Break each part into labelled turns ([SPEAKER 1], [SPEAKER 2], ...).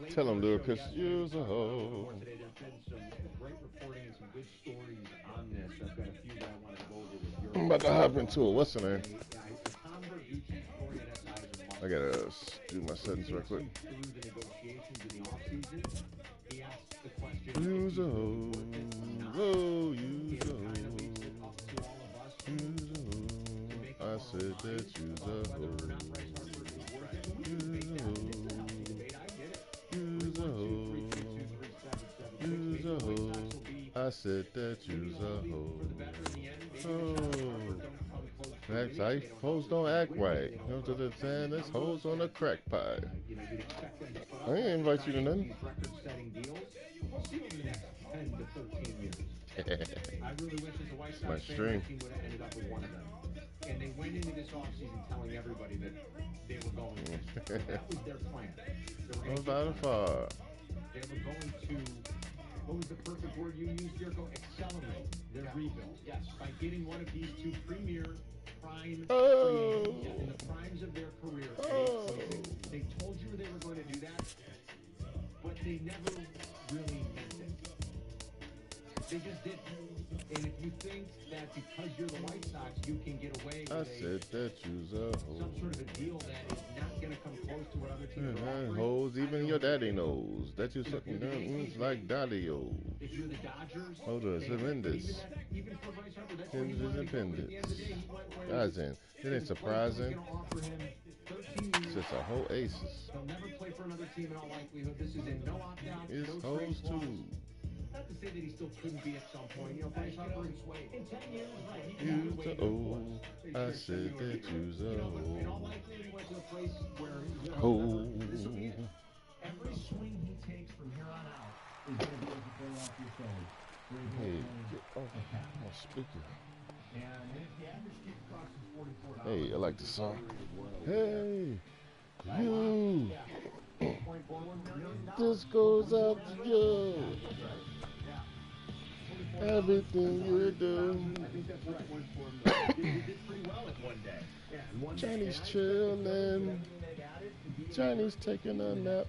[SPEAKER 1] Tell him, dude, because you's a hoe.
[SPEAKER 2] Today, there's been some great reporting and some good stories on this. I've got a few that I want to go over with your.
[SPEAKER 1] I'm about to hop into it. What's the name?
[SPEAKER 2] Tom Verducci's story at SI is a must.
[SPEAKER 1] I gotta do my settings real quick.
[SPEAKER 2] Through the negotiations in the offseason, he asked the question.
[SPEAKER 1] You's a hoe. Oh, you's a hoe. You's a hoe. I said that you's a hoe. You's a hoe. You's a hoe. You's a hoe. I said that you's a hoe. Oh. That's how hoes don't act right. You know what I'm saying? This hoes on a crack pipe. I ain't invite you to nothing.
[SPEAKER 2] I really wish as a White
[SPEAKER 1] My
[SPEAKER 2] Sox fan,
[SPEAKER 1] stream.
[SPEAKER 2] my team would have ended up with one of them. And they went into this offseason telling everybody that they were going to. That was their plan. They were going to, what was the perfect word you used, Jericho? Accelerate their rebuild. Yes, by getting one of these two premier prime free agents in the primes of their career. They told you they were going to do that, but they never really meant it. They just didn't. And if you think that because you're the White Sox, you can get away with
[SPEAKER 1] said that you's a hoe.
[SPEAKER 2] some sort of a deal that is not going to come close to what other teams are offering.
[SPEAKER 1] Hoes, even your daddy knows that you sucking down like daddy-o.
[SPEAKER 2] If you're the Dodgers,
[SPEAKER 1] Hold on, tremendous.
[SPEAKER 2] even for Bryce Harper, that's where he wanted to go. At the end of the day, he went where
[SPEAKER 1] Guys, it ain't surprising.
[SPEAKER 2] going to offer him 13
[SPEAKER 1] It's
[SPEAKER 2] years.
[SPEAKER 1] just a whole aces.
[SPEAKER 2] He'll never play for another team in all likelihood. This is in no opt-out,
[SPEAKER 1] It's
[SPEAKER 2] no
[SPEAKER 1] hoes
[SPEAKER 2] trade clause.
[SPEAKER 1] too.
[SPEAKER 2] Not to say that he still couldn't be at some point. You know, Bryce Harper in 10 years, right? He
[SPEAKER 1] You's a hoe. I said that you's a
[SPEAKER 2] in all
[SPEAKER 1] hoe.
[SPEAKER 2] likelihood, he went to a place where
[SPEAKER 1] Hoe.
[SPEAKER 2] every swing he takes from here on out is going to be able to throw off your shoulder.
[SPEAKER 1] Hey, get off my speaker.
[SPEAKER 2] And if the average kick across is $44.
[SPEAKER 1] Hey, I like the song. Hey, you. This goes out to you. Everything you do. Chinese chillin'. Chinese taking a nap.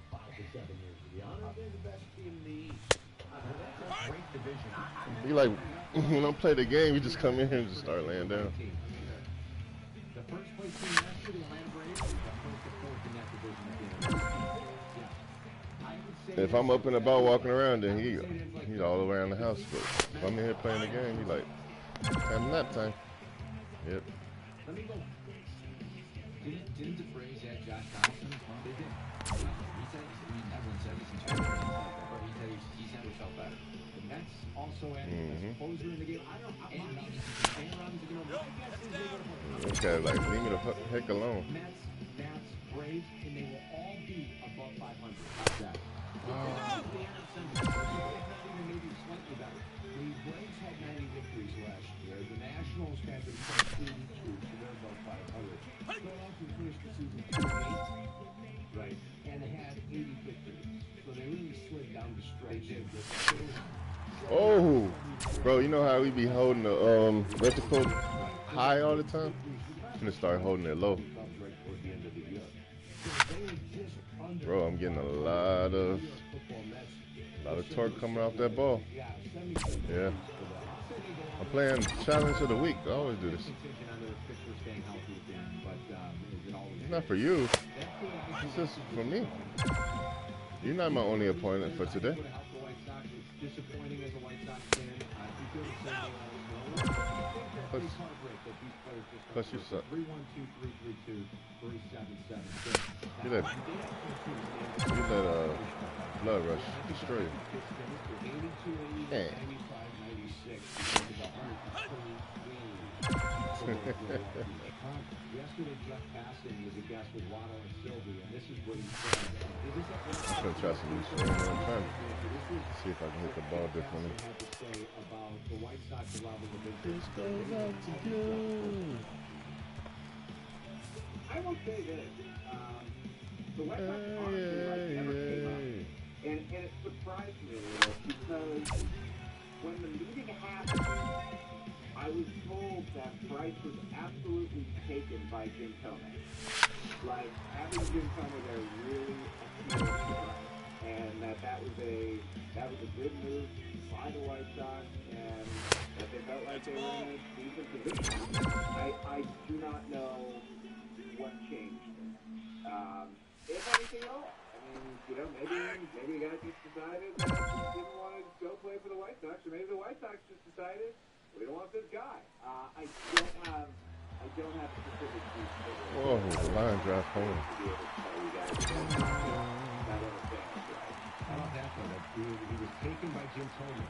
[SPEAKER 1] He like, when I play the game, you just come in here and just start laying down. If I'm up and about walking around, then he's all around the house. But if I'm in here playing the game, he like, time nap time. Yep.
[SPEAKER 2] Didn't the phrase that Josh Donaldson did it? He said, I mean, everyone said he's never felt better. The Mets also added a closer in the game. I don't know. And maybe he can stay around to get over. My guess is they're going to
[SPEAKER 1] Okay, like, leave me the heck alone.
[SPEAKER 2] Mets, Braves, and they will all be above 500. How's that? Maybe slightly better. The Braves had 90 victories last year. The Nationals had been 82, so they're above 500. Philadelphia finished the season 2-8, right, and they had 80 victories. So they really slid down the stretch.
[SPEAKER 1] Oh, bro, you know how we be holding the vertical high all the time? I'm gonna start holding it low. Bro, I'm getting a lot of torque coming off that ball. Yeah. I'm playing challenge of the week. I always do this. It's not for you. It's just for me. You're not my only opponent for today. Plus you suck. Get that blood rush destroy you. Yeah.
[SPEAKER 2] Yesterday, Jeff Passan was a guest with Waddle and Sylvie, and this is what he said.
[SPEAKER 1] I'm gonna try some new swing one time. See if I can hit the ball differently. This goes out to you.
[SPEAKER 2] I will say this. The White Sox honestly never came up. And it surprised me a little because when the meeting happened, I was told that Bryce was absolutely taken by Jim Thome. Like, having Jim Thome there really appealed to Bryce.
[SPEAKER 3] good move by the White Sox, and that they felt like they were in a decent position. I do not know what changed. If anything at all. I mean, you know, maybe the guy just decided that he didn't want to go play for the White Sox, or maybe the White Sox just decided we don't want this guy. I don't have specific reasons.
[SPEAKER 1] Whoa, the line drive home.
[SPEAKER 2] How about that, though? He was taken by Jim Tolman.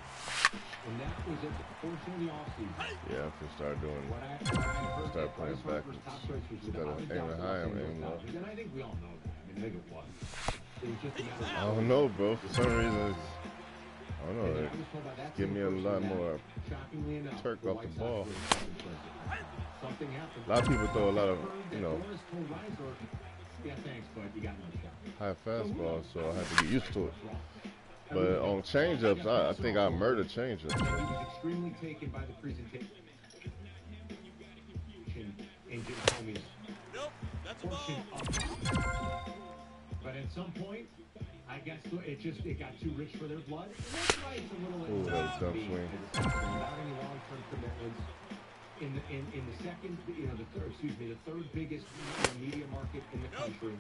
[SPEAKER 2] And that was at the portion of the offseason.
[SPEAKER 1] Yeah, I can start doing. Start playing backwards. Instead of aiming high, I'm aiming low.
[SPEAKER 2] And I think we all know that. I mean, I think it was. It was just a matter of.
[SPEAKER 1] I don't know, bro. For some reason, I don't know. It give me a lot more Turk off the ball. A lot of people throw a lot of, you know, high fastballs, so I have to get used to it. But on changeups, I think I murder changeups.
[SPEAKER 2] He was extremely taken by the presentation and Jim Comey's portion of. But at some point, I guess it got too rich for their blood. And that's why it's a little.
[SPEAKER 1] Ooh, that was dumb swing.
[SPEAKER 2] Without any long-term commitments. In the second, the third biggest media market in the country.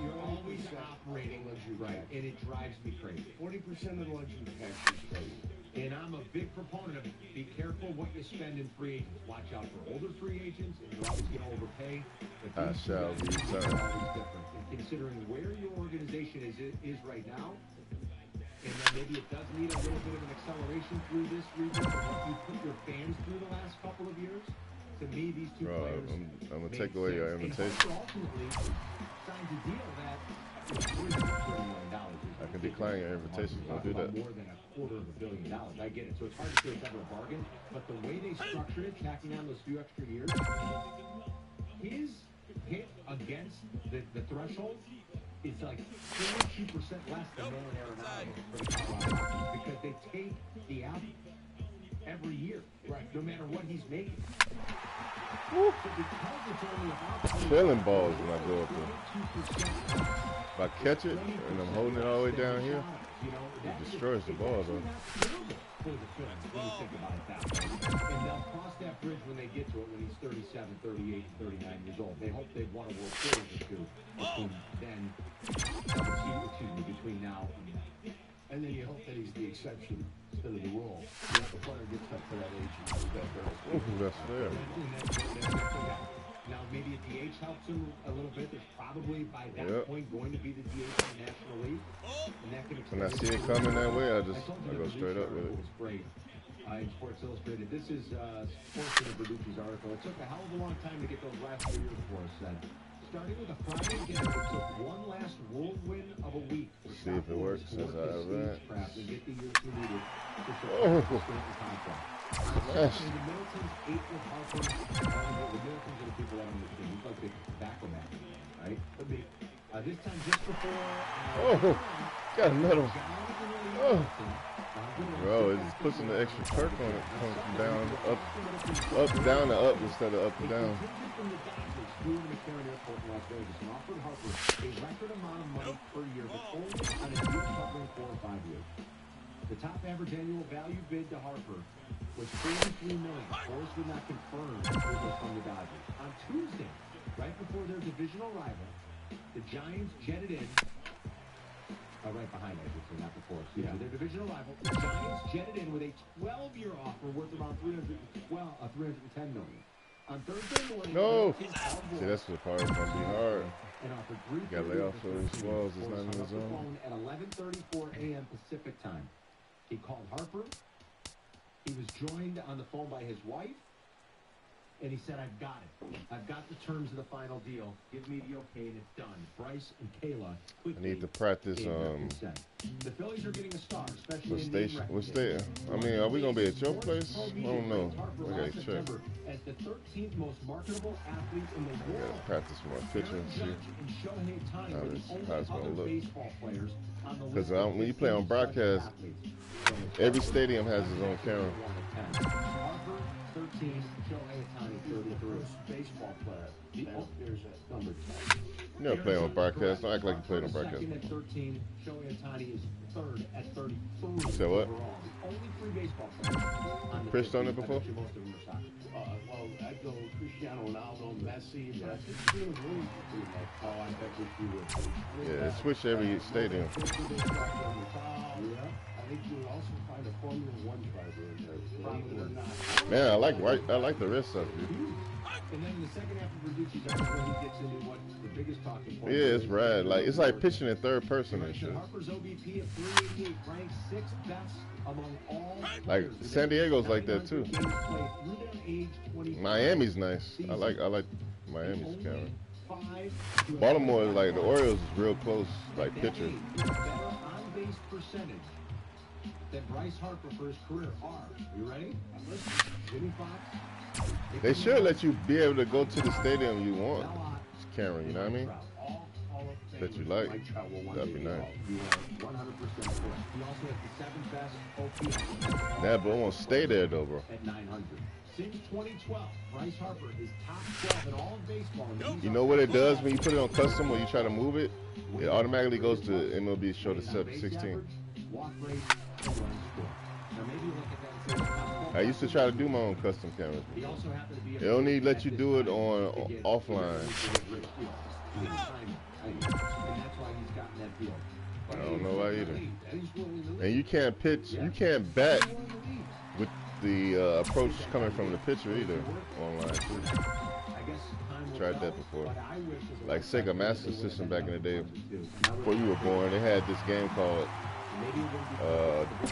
[SPEAKER 2] You're always operating right, and it drives me crazy. 40% of the luxury tax is crazy. And I'm a big proponent of be careful what you spend in free agents. Watch out for older free agents, and you're always going to overpay.
[SPEAKER 1] I shall return.
[SPEAKER 2] Always different. And considering where your organization is right now. And then maybe it does need a little bit of an acceleration through this rebuild. What you put your fans through the last couple of years. To me, these two players.
[SPEAKER 1] I'm gonna take away your invitation.
[SPEAKER 2] Ultimately, signed a deal that $30 million.
[SPEAKER 1] I can decline your invitation. Don't do that.
[SPEAKER 2] More than $250 million. I get it. So it's hard to say it's ever a bargain. But the way they structured it, tacking on those few extra years, his hit against the threshold. It's like 42% less than Nolan Arenado for the Colorado Rockies because they take the average every year, right? No matter what he's making. So because it's only about
[SPEAKER 1] trailing balls when I go up there. If I catch it and I'm holding it all the way down here, it destroys the ball though.
[SPEAKER 2] For the Phillies, when you think about it that way. And they'll cross that bridge when they get to it when he's 37, 38, 39 years old. They hope they've won a World Series or two between then, between now
[SPEAKER 4] and then you hope that he's the exception instead of the rule. You know, the player gets up to that age and
[SPEAKER 1] that's fair.
[SPEAKER 2] Now, maybe a DH helps him a little bit. There's probably, by that point, going to be the DH in the National League. And that can
[SPEAKER 1] when I see it coming that way, I go straight up with it.
[SPEAKER 2] It's great. In Sports Illustrated. This is Sports Verducci's article. It took a hell of a long time to get those last 2 years for us. Starting with a Friday dinner, it took one last whirlwind of a week.
[SPEAKER 1] See if it works as I have that.
[SPEAKER 2] And get the years he needed to support the contract. The Middletons ate with Harper. The Middletons are the people that understand. He's like the tobacco man, right? This time just before...
[SPEAKER 1] got another one. Bro, it's just pushing the extra Turk on it. Comes down, up, down, to up instead of up and down.
[SPEAKER 2] Flew to McCarran Airport in Las Vegas and offered Harper a record amount of money per year, but only on a deal covering 4 or 5 years. The top average annual value bid to Harper was $43 million. Forrest would not confirm it was from the Dodgers. On Tuesday, right before their divisional rival, the Giants jetted in. Right behind, I should say, not before. Their divisional rival, the Giants jetted in with a 12-year offer worth around $310 million. On Thursday morning,
[SPEAKER 1] no. See, that's the part that's gonna be hard. You gotta lay off those balls. It's not in the zone.
[SPEAKER 2] At 11:34 a.m. Pacific time, he called Harper. He was joined on the phone by his wife, and he said, "I've got it. I've got the terms of the final deal. Give me the okay, and it's done." Bryce and Kayla quickly.
[SPEAKER 1] I need to practice.
[SPEAKER 2] The Phillies are getting a star, especially
[SPEAKER 1] What's there? I mean, are we gonna be at your place? I don't know. I gotta check.
[SPEAKER 2] As the 13th most marketable athlete in the world.
[SPEAKER 1] I gotta practice my pitching and see how it's gonna look. Because when you play on broadcast, every stadium has its own camera.
[SPEAKER 2] 13, Shohei Ohtani, 33.
[SPEAKER 4] Baseball player. There's a number 10.
[SPEAKER 1] You never play on broadcast. Don't act like you played on broadcast.
[SPEAKER 2] Second at 13, Shohei Ohtani is third at 33.
[SPEAKER 1] So what?
[SPEAKER 2] Overall. Only 3 baseball players on the
[SPEAKER 1] Pitched on it
[SPEAKER 2] 15.
[SPEAKER 1] before?
[SPEAKER 2] I bet you most of them are soccer.
[SPEAKER 4] Well, I'd go Cristiano Ronaldo, Messi, but I think you would really pretty much. Oh, I bet that you would.
[SPEAKER 1] Yeah, it switch every stadium.
[SPEAKER 4] Yeah, I think you would also find a Formula One driver in there. Believe it or not.
[SPEAKER 1] Man, I like the wrist stuff, dude.
[SPEAKER 2] And then the second half of Verducci's article, he gets into what the biggest talking point.
[SPEAKER 1] Yeah, it's rad. Like it's like pitching in third person and shit.
[SPEAKER 2] Harper's OBP at 388 ranks 6th best among all.
[SPEAKER 1] Like San Diego's like that too.
[SPEAKER 2] Games played through their age 25.
[SPEAKER 1] Miami's nice. I like Miami's
[SPEAKER 2] Only
[SPEAKER 1] camera.
[SPEAKER 2] 5
[SPEAKER 1] Baltimore is like the Orioles is real close, like pitcher.
[SPEAKER 2] better on-base percentage than Bryce Harper for his career are. You ready? I'm listening. Jimmy Fox.
[SPEAKER 1] They should let you be able to go to the stadium you want. It's Cameron, you know what I mean? That you like. That'd be nice.
[SPEAKER 2] He also has the 7th best OPS.
[SPEAKER 1] Yeah, but it won't stay there though, bro.
[SPEAKER 2] At 900. Since 2012, Bryce Harper is top 12 in all of baseball.
[SPEAKER 1] You know what it does when you put it on custom when you try to move it? It automatically goes to MLB show the 16.
[SPEAKER 2] Walk rate and run score. Now maybe look at that and say,
[SPEAKER 1] I used to try to do my own custom cameras.
[SPEAKER 2] he also happened to be
[SPEAKER 1] They only let you do it on offline.
[SPEAKER 2] And that's why he's gotten that deal.
[SPEAKER 1] I don't know why either. And you can't pitch, you can't bat with the approach coming from the pitcher either online too. Tried that before. Like Sega Master System back in the day, before you were born, they had this game called,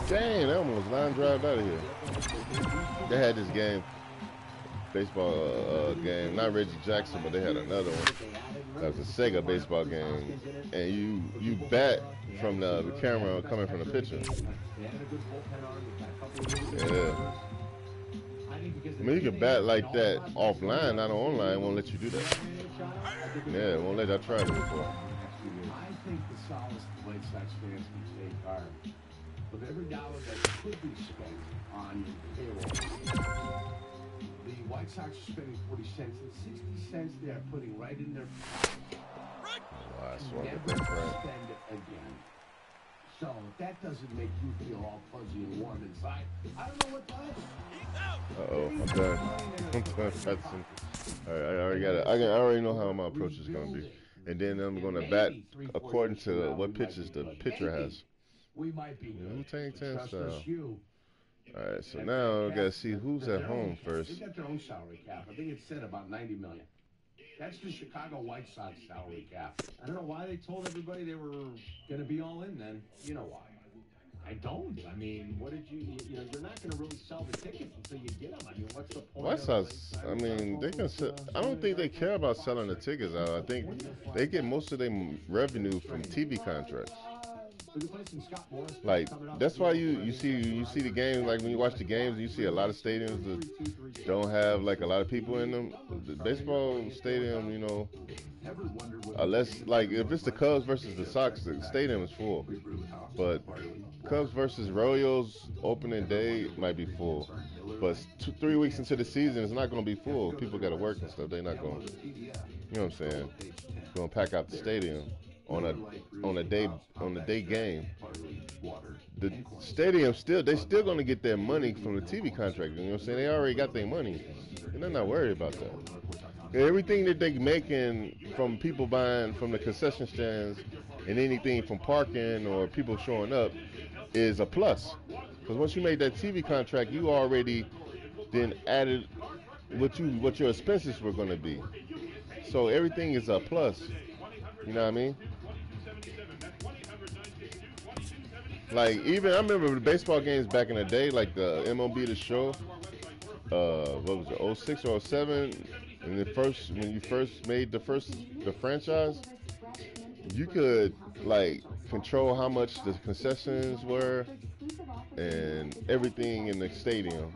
[SPEAKER 1] dang, that one was line drive out of here. They had this game, baseball game, not Reggie Jackson, but they had another one. That was a Sega baseball game, and you bat from the camera coming from the pitcher. Yeah. I mean, you can bat like that offline, not online. It won't let you do that. Yeah, it won't let you. I tried it before.
[SPEAKER 4] I think the solace the White Sox fans can take are with every dollar that could be spent on payroll. The White Sox are spending 40 cents, and 60 cents they are putting right in their pocket.
[SPEAKER 1] Wow, I swung
[SPEAKER 4] Never
[SPEAKER 1] at that crap.
[SPEAKER 4] spend it again. So if that doesn't make you feel all fuzzy and warm inside, I don't know what does.
[SPEAKER 1] Uh-oh, I'm done. I'm done. All right, I already know how my approach is going to be. And then I'm going to bat according to what pitches the pitcher has.
[SPEAKER 4] We might be good.
[SPEAKER 1] Wu-Tang 10
[SPEAKER 4] Trust
[SPEAKER 1] style.
[SPEAKER 4] us, you.
[SPEAKER 1] All right, so now I got to see who's at home first.
[SPEAKER 4] They got their own salary cap. I think it's set about $90 million. That's the Chicago White Sox salary cap.
[SPEAKER 2] I don't know why they told everybody they were going to be all in then.
[SPEAKER 4] You know why?
[SPEAKER 2] I don't. I mean, what did you know, you're not going to really sell the tickets until you get them. I mean, what's the point?
[SPEAKER 1] White Sox, I mean, they can sell. I don't think they care about selling the tickets out. I think they get most of their revenue from TV contracts. Like that's why you see the games. Like when you watch the games, you see a lot of stadiums that don't have like a lot of people in them. The baseball stadium, you know, unless like if it's the Cubs versus the Sox, the stadium is full. But Cubs versus Royals opening day might be full. But 3 weeks into the season, it's not going to be full. People got to work and stuff. They're not going. You know what I'm saying? Going to pack out the stadium on a day game. The stadium they're still going to get their money from the TV contract. You know what I'm saying? They already got their money, and they're not worried about that. Everything that they making from people buying from the concession stands and anything from parking or people showing up is a plus. Because once you made that TV contract, you already then added what your expenses were going to be. So everything is a plus. You know what I mean? Like even I remember the baseball games back in the day, like the MLB The Show. What was it, 06 or 07? And when you first made the franchise, you could like control how much the concessions were and everything in the stadium.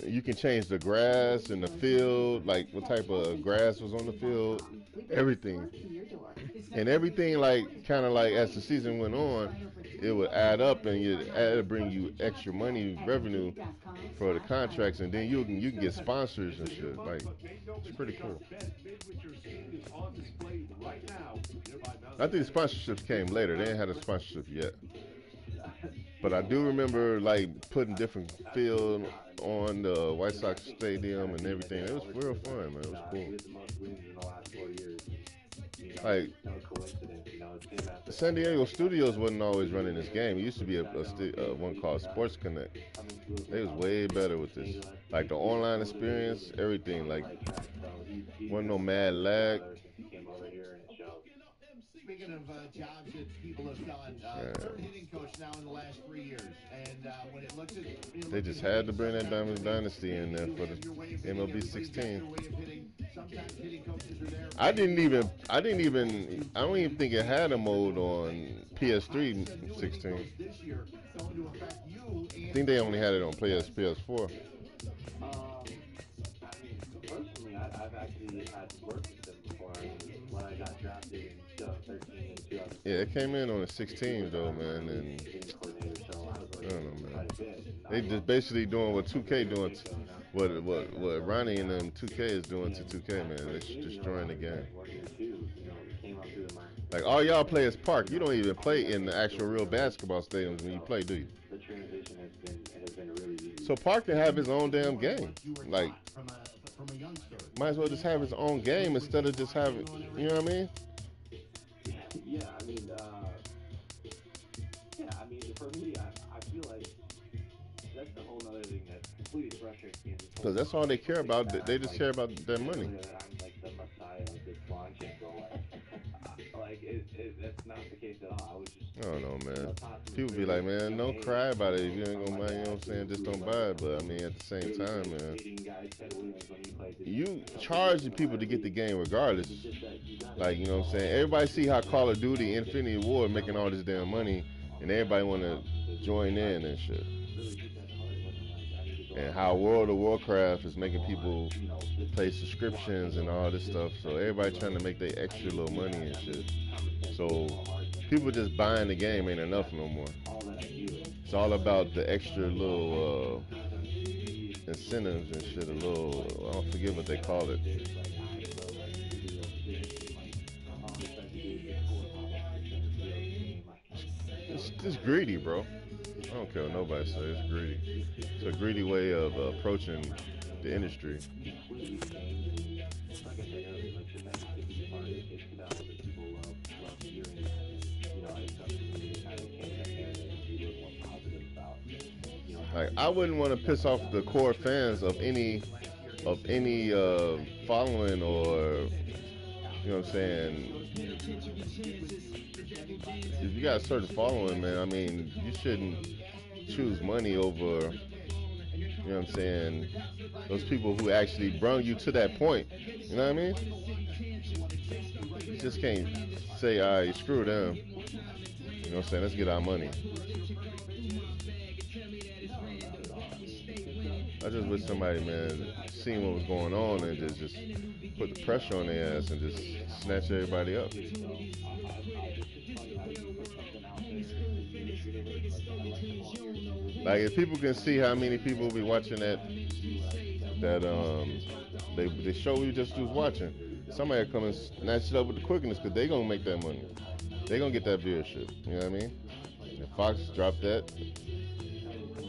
[SPEAKER 1] You can change the grass in the field, like what type of grass was on the field, everything. And everything like kind of like as the season went on, it would add up, and it'd bring you extra money, revenue for the contracts, and then you can get sponsors and shit. Like, it's pretty cool. I think the sponsorships came later. They ain't had a sponsorship yet. But I do remember like putting different field on the White Sox stadium and everything. It was real fun, man. It was cool. Like, the San Diego studios wasn't always running this game. It used to be a one called Sports Connect. They was way better with this. Like the online experience, everything. Like, wasn't no mad lag.
[SPEAKER 5] Speaking of jobs that people are selling, third hitting coach now in the last 3 years, and when it looks at
[SPEAKER 1] they just had to bring that Diamond Dynasty in there for the MLB 16. I don't even think it had a mode on PS3 16. I think they only had it on PS4.
[SPEAKER 3] Personally, I've actually had worked with them before. When I got drafted in 2013 and 2014.
[SPEAKER 1] Yeah, it came in on the 16 though, man, and I don't know, man. They just basically doing what 2K doing, what Ronnie and them 2K is doing to 2K, man. They're destroying the game. Like, all y'all play is park. You don't even play in the actual real basketball stadiums when you play, do you?
[SPEAKER 3] The transition has been really easy.
[SPEAKER 1] So Park can have his own damn game. Like, might as well just have his own game instead of just having, you know what I mean?
[SPEAKER 3] Yeah, I mean, for me, I feel like that's the whole other thing that completely frustrates me.
[SPEAKER 1] Because that's all they care about. They just care about their money.
[SPEAKER 3] I'm like the messiah of this launching, but that's not the case at all. I was just.
[SPEAKER 1] I don't know, man. People be like, man, don't cry about it if you ain't gonna buy it, you know what I'm saying? Just don't buy it. But I mean, at the same time, man, you charge the people to get the game regardless. Like, you know what I'm saying? Everybody see how Call of Duty, Infinity Ward making all this damn money, and everybody want to join in and shit. And how World of Warcraft is making people pay subscriptions and all this stuff. So everybody trying to make their extra little money and shit. So people just buying the game ain't enough no more. It's all about the extra little incentives and shit. I don't forget what they call it. It's just greedy, bro. I don't care what nobody says. It's greedy. It's a greedy way of approaching the industry. Like, I wouldn't want to piss off the core fans of any following, or, you know what I'm saying. If you got a certain following, man, I mean, you shouldn't choose money over, you know what I'm saying, those people who actually brought you to that point. You know what I mean? You just can't say, all right, screw them. You know what I'm saying? Let's get our money. I just wish somebody, man, seen what was going on and just put the pressure on their ass and just snatch everybody up. Like, if people can see how many people be watching that they show you just was watching, somebody come and snatch it up with the quickness, because they gonna make that money. They gonna get that viewership. You know what I mean? And Fox dropped that.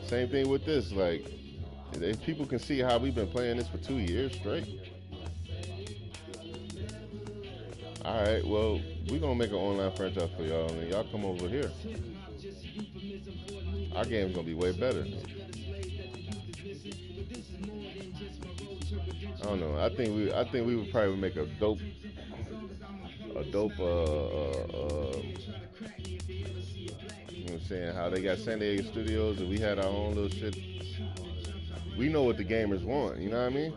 [SPEAKER 1] Same thing with this. Like, if people can see how we've been playing this for 2 years straight. All right, well, we're gonna make an online franchise for y'all, and y'all come over here. Our game's gonna be way better. I don't know. I think we would probably make a dope, you know what I'm saying? How they got San Diego studios and we had our own little shit. We know what the gamers want. You know what I mean?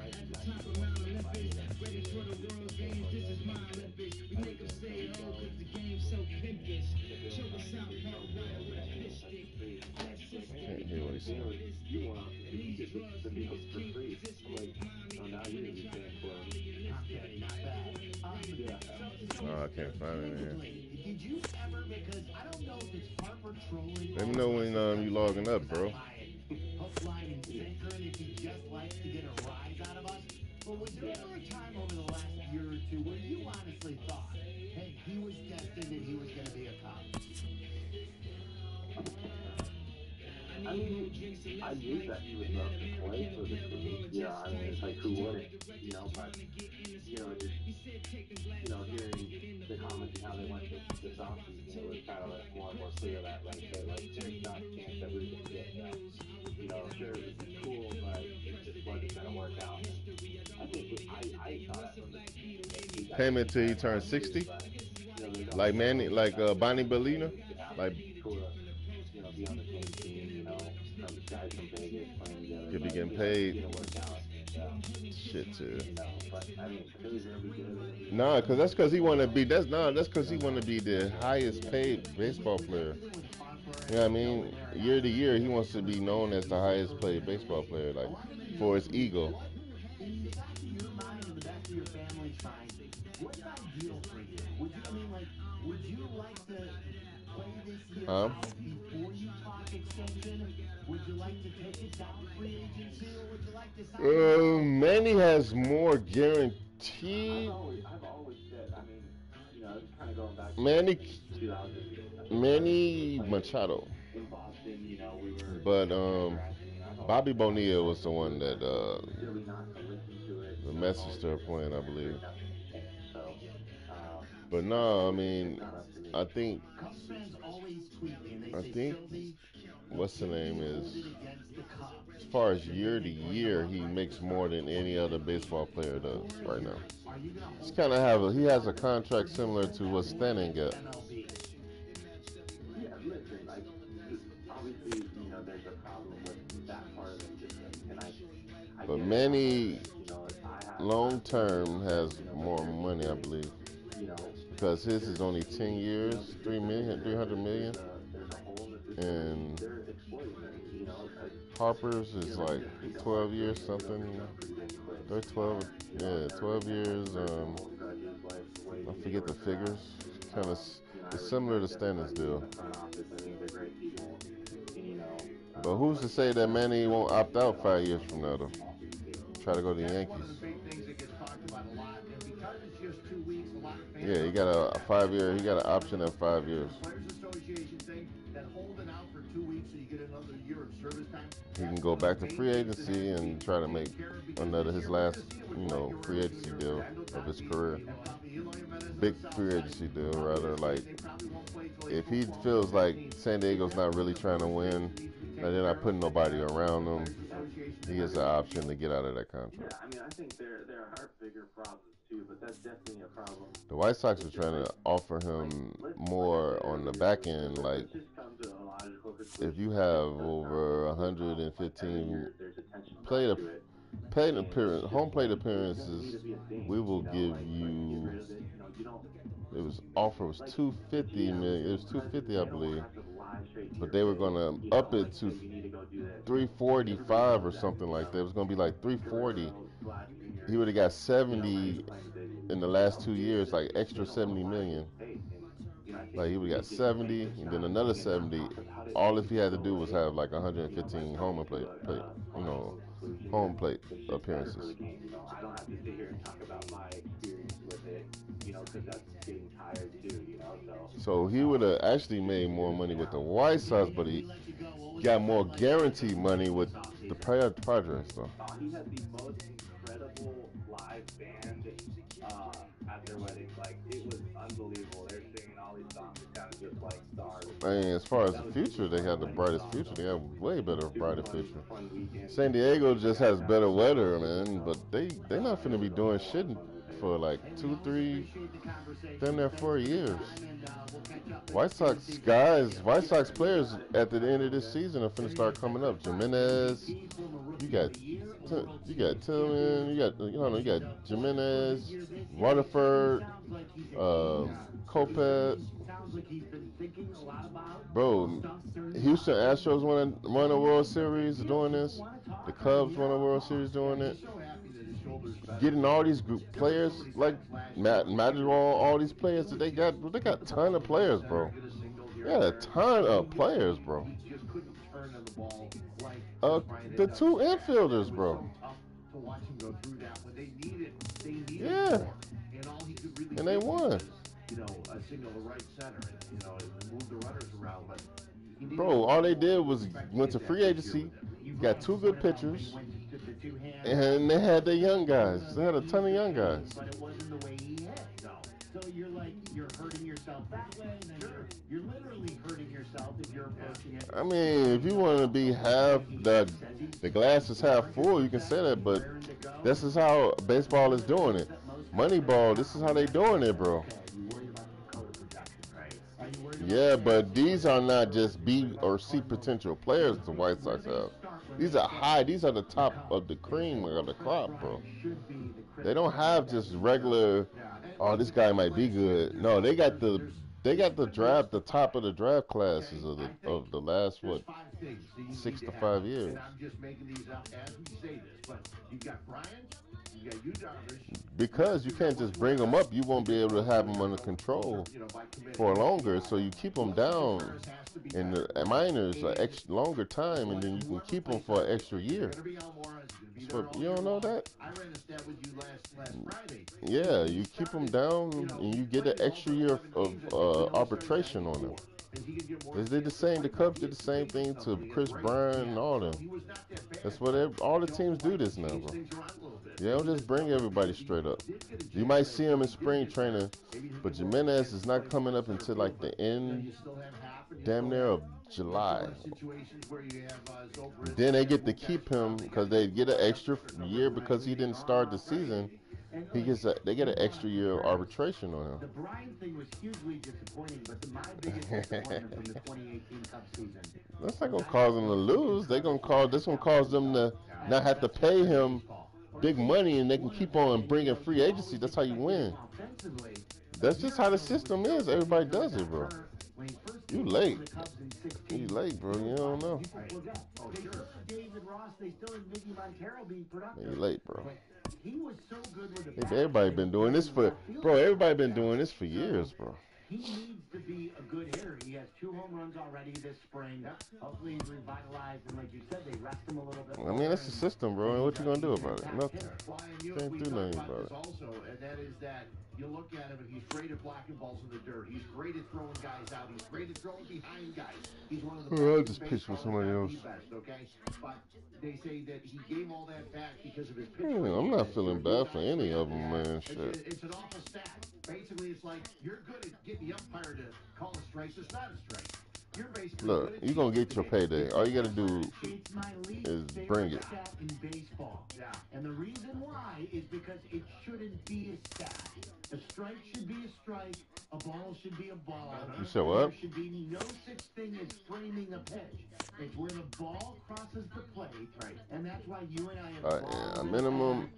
[SPEAKER 1] Can't hear what he's saying. Oh, I can't find it in here.
[SPEAKER 5] Did you ever, because I don't know if it's Harper
[SPEAKER 1] Let me know when you logging up, bro.
[SPEAKER 5] Hook, line, and sinker, and if he just likes to get a rise out of us. But was there ever a time over the last year or two where you honestly thought, hey, he was destined and he was going to be a cop?
[SPEAKER 3] I mean, I knew that he would love to play for the team. Yeah, I mean, it's like, who wouldn't? But, hearing the comments and how they went this offseason, it was kind of like more and more clear that, like, there's not a chance that we were going to get that. Sure, it would be cool, but it just wasn't going to work out. I think I thought from the beginning,
[SPEAKER 1] Payment till he turned 60. Like Manny, like Bonnie Bellina. Like
[SPEAKER 3] cool to, be on the same team, some guys from Vegas playing together.
[SPEAKER 1] could be getting paid.
[SPEAKER 3] Work out.
[SPEAKER 1] Shit too.
[SPEAKER 3] But I mean, who's gonna be good?
[SPEAKER 1] Nah, cause that's cause he want to be. That's cause he want to be the highest paid baseball player. You know what I mean? Year to year, he wants to be known as the highest paid baseball player, like for his ego.
[SPEAKER 5] In the back of your mind and the back of your family's mind, what's ideal for you? Would you like to play this year out before you talk extension? Would you like to take it down free agency, or would you like to sign?
[SPEAKER 1] Manny has more guaranteed.
[SPEAKER 3] I've always said, I mean, it's kind of going back to
[SPEAKER 1] Manny
[SPEAKER 3] 2000.
[SPEAKER 1] Manny Machado.
[SPEAKER 3] In Boston, we were.
[SPEAKER 1] But Bobby Bonilla was the one that the message started playing, I believe. But no, I mean, I think what's the name is, as far as year to year, he makes more than any other baseball player does right now. He's kind of he has a contract similar to what Stanton got.
[SPEAKER 3] Yeah, listen, obviously, there's a problem with that part of it.
[SPEAKER 1] But Manny, long term, has more money, I believe. Because his is only 10 years, 300 million. And Harper's is like 12 years something. They're 12 years. I forget the figures. Kind of, it's similar to Stanton's deal. But who's to say that Manny won't opt out 5 years from now, though? Try to go to the Yankees. Yeah, he got a 5 year. He got an option at 5 years. He can go back to free agency and try to make his last, free agency deal of his career. Big free agency deal, rather. Like, if he feels like San Diego's not really trying to win, and they're not putting nobody around him, he has the option to get out of that contract.
[SPEAKER 3] Yeah, I mean, I think there are bigger problems too, but that's definitely a problem.
[SPEAKER 1] The White Sox are trying to offer him more on the back end, like if you have over 115 home plate appearances, we will give you. Offer was $250 million. It was $250, I believe, but they were gonna up it to $345 or something like that. It was gonna be like $340. He would have got 70 in the last 2 years, like extra 70 million. Like he would have got 70 and then another 70. All if he had to do was have like 115 home plate appearances.
[SPEAKER 3] I don't have to sit here and talk about my experience with it, because that's getting tired too,
[SPEAKER 1] So he would have actually made more money with the White Sox, but he got more guaranteed money with the Padres, though.
[SPEAKER 3] He had the most incredible live band at their wedding. Like, it was unbelievable. They're singing all these songs. It sounded just like stars.
[SPEAKER 1] I mean, as far as the future, they have the brightest future. They have way brighter future. San Diego just has better weather, man, but they're not finna be doing shit for like 2, 3, been there 4 years. White Sox players at the end of this season are finna start coming up. Jimenez, you got Tillman, you got Jimenez, Waterford, Kopech. Bro, Houston Astros won a World Series doing this. The Cubs won a World Series doing it. Getting all these players like Madrigal, all these players that they got a ton of players, bro. Yeah, a ton of players, bro.
[SPEAKER 4] He just couldn't turn on the ball like
[SPEAKER 1] The two infielders, bro.
[SPEAKER 4] To watch him go through that when they needed
[SPEAKER 1] Yeah.
[SPEAKER 4] more. And all he could really
[SPEAKER 1] And they won.
[SPEAKER 4] was, a single to right center and move the runners around. But
[SPEAKER 1] bro, all they did was went to free agency, got 2 good pitchers, and they had their young guys. They had a ton of young guys.
[SPEAKER 5] But it wasn't the way he hit. No. So you're hurting yourself that way, then you're literally hurting yourself if you're approaching it.
[SPEAKER 1] I mean, if you want to be the glass is half full, you can say that, but this is how baseball is doing it. Moneyball, this is how they doing it, bro. Yeah, but these are not just B or C potential players the White Sox have. These are the top of the cream of the crop, bro. They don't have just regular, oh, this guy might be good. No, they got the draft, the top of the draft classes of the last 6 to 5 years.
[SPEAKER 4] And I'm just making these up as we say this, but you got Bryant, you got Darvish.
[SPEAKER 1] Because you can't just bring them up, you won't be able to have them under control for longer. So you keep them down in the minors an extra longer time, and then you can keep them for an extra year. So, you don't know that?
[SPEAKER 4] I ran a stat with you last Friday.
[SPEAKER 1] Yeah, you keep them down, and you get an extra year of arbitration on them. They did the same. The Cubs did the same thing to Chris Bryant and all them. That's what all the teams do this now, bro. They don't just bring everybody straight up. You might see him in spring training, but Jimenez is not coming up until like the end, damn near of July. Then they get to keep him because they get an extra year because he didn't start the season. They get an extra year of arbitration on him.
[SPEAKER 5] The Bryant thing was hugely disappointing, but my biggest disappointment from the 2018 Cup season.
[SPEAKER 1] That's not gonna cause them to lose. This gonna cause them to not have to pay him big money, and they can keep on bringing free agency. That's how you win. That's just how the system is. Everybody does it, bro. You late. You late, bro. You don't know.
[SPEAKER 5] David Ross, they still have Mickey Montero being productive.
[SPEAKER 1] You late, bro.
[SPEAKER 5] He was so good with the
[SPEAKER 1] Everybody been doing this everybody been doing this for years, bro.
[SPEAKER 5] He needs to be a good hitter. He has 2 home runs already this spring. Hopefully he's revitalized, and like you said, they rest him a little bit.
[SPEAKER 1] I mean, that's the system, bro. And what you gonna do about it? Nothing. Can't do nothing about it.
[SPEAKER 4] Also, and that is that you look at him and he's great at blocking balls in the dirt. He's great at throwing guys out. He's great at throwing behind guys. He's one of the
[SPEAKER 1] I'll
[SPEAKER 4] best.
[SPEAKER 1] just pitch with somebody else.
[SPEAKER 4] Okay, but they say that he gave all that back because of his pitching.
[SPEAKER 1] I'm not feeling bad for any of them, man. Shit.
[SPEAKER 4] It's an awful stat. Basically, it's like you're good at getting the umpire to call a strike. It's not a strike. You're basically
[SPEAKER 1] Look, you're gonna get your payday. All you gotta do is bring it.
[SPEAKER 5] In baseball.
[SPEAKER 4] Yeah.
[SPEAKER 5] And the reason why is because it shouldn't be a stat. A strike should be a strike. A ball should be a ball.
[SPEAKER 1] You said what?
[SPEAKER 5] There should be no such thing as framing a pitch. It's where the ball crosses the plate. Right. And that's why you and I have
[SPEAKER 1] A minimum.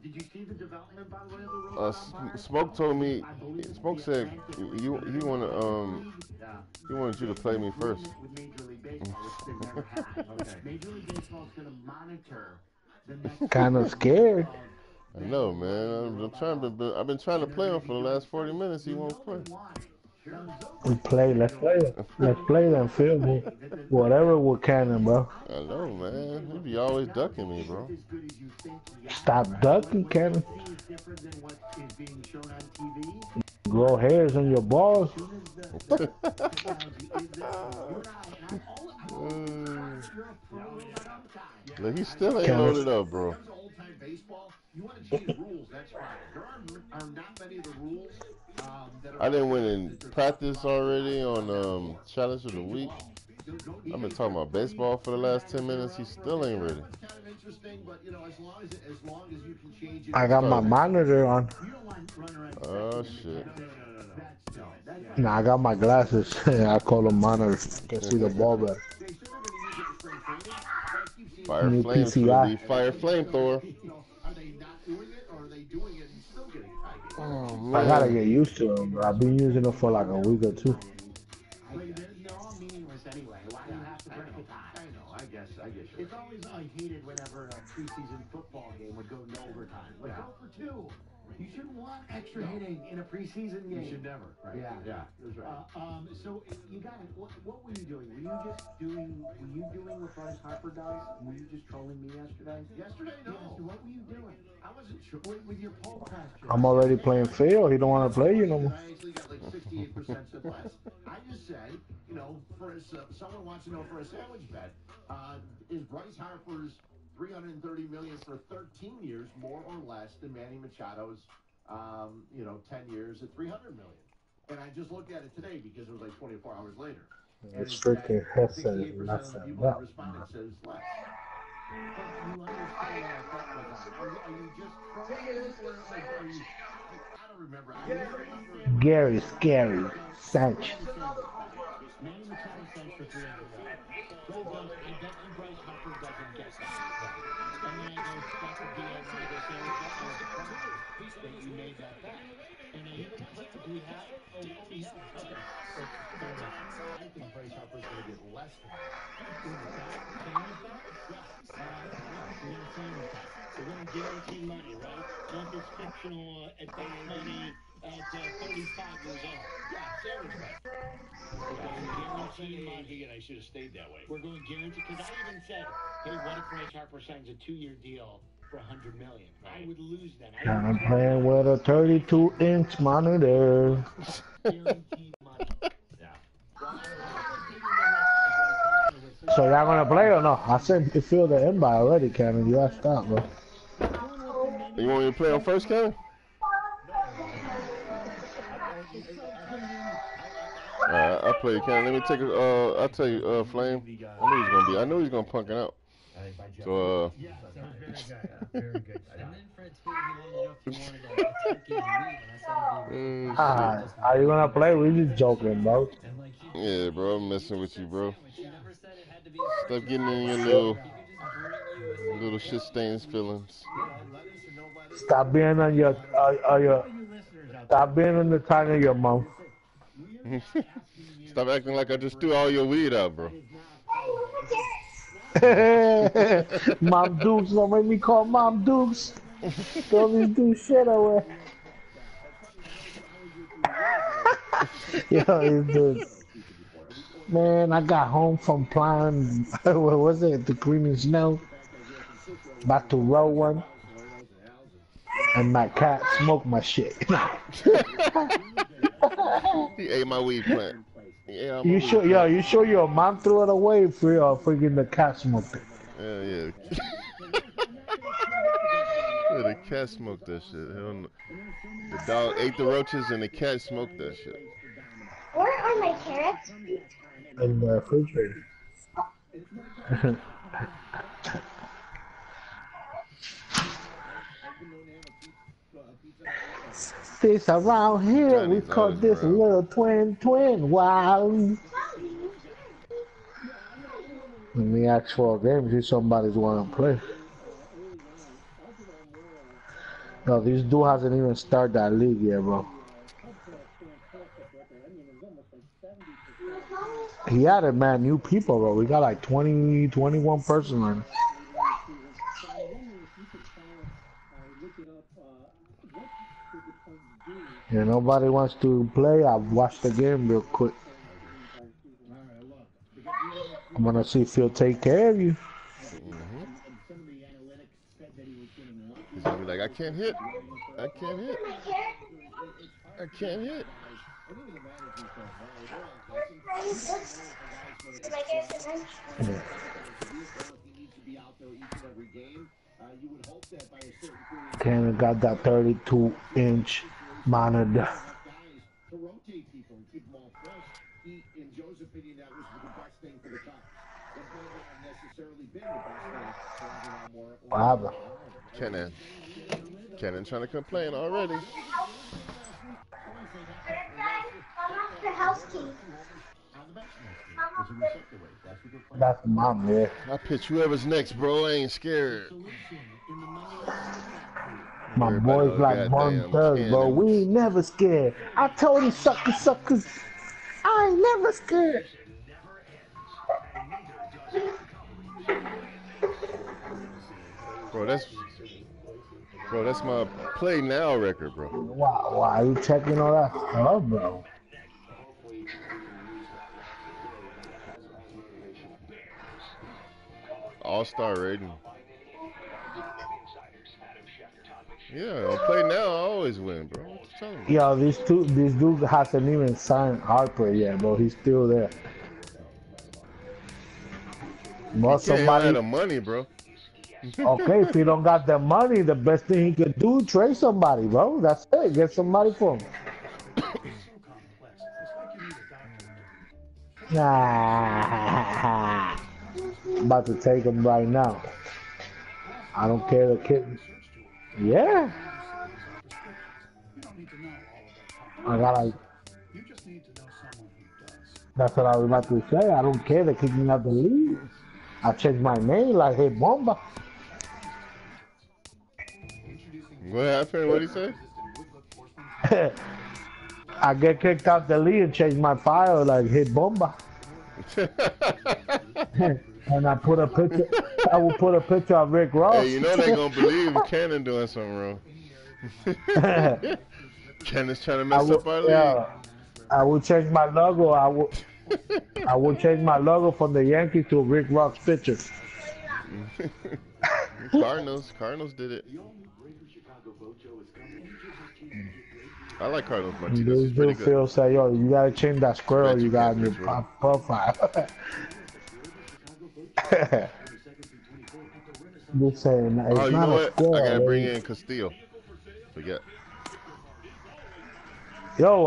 [SPEAKER 5] did you see the development, by the way, of the rules?
[SPEAKER 1] Smoke told me. Smoke said he wanted you to play me first.
[SPEAKER 5] With Major League Baseball, which they never had. Okay. Major League Baseball is going to monitor the next.
[SPEAKER 6] Kind of scared.
[SPEAKER 1] I know, man. I've been trying to play him for the last 40 minutes. He won't play.
[SPEAKER 6] Let's play them, feel me. Whatever with Cannon, bro.
[SPEAKER 1] I know, man. He be always ducking me, bro.
[SPEAKER 6] Stop ducking, Cannon. Grow hairs on your balls.
[SPEAKER 1] Look, he still ain't loaded up, bro.
[SPEAKER 4] You want to change rules, that's fine. There are not many of the rules that are...
[SPEAKER 1] I didn't win in practice already on Challenge of the Week. I've been talking about baseball for the last 10 minutes. He still ain't ready.
[SPEAKER 6] I got my monitor on.
[SPEAKER 1] Oh, shit.
[SPEAKER 6] Nah, I got my glasses. I call them monitors. Can see the ball better.
[SPEAKER 1] Fire flamethrower. Oh, man.
[SPEAKER 6] I gotta get used to them, bro. I've been using them for like a week or 2.
[SPEAKER 5] They're all meaningless anyway. Why do you have to break a tie?
[SPEAKER 4] I know, I guess.
[SPEAKER 5] It's always hated whenever a preseason football game would go no overtime. Like, go for 2. You shouldn't want extra hitting in a preseason game.
[SPEAKER 4] You should never. Right.
[SPEAKER 5] Yeah.
[SPEAKER 4] That's right.
[SPEAKER 5] So you got it. What were you doing? Were you doing what Bryce Harper does? Were you just trolling me yesterday?
[SPEAKER 4] Yesterday, no.
[SPEAKER 5] Yeah, so what were you doing?
[SPEAKER 4] I wasn't sure.
[SPEAKER 5] With your poll question.
[SPEAKER 6] I'm already playing Phil. He don't want to play you no more.
[SPEAKER 4] I actually got like 68% success. I just said, for someone wants to know for a sandwich bet, is Bryce Harper's $330 million for 13 years more or less than Manny Machado's, 10 years at $300 million? And I just looked at it today because it was like 24 hours later.
[SPEAKER 6] It's freaking Hesse
[SPEAKER 4] 68%
[SPEAKER 6] and
[SPEAKER 4] of the
[SPEAKER 6] nothing.
[SPEAKER 4] people who responded says less.
[SPEAKER 5] But you understand what that was on. Are you just trolling or are you...
[SPEAKER 4] I don't remember.
[SPEAKER 6] Gary, scary, Sanchez.
[SPEAKER 2] Manny Machado says for 300 million. So I bet you Bryce Harper doesn't get that. And then I go, that's a deal. And I go, Sarah, I was surprised that you made that bet. And then do we have it? Oh, we have it. Okay. I think Bryce Harper's going to get less than that. We're going to guarantee money, right? Not this fictional advance money at 35 years old. Yeah, Sarah's right. We're going to guarantee money. And I should have stayed that way. We're going to guarantee, because I even said, hey, what if Bryce Harper signs a 2-year deal for $100 million? I would lose then.
[SPEAKER 6] I'm playing with a 32-inch monitor.
[SPEAKER 2] Guaranteed money.
[SPEAKER 6] So y'all gonna play or no? I sent you Phil the invite already, Kevin. You gotta stop, bro.
[SPEAKER 1] You want me to play on first, Kevin? Alright, I'll play, Kevin. Let me take a, I'll tell you, Flame. I knew he's gonna punk it out. So,
[SPEAKER 2] Very good. And then Fred tweeted if you wanted a turkey and meat, and I said
[SPEAKER 6] Are you gonna play? We just joking, bro.
[SPEAKER 1] yeah, bro, I'm messing with you, bro. Stop getting in your little shit stains feelings.
[SPEAKER 6] Stop being on your stop being on the tongue of your mouth.
[SPEAKER 1] Stop acting like I just threw all your weed out, bro.
[SPEAKER 6] Mom Dukes, don't make me call Mom Dukes. Don't do shit away. Yo, these dudes. Man, I got home from playing, what was it, the cream and snow. About to roll one. And my cat smoked my shit.
[SPEAKER 1] He ate my weed plant.
[SPEAKER 6] You sure your mom threw it away for your freaking the cat smoked it?
[SPEAKER 1] Yeah. Yeah, the cat smoked that shit. Hell no. The dog ate the roaches and the cat smoked that shit.
[SPEAKER 7] Where are my carrots?
[SPEAKER 6] In the refrigerator. This around here,
[SPEAKER 1] Johnny's
[SPEAKER 6] we call this
[SPEAKER 1] around.
[SPEAKER 6] little twin. Wow. In the actual game, see somebody's want to play. No, this dude hasn't even started that league yet, bro. He added, man, new people, bro. We got like 20, 21 person on. Yeah, nobody wants to play. I've watched the game real quick. I'm gonna see if he'll take care of you.
[SPEAKER 1] He's gonna be like, I can't hit. I can't hit. I can't hit.
[SPEAKER 6] Cannon got that 32-inch monitor.
[SPEAKER 4] To rotate people and keep them all fresh. In Joe's opinion, that was the best thing for the Cubs. That might not necessarily been the best thing.
[SPEAKER 6] Wow.
[SPEAKER 1] Cannon trying to complain already.
[SPEAKER 7] The house key.
[SPEAKER 6] That's mom, yeah.
[SPEAKER 1] I pitch whoever's next, bro. I ain't scared.
[SPEAKER 6] My boys like Bun Thugs, bro. We ain't never scared. I told you suckers, I ain't never scared.
[SPEAKER 1] Bro, that's Bro, that's my play now record, bro.
[SPEAKER 6] Why are you checking all that stuff, bro?
[SPEAKER 1] All-star rating. Yeah, on play now, I always win, bro. What you telling me?
[SPEAKER 6] Yo, this dude hasn't even signed Harper yet, bro. He's still there.
[SPEAKER 1] He
[SPEAKER 6] But
[SPEAKER 1] can't even have
[SPEAKER 6] somebody,
[SPEAKER 1] the money, bro.
[SPEAKER 6] okay, if he don't got the money, the best thing he could do, trade somebody, bro. That's it. Get somebody for him. Nah. About to take him right now. I don't care the kid. Yeah. I got like. That's what I was about to say. I don't care. They kick me out the league. I changed my name like Hey Bomba.
[SPEAKER 1] What happened? What'd he say?
[SPEAKER 6] I get kicked out the league and change my file like Hey Bomba. And I put a picture. I will put a picture of Rick Ross.
[SPEAKER 1] Hey, you know they gonna believe Cannon doing something wrong. Cannon's trying to mess up our league.
[SPEAKER 6] I will change my logo. I will change my logo from the Yankees to Rick Ross picture.
[SPEAKER 1] Cardinals did it. I like Cardinals Martinez.
[SPEAKER 6] This dude Phil say, yo, you gotta change that squirrel you got in your profile. You're saying it's
[SPEAKER 1] you
[SPEAKER 6] not
[SPEAKER 1] know
[SPEAKER 6] a
[SPEAKER 1] what?
[SPEAKER 6] squirrel.
[SPEAKER 1] I gotta bring in Castillo. Forget.
[SPEAKER 6] Yo,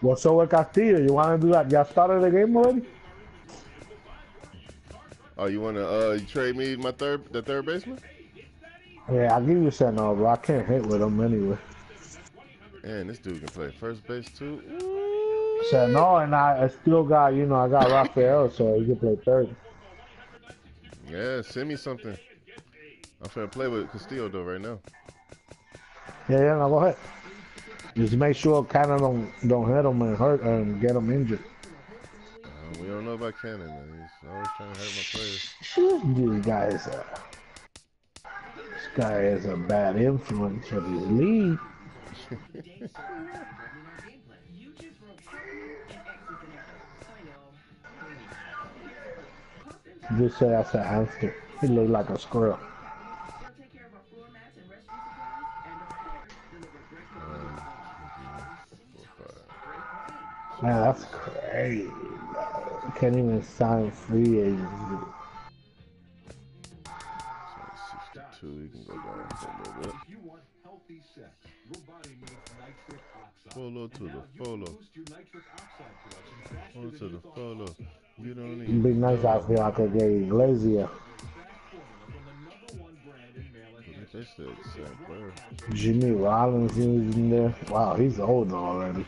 [SPEAKER 6] what's up with Castillo? You wanna do that? Y'all started the game already?
[SPEAKER 1] Oh, you wanna trade me the third baseman?
[SPEAKER 6] Yeah, I'll give you a no, bro. I can't hit with him anyway.
[SPEAKER 1] Man, this dude can play first base too.
[SPEAKER 6] Said no, and I still got, I got Rafael, so he can play third.
[SPEAKER 1] Yeah, send me something. I'm finna play with Castillo though right now.
[SPEAKER 6] Yeah, no, go ahead. Just make sure Cannon don't hit him and hurt and get him injured.
[SPEAKER 1] We don't know about Cannon, man. He's always trying to hurt my players.
[SPEAKER 6] This guy is a bad influence for this league. Just say that's a hamster. He look like a squirrel. Man, that's crazy. Can't even sign free agents.
[SPEAKER 1] 62, you can go down for a little bit. Follow to the follow. Follow to the follow. You don't need.
[SPEAKER 6] It'd be nice I feel like I could get Iglesias.
[SPEAKER 1] They said the same player.
[SPEAKER 6] Jimmy Rollins is in there. Wow, he's old already.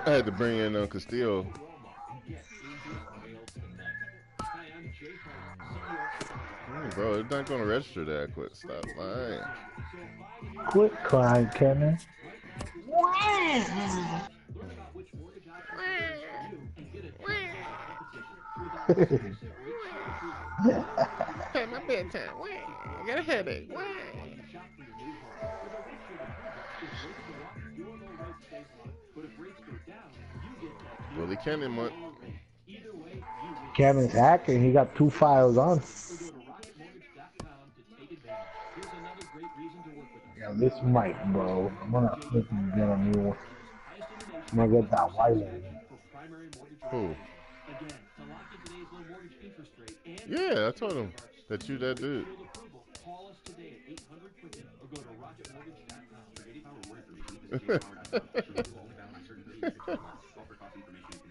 [SPEAKER 1] I had to bring in Castillo. Bro, it's not gonna register that quick. Stop lying.
[SPEAKER 6] Quit crying, Kenny.
[SPEAKER 1] Hey, my bedtime. I got a headache. Willie Cannon month.
[SPEAKER 6] Cannon's hacking. He got 2 files on. Yeah, this mic, bro. I'm gonna flip and get a new one. I'm gonna get that white one.
[SPEAKER 1] Who? Yeah, I told him that you that dude.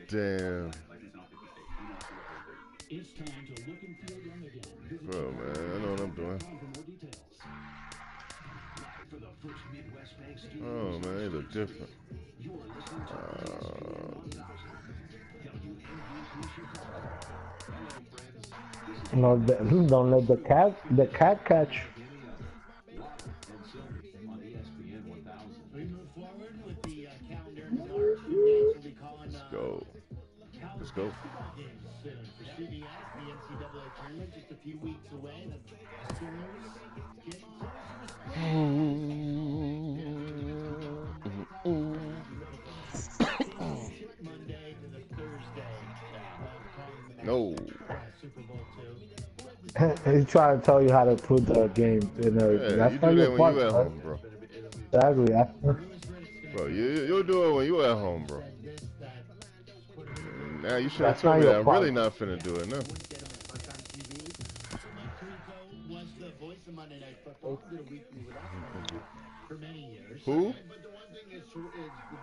[SPEAKER 1] Damn. Bro, man, I know what I'm doing. Oh, man, they look different.
[SPEAKER 6] No, don't let the cat catch.
[SPEAKER 1] Let's go. Let's go.
[SPEAKER 5] Games soon for CBS. The NCAA tournament just a few weeks away. The Sooners getting closer to Monday to the Thursday of calling the
[SPEAKER 1] No.
[SPEAKER 5] Super Bowl II.
[SPEAKER 6] He's trying to tell you how to put the game and everything.
[SPEAKER 1] Yeah, you
[SPEAKER 6] That's not
[SPEAKER 1] do
[SPEAKER 6] your
[SPEAKER 1] that when
[SPEAKER 6] part,
[SPEAKER 1] you at
[SPEAKER 6] bro.
[SPEAKER 1] home, bro.
[SPEAKER 6] Exactly.
[SPEAKER 1] Bro, you'll do it when you at home, bro. Now you should have
[SPEAKER 6] That's
[SPEAKER 1] told
[SPEAKER 6] not
[SPEAKER 1] me
[SPEAKER 6] your
[SPEAKER 1] that. I'm
[SPEAKER 6] part.
[SPEAKER 1] really not finna do it, no.
[SPEAKER 5] Was the voice of Monday Night Football. Did a weekly with us for many years.
[SPEAKER 1] Who?
[SPEAKER 2] But the one thing is the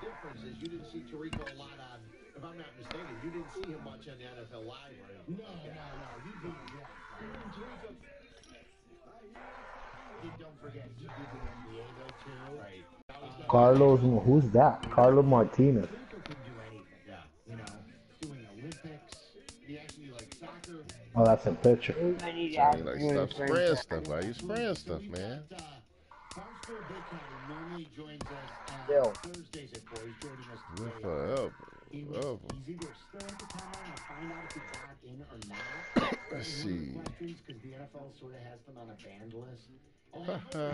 [SPEAKER 2] difference is you didn't see Tirico a lot on, if I'm not mistaken, you didn't see him much on the NFL Live or anything.
[SPEAKER 5] No. You did, Tirico. Don't forget, he did the NBA though too. Right.
[SPEAKER 6] Carlos, who's that? Carlos Martinez.
[SPEAKER 5] Tirico can do anything. Yeah. You know, doing Olympics. He actually likes soccer.
[SPEAKER 6] Oh, that's a picture.
[SPEAKER 1] Stop spraying stuff. Why you spraying stuff, man?
[SPEAKER 5] Barstool Big County normally joins us
[SPEAKER 8] Bill.
[SPEAKER 5] Thursdays at 4. He's joining us today.
[SPEAKER 1] Forever.
[SPEAKER 5] He's either still at the timeline. I'll find out if he got in or not.
[SPEAKER 1] Let's see.
[SPEAKER 5] Questions because the NFL sort of has them on a banned list.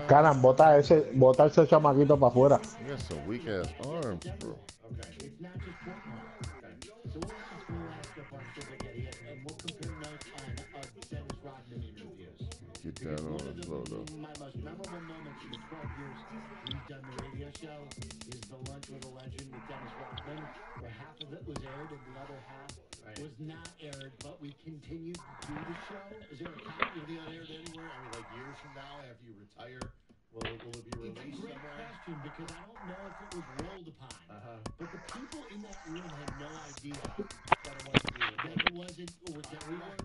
[SPEAKER 6] Caran, bota ese chamaquito para afuera.
[SPEAKER 1] You got some weak ass arms, bro.
[SPEAKER 5] Okay. It's not just football. Okay. So we'll ask the Barstool Big County and we'll compare notes on Dennis Rodman interviews.
[SPEAKER 1] Get down on the floor, though.
[SPEAKER 5] My most memorable moments in the 12 years we've done the radio show is the lunch with a legend with Dennis Rodman, where half of it was aired and the other half was not aired, but we continued to do the show. Is there a copy of it aired anywhere? I mean, like years from now, after you retire, will it be released somewhere? It's a great question because I don't know if it was rolled upon. But the people in that room had no idea that it wasn't or that we were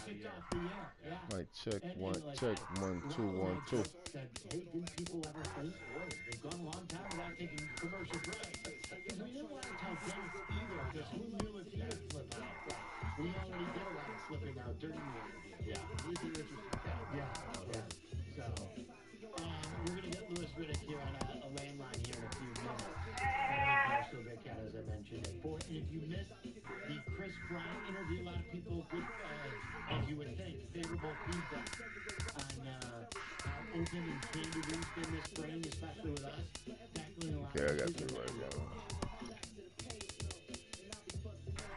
[SPEAKER 5] kicked off the air. Yeah.
[SPEAKER 1] Mic check, one,
[SPEAKER 5] And
[SPEAKER 1] check, 1, 2, 1, 2.
[SPEAKER 5] Said, hey, didn't people ever think, boy, they've gone a long time without taking commercial breaks? Because we didn't want to tell Dennis either, because who knew if he would flip out? We already did a lot of flipping out during the interview. Yeah. He's an interesting guy. Yeah. So, we're going to get Louis Riddick here on a landline here in a few minutes. Barstool Big Cat, as I mentioned, at 4. And if you missed the Chris Bryant interview, a lot of people with, as you would think, favorable feedback on how open and candid he's been this spring, especially with us, tackling a lot
[SPEAKER 1] Okay, I
[SPEAKER 5] of
[SPEAKER 1] got
[SPEAKER 5] issues.
[SPEAKER 1] you right now.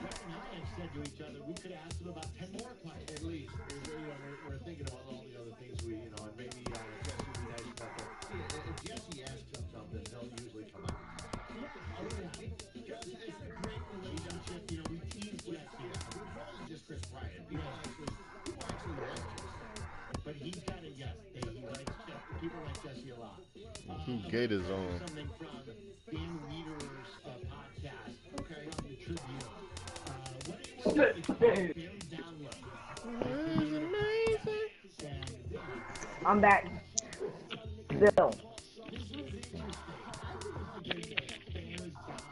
[SPEAKER 5] Brett and I have said to each other, we could ask him about 10 more questions.
[SPEAKER 2] At least. We're thinking about all the other things and maybe Jesse would be nice about that. If Jesse asks him something, he'll usually come out.
[SPEAKER 5] Just it's a great relationship. You know, we tease Jesse.
[SPEAKER 2] It wasn't just Chris Bryant. People actually like Jesse.
[SPEAKER 5] But he's got a yes. He likes Jesse. People like Jesse a lot.
[SPEAKER 1] Two gators on.
[SPEAKER 5] Something from Dan Leader's podcast from the Tribune. What do you say? Download.
[SPEAKER 8] I'm back. Bill.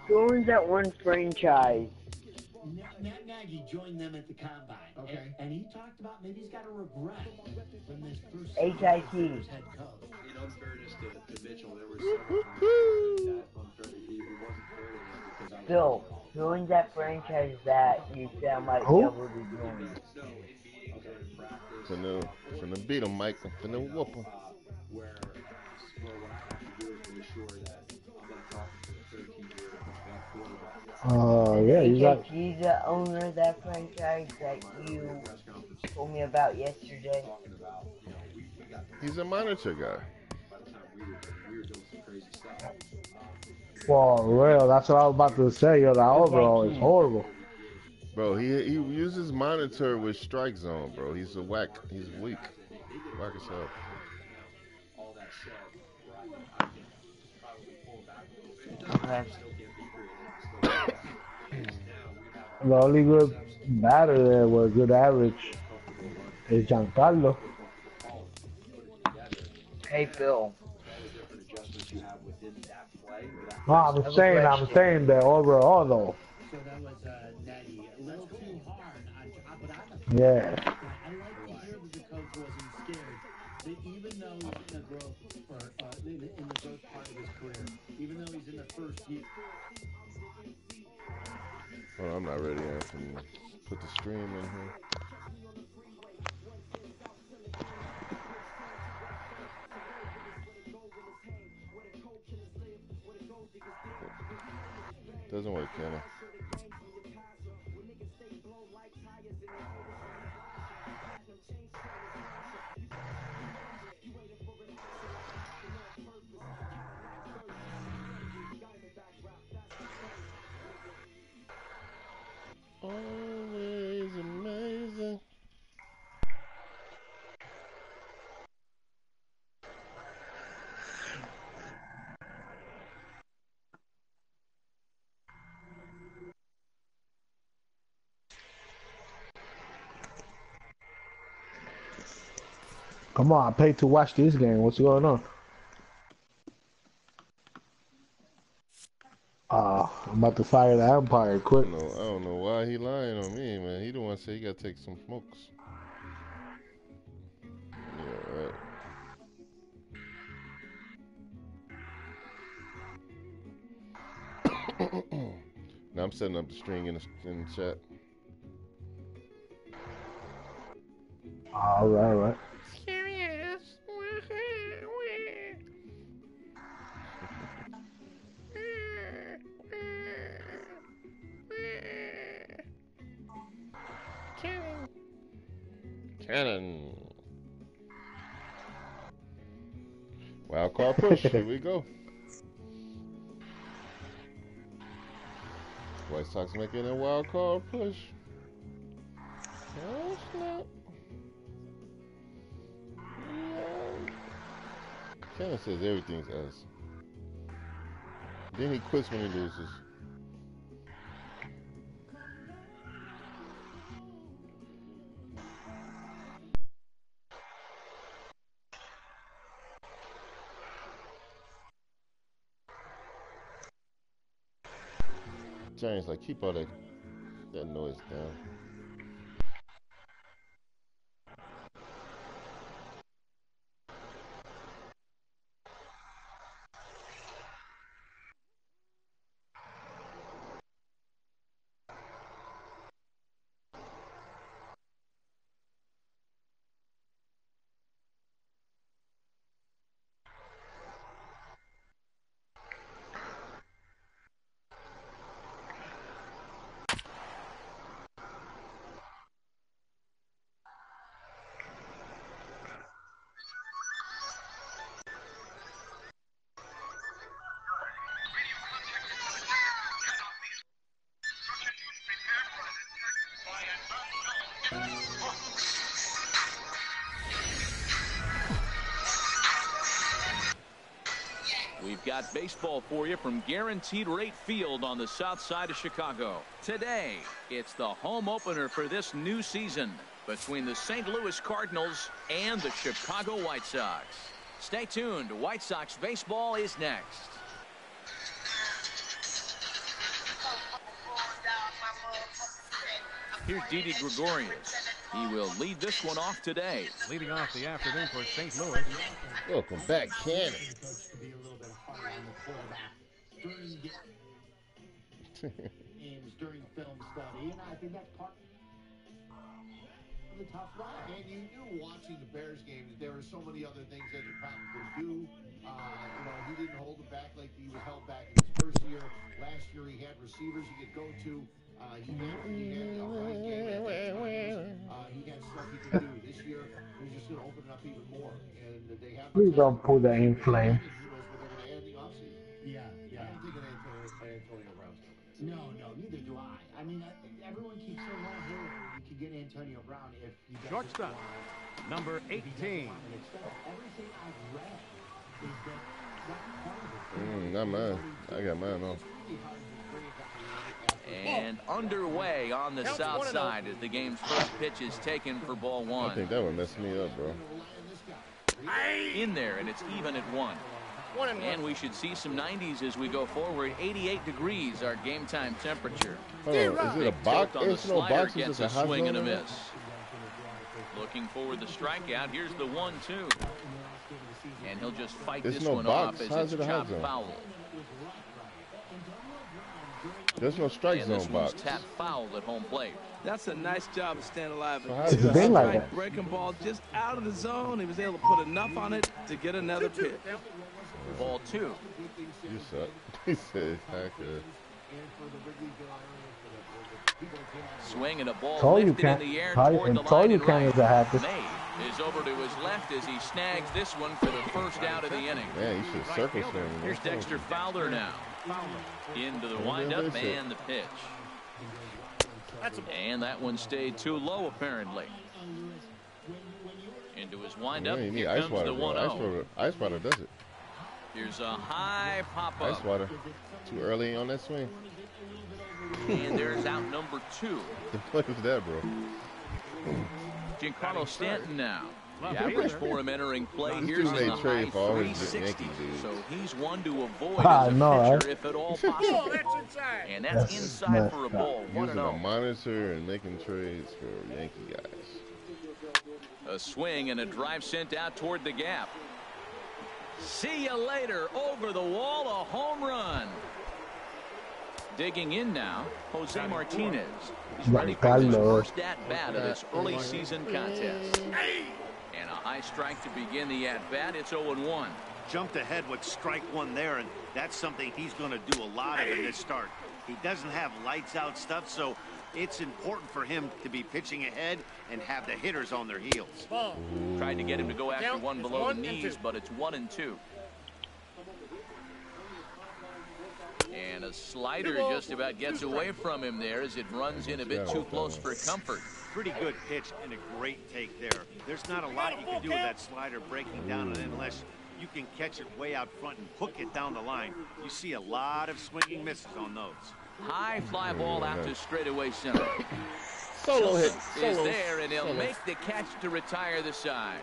[SPEAKER 8] Who owns that one franchise?
[SPEAKER 5] Matt Nagy joined them at the combine.
[SPEAKER 2] Okay.
[SPEAKER 5] And he talked about maybe he's got a regret from this first
[SPEAKER 8] HIT.
[SPEAKER 5] head coach.
[SPEAKER 3] In unfairness to Mitchell, there were several times that unfairly he wasn't fair to him because I
[SPEAKER 8] Bill, who owns that franchise that you sound like
[SPEAKER 6] Who?
[SPEAKER 8] be able to join?
[SPEAKER 3] So in meetings or in practice,
[SPEAKER 1] Finna beat him, Mike. I'm finna whoop him.
[SPEAKER 3] where what I have to do is make sure that I'm going to talk to the 13-year quarterback.
[SPEAKER 6] Yeah, you got.
[SPEAKER 8] HIT the owner of that franchise that you told me about yesterday?
[SPEAKER 3] Talking about, we got
[SPEAKER 1] He's a monitor guy.
[SPEAKER 3] by the time we were doing some crazy stuff.
[SPEAKER 6] For real, that's what I was about to say. Yo, that overall is horrible.
[SPEAKER 1] Bro, he uses monitor with strike zone, bro. He's a whack. He's weak. Whack as hell.
[SPEAKER 3] All that said, where I can probably pull back a little bit.
[SPEAKER 8] Okay.
[SPEAKER 3] Still can't be creative. Still
[SPEAKER 6] The only good batter there with good average is Giancarlo.
[SPEAKER 8] Hey, Bill.
[SPEAKER 3] different adjustments you have within that play.
[SPEAKER 6] No, I'm saying that overall though.
[SPEAKER 5] So that was Nagy. A little too hard. But
[SPEAKER 6] Yeah.
[SPEAKER 5] I like to hear that the coach wasn't scared. That even though he's in the growth in the growth part of his career, even though he's in the first year.
[SPEAKER 1] Oh, I'm not ready, Anthony. Put the stream in here. Doesn't work, Kenna. Always amazing.
[SPEAKER 6] Come on, I paid to watch this game. What's going on? I'm about to fire the umpire quick.
[SPEAKER 1] I don't know why he lying on me, man. He the one say he got to take some smokes. Yeah, right. Now I'm setting up the string in the chat.
[SPEAKER 6] All right.
[SPEAKER 1] Cannon. Wildcard push. Here we go. White Sox making a wildcard push. Oh, snap. Yeah. Cannon says everything's us. Then he quits when he loses. Giants like keep all that noise down.
[SPEAKER 9] We've got baseball for you from Guaranteed Rate Field on the south side of Chicago. Today, it's the home opener for this new season between the St. Louis Cardinals and the Chicago White Sox. Stay tuned. White Sox baseball is next. Here's Didi Gregorius. He will lead this one off today.
[SPEAKER 2] Leading off the afternoon for St. Louis.
[SPEAKER 1] Welcome back, Cannon.
[SPEAKER 5] Games during film study, and I think that's part of the tough ride.
[SPEAKER 4] And you knew watching the Bears game that there were so many other things that you probably do. He didn't hold it back like he was held back in his first year. Last year he had receivers he could go to. He had a run game. He had stuff he could do. This year he's just going to open it up even more. And they have.
[SPEAKER 6] Please don't pull the inflame.
[SPEAKER 4] Who knows what they're going to add in the offseason?
[SPEAKER 5] Yeah.
[SPEAKER 4] I don't think Antonio Brown's coming.
[SPEAKER 5] No, neither do I. I mean, everyone keeps saying, well, hey, you could get Antonio Brown if you get
[SPEAKER 2] Shortstop, number 18.
[SPEAKER 5] And instead of everything I've read is that part of it.
[SPEAKER 1] Not mine. I got mine on.
[SPEAKER 9] And underway on the south side as the game's first pitch is taken for ball one.
[SPEAKER 1] I think that would mess me up, bro.
[SPEAKER 9] In there, and it's even at 1. And we should see some 90s as we go forward. 88 degrees, our game time temperature.
[SPEAKER 1] Hold on, is it a box?
[SPEAKER 9] On the
[SPEAKER 1] It's no
[SPEAKER 9] slider
[SPEAKER 1] box. It's
[SPEAKER 9] gets
[SPEAKER 1] just
[SPEAKER 9] a
[SPEAKER 1] a hot
[SPEAKER 9] swing and a
[SPEAKER 1] zone.
[SPEAKER 9] miss. Looking for the strikeout. Here's the 1-2. And he'll just fight
[SPEAKER 1] It's
[SPEAKER 9] this
[SPEAKER 1] no
[SPEAKER 9] one
[SPEAKER 1] box.
[SPEAKER 9] off as
[SPEAKER 1] How's
[SPEAKER 9] it's
[SPEAKER 1] it a hot
[SPEAKER 9] chopped
[SPEAKER 1] zone?
[SPEAKER 9] foul.
[SPEAKER 1] There's no strike
[SPEAKER 9] And this
[SPEAKER 1] zone
[SPEAKER 9] one's
[SPEAKER 1] box.
[SPEAKER 9] tapped foul at home plate.
[SPEAKER 10] That's a nice job of staying alive.
[SPEAKER 1] So
[SPEAKER 6] It's been like
[SPEAKER 10] Strike
[SPEAKER 6] that.
[SPEAKER 10] breaking ball just out of the zone. He was able to put enough on it to get another pitch.
[SPEAKER 9] Ball 2.
[SPEAKER 1] You suck. He said, "Hacker."
[SPEAKER 9] Swing and a ball
[SPEAKER 6] Told you
[SPEAKER 9] lifted in
[SPEAKER 6] can't.
[SPEAKER 9] the air
[SPEAKER 6] Told
[SPEAKER 9] toward the
[SPEAKER 6] you
[SPEAKER 9] line and
[SPEAKER 6] can't
[SPEAKER 9] right.
[SPEAKER 6] as a hacker.
[SPEAKER 9] May is over to his left as he snags this one for the first out of the inning.
[SPEAKER 1] Man, you should circle swing.
[SPEAKER 9] Here's Dexter Fowler now. Into the windup and the pitch. And that one stayed too low apparently. Into his windup.
[SPEAKER 1] Man, you need
[SPEAKER 9] Here
[SPEAKER 1] ice
[SPEAKER 9] comes
[SPEAKER 1] water,
[SPEAKER 9] the
[SPEAKER 1] bro.
[SPEAKER 9] 1-0.
[SPEAKER 1] Ice water does it.
[SPEAKER 9] Here's a high pop
[SPEAKER 1] Ice
[SPEAKER 9] up.
[SPEAKER 1] water. Too early on that swing.
[SPEAKER 9] And there's out number 2.
[SPEAKER 1] What is that, bro?
[SPEAKER 9] Giancarlo Stanton now. The average for him entering play
[SPEAKER 1] This
[SPEAKER 9] here is
[SPEAKER 1] dude
[SPEAKER 9] in
[SPEAKER 1] made
[SPEAKER 9] the
[SPEAKER 1] trade
[SPEAKER 9] high
[SPEAKER 1] for all his
[SPEAKER 9] 360s.
[SPEAKER 1] Yankee dudes.
[SPEAKER 9] So he's one to avoid
[SPEAKER 6] I
[SPEAKER 9] as a
[SPEAKER 6] know,
[SPEAKER 9] pitcher
[SPEAKER 6] right?
[SPEAKER 9] if at all possible. And that's
[SPEAKER 6] That's
[SPEAKER 9] inside
[SPEAKER 6] messed
[SPEAKER 9] for a
[SPEAKER 6] up.
[SPEAKER 9] ball.
[SPEAKER 1] Using a
[SPEAKER 9] 1-0.
[SPEAKER 1] monitor and making trades for Yankee guys.
[SPEAKER 9] A swing and a drive sent out toward the gap. See you later. Over the wall, a home run. Digging in now, Jose Martinez. He's ready for his first at-bat of this early season contest. And a high strike to begin the at-bat. It's 0-1.
[SPEAKER 11] Jumped ahead with strike one there, and that's something he's going to do a lot of in this start. He doesn't have lights out stuff, so it's important for him to be pitching ahead and have the hitters on their heels.
[SPEAKER 9] Tried to get him to go after one below the knees, but it's 1-2. And a slider just about gets away from him there as it runs in a bit too close for comfort.
[SPEAKER 11] Pretty good pitch and a great take there. There's not a lot you can do with that slider breaking down on it unless you can catch it way out front and hook it down the line. You see a lot of swinging misses on those.
[SPEAKER 9] High fly ball out to straightaway center.
[SPEAKER 1] Solo hit.
[SPEAKER 9] Is there, and he'll make the catch to retire the side.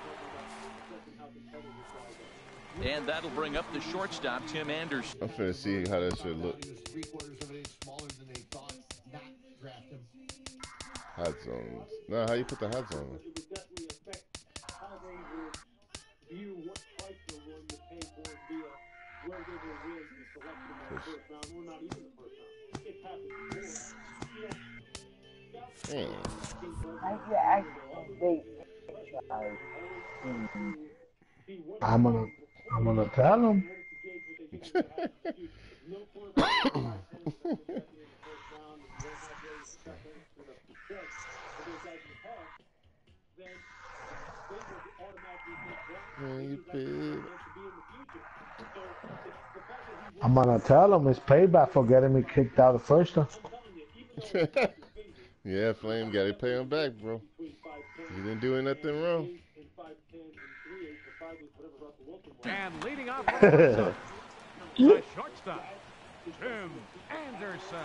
[SPEAKER 9] And that'll bring up the shortstop, Tim Anderson.
[SPEAKER 1] I'm finna see how that should look. Hot zones. No, how you put the hot zone? Man.
[SPEAKER 6] I'm gonna tell him. I'm gonna tell him it's payback for getting me kicked out of first one.
[SPEAKER 1] Yeah, Flame got to pay him back, bro. He didn't do nothing wrong.
[SPEAKER 2] And leading off the shortstop, Tim Anderson.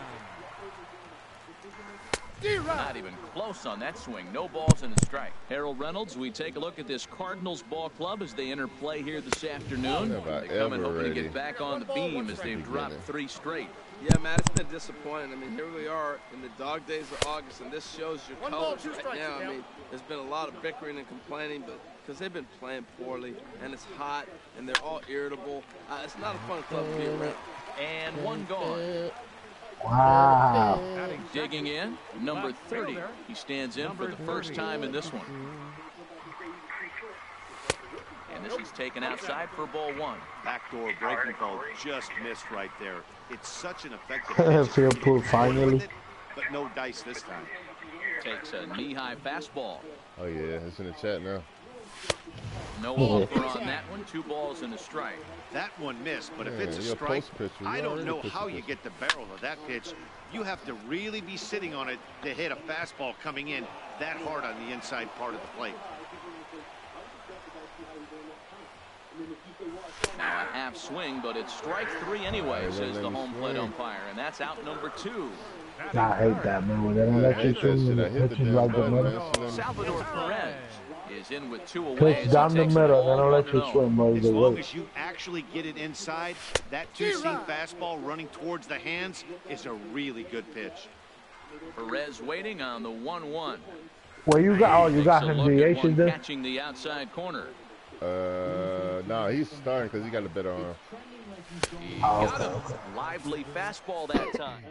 [SPEAKER 9] Not even close on that swing. No balls and a strike. Harold Reynolds, we take a look at this Cardinals ball club as they enter play here this afternoon. They come in hoping to get back on the beam as they've dropped 3 straight.
[SPEAKER 10] Yeah, Matt, it's been disappointing. I mean, here we are in the dog days of August, and this shows your colors right now. I mean, there's been a lot of bickering and complaining, but because they've been playing poorly, and it's hot, and they're all irritable. It's not a fun club to be around.
[SPEAKER 9] And one gone.
[SPEAKER 6] Wow.
[SPEAKER 9] Digging in, number 30. He stands in for the first time in this one. And this is taken outside for ball 1.
[SPEAKER 11] Backdoor breaking ball just missed right there. It's such an effective
[SPEAKER 6] Field pull finally.
[SPEAKER 11] but no dice this time.
[SPEAKER 9] Takes a knee-high fastball.
[SPEAKER 1] Oh, yeah, it's in the chat now.
[SPEAKER 9] No offer on that one. 2 balls and a strike.
[SPEAKER 11] That one missed, but if it's a
[SPEAKER 1] you're a
[SPEAKER 11] strike,
[SPEAKER 1] post pitcher.
[SPEAKER 11] I
[SPEAKER 1] You're
[SPEAKER 11] don't
[SPEAKER 1] already
[SPEAKER 11] know
[SPEAKER 1] a post
[SPEAKER 11] how you
[SPEAKER 1] pitcher.
[SPEAKER 11] get the barrel of that pitch. You have to really be sitting on it to hit a fastball coming in that hard on the inside part of the plate.
[SPEAKER 9] Now a half swing, but it's strike 3 anyway, says the home plate umpire, and that's out number 2.
[SPEAKER 6] I hate that, man. When they don't let you swing and they pitch it right the middle.
[SPEAKER 9] Salvador Perez is in with 2 away.
[SPEAKER 6] Pitch down the middle. They don't let you swing, boys.
[SPEAKER 11] As long as you actually get it inside, that two-seam fastball running towards the hands is a really good pitch.
[SPEAKER 9] Perez waiting on the 1-1.
[SPEAKER 6] Well, you got, oh, you got him DH there?
[SPEAKER 9] Catching the outside corner.
[SPEAKER 1] No, he's starting because he got a better arm.
[SPEAKER 9] He got a lively fastball that time.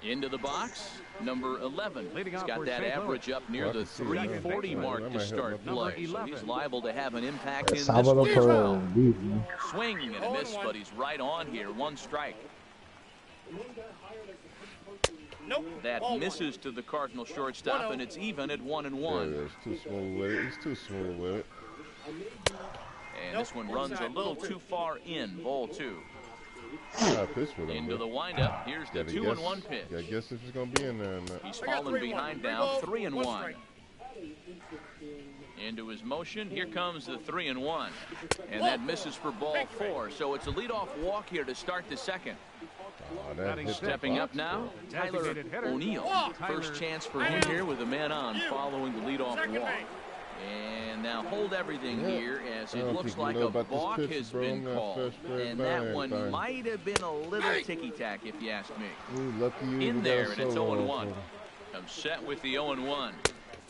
[SPEAKER 9] Into the box, number 11. He's got that average up near the 340 mark to start play. So he's liable to have an impact in this one as well. Swing and a miss, but he's right on here. 1 strike.
[SPEAKER 12] Nope.
[SPEAKER 9] That misses to the Cardinal shortstop, and it's even at 1-1.
[SPEAKER 1] Too smooth with it. He's too smooth with it.
[SPEAKER 9] And this one runs a little too far in. Ball 2. Into the windup. Here's the 2-1 pitch.
[SPEAKER 1] I guess if it's gonna be in there or not.
[SPEAKER 9] He's fallen behind now. 3-1. Into his motion. Here comes the 3-1, and that misses for ball 4. So it's a leadoff walk here to start the second. Stepping up now, Tyler O'Neill. First chance for him here with a man on following the leadoff walk. And now hold everything here as it looks like a balk has been called. And that one might have been a little ticky-tack if you ask me. In there, and it's 0-1. I'm set with the 0-1.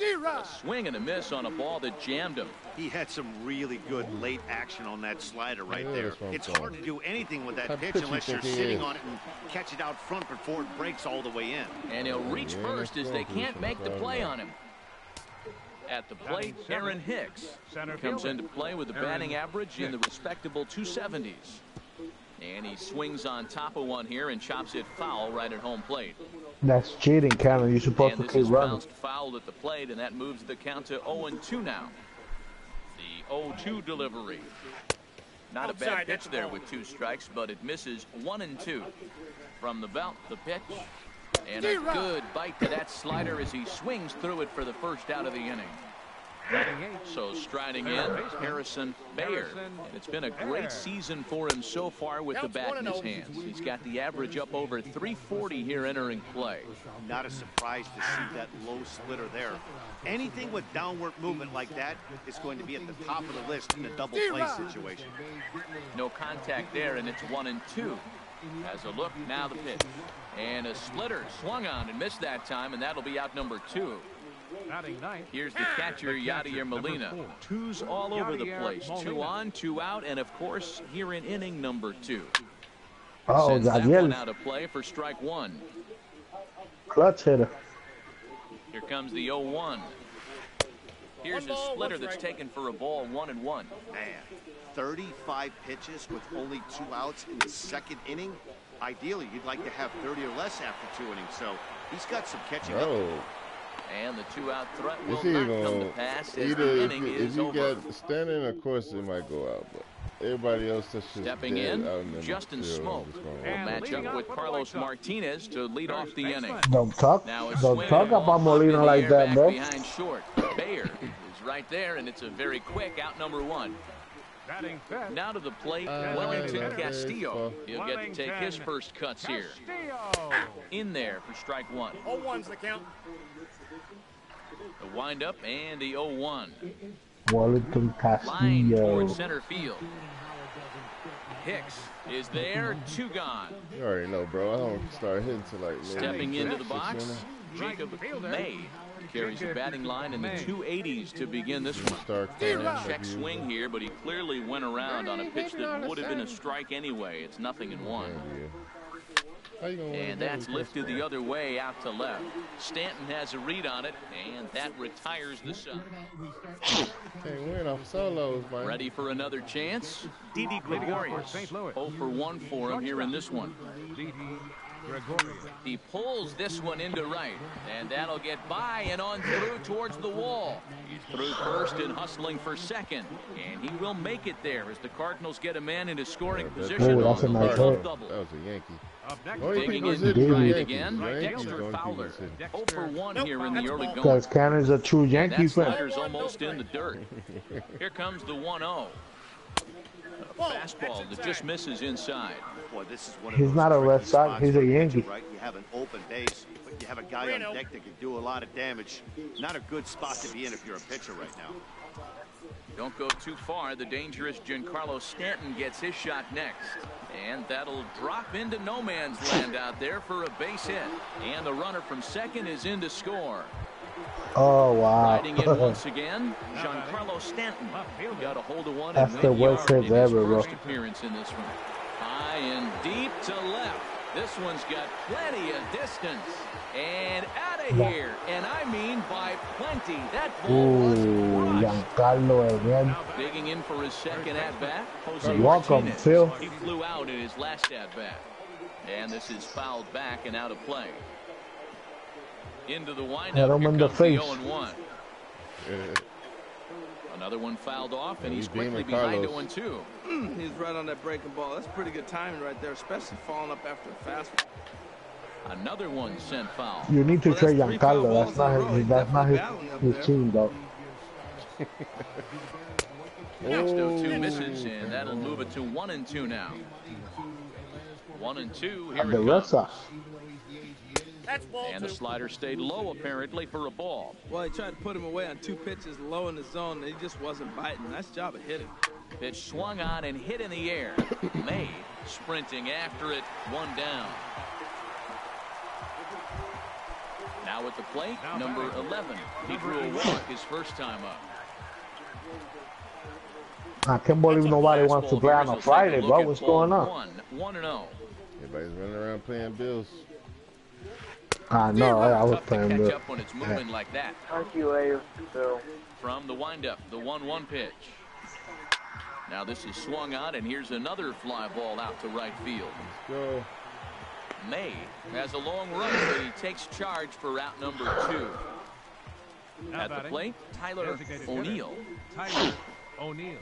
[SPEAKER 9] A swing and a miss on a ball that jammed him.
[SPEAKER 11] He had some really good late action on that slider right there. It's hard to do anything with that pitch unless you're sitting on it and catch it out front before it breaks all the way in.
[SPEAKER 9] And he'll reach first as they can't make the play on him. At the plate, Aaron Hicks comes into play with a batting average in the respectable 270s. And he swings on top of one here and chops it foul right at home plate.
[SPEAKER 6] That's cheating, Cannon. You're supposed to keep running.
[SPEAKER 9] Bounced foul at the plate, and that moves the count to 0-2 now. The 0-2 delivery. Not a bad pitch there with 2 strikes, but it misses 1-2. From the belt, the pitch. And a good bite to that slider as he swings through it for the first out of the inning. So striding in, Harrison Bayer. And it's been a great season for him so far with the bat in his hands. He's got the average up over 340 here entering play.
[SPEAKER 11] Not a surprise to see that low splitter there. Anything with downward movement like that is going to be at the top of the list in a double play situation.
[SPEAKER 9] No contact there, and it's 1-2. Has a look, now the pitch. And a splitter swung on and missed that time, and that'll be out number 2. Here's the catcher, Yadier Molina. 2s all over the place. 2 on, 2 out, and of course, here in inning number 2. Sends that one out of play for strike 1.
[SPEAKER 6] Clutch hitter.
[SPEAKER 9] Here comes the 0-1. Here's a splitter that's taken for a ball, 1-1.
[SPEAKER 11] Man, 35 pitches with only 2 outs in the second inning. Ideally, you'd like to have 30 or less after 2 innings, so he's got some catching up.
[SPEAKER 9] And the 2-out threat will not come to pass as the inning is over.
[SPEAKER 1] If you get standing, of course it might go out, but everybody else that's just
[SPEAKER 9] stepping in, Justin Smoke will match up with Carlos Martinez to lead off the inning.
[SPEAKER 6] Don't talk about Molina like that, bro.
[SPEAKER 9] Behind short, Bayer is right there, and it's a very quick out number 1. Now to the plate, Wellington Castillo. He'll get to take his first cuts here. In there for strike 1.
[SPEAKER 12] 0-1's the count.
[SPEAKER 9] The windup and the 0-1.
[SPEAKER 6] Wellington Castillo.
[SPEAKER 9] Line toward center field. Hicks is there, 2 gone.
[SPEAKER 1] You already know, bro. I don't start hitting till like
[SPEAKER 9] stepping into the box. Jacob May carries a batting line in the 280s to begin this one. Check swing here, but he clearly went around on a pitch that would have been a strike anyway. It's 0-1. And that's lifted the other way out to left. Stanton has a read on it, and that retires the Sun.
[SPEAKER 1] Can't win off solos, man.
[SPEAKER 9] Ready for another chance? Didi Gregorius. 0 for 1 for him here in this one. He pulls this one into right, and that'll get by and on through towards the wall. He's through first and hustling for second, and he will make it there as the Cardinals get a man into scoring position on the leadoff double.
[SPEAKER 1] That was a Yankee.
[SPEAKER 9] Digging into right again, Dexter Fowler. 0 for 1 here in the early going.
[SPEAKER 6] Because Cannon's a true Yankee fan.
[SPEAKER 9] That slider's almost in the dirt. Here comes the 1-0. A fastball that just misses inside.
[SPEAKER 11] Boy, this is one of
[SPEAKER 6] he's not a Red Sox, he's a Yankee.
[SPEAKER 11] Right? You have an open base, but you have a guy on deck that can do a lot of damage. Not a good spot to be in if you're a pitcher right now.
[SPEAKER 9] Don't go too far. The dangerous Giancarlo Stanton gets his shot next. And that'll drop into no man's land out there for a base hit. And the runner from second is in to score.
[SPEAKER 6] Oh, wow.
[SPEAKER 9] Riding in once again, Giancarlo Stanton. Got a hold of one.
[SPEAKER 6] That's the worst hit ever, bro.
[SPEAKER 9] First appearance in this one. High and deep to left. This one's got plenty of distance. And out of here. And I mean by plenty. That ball was crushed. Digging in for his second at-bat. Jose
[SPEAKER 6] Welcome,
[SPEAKER 9] Martinez.
[SPEAKER 6] Phil.
[SPEAKER 9] He flew out in his last at-bat. And this is fouled back and out of play. Into the windup.
[SPEAKER 6] Hit him in the face.
[SPEAKER 9] 0-1. Another one fouled off, and he's quickly
[SPEAKER 1] beaming
[SPEAKER 9] behind
[SPEAKER 1] Carlos.
[SPEAKER 9] 0-2.
[SPEAKER 10] He's right on that breaking ball. That's pretty good timing right there, especially falling up after a fastball.
[SPEAKER 9] Another one sent foul.
[SPEAKER 6] You need to
[SPEAKER 10] Well,
[SPEAKER 6] trade
[SPEAKER 10] that's three foul
[SPEAKER 6] Giancarlo.
[SPEAKER 10] balls in a row. He's
[SPEAKER 6] That's not
[SPEAKER 10] definitely battling up
[SPEAKER 6] his
[SPEAKER 10] there.
[SPEAKER 6] team, though.
[SPEAKER 9] Next 0-2 misses, and that'll move it to 1-2 now. 1-2. Here
[SPEAKER 6] The
[SPEAKER 9] it
[SPEAKER 6] Red
[SPEAKER 9] comes.
[SPEAKER 6] Sox.
[SPEAKER 12] That's ball
[SPEAKER 9] And the
[SPEAKER 12] two.
[SPEAKER 9] slider stayed low, apparently, for a ball.
[SPEAKER 10] Well, he tried to put him away on 2 pitches low in the zone, and he just wasn't biting. Nice job of hitting.
[SPEAKER 9] Pitch swung on and hit in the air. May sprinting after it, 1 down. Now at the plate, number 11. He drew a walk his first time up.
[SPEAKER 6] I can't believe nobody wants to play on a Friday, bro. What's going on?
[SPEAKER 9] 1-0.
[SPEAKER 1] Everybody's running around playing bills.
[SPEAKER 6] I know, I was
[SPEAKER 9] Tough to
[SPEAKER 6] playing
[SPEAKER 9] catch
[SPEAKER 6] good.
[SPEAKER 9] up when it's moving like that.
[SPEAKER 8] Thank you, later, Phil.
[SPEAKER 9] From the windup, the 1-1 pitch. Now this is swung on, and here's another fly ball out to right field.
[SPEAKER 1] Let's go.
[SPEAKER 9] May has a long run, but he takes charge for route number 2. At the plate, Tyler O'Neill.
[SPEAKER 12] Tyler O'Neill.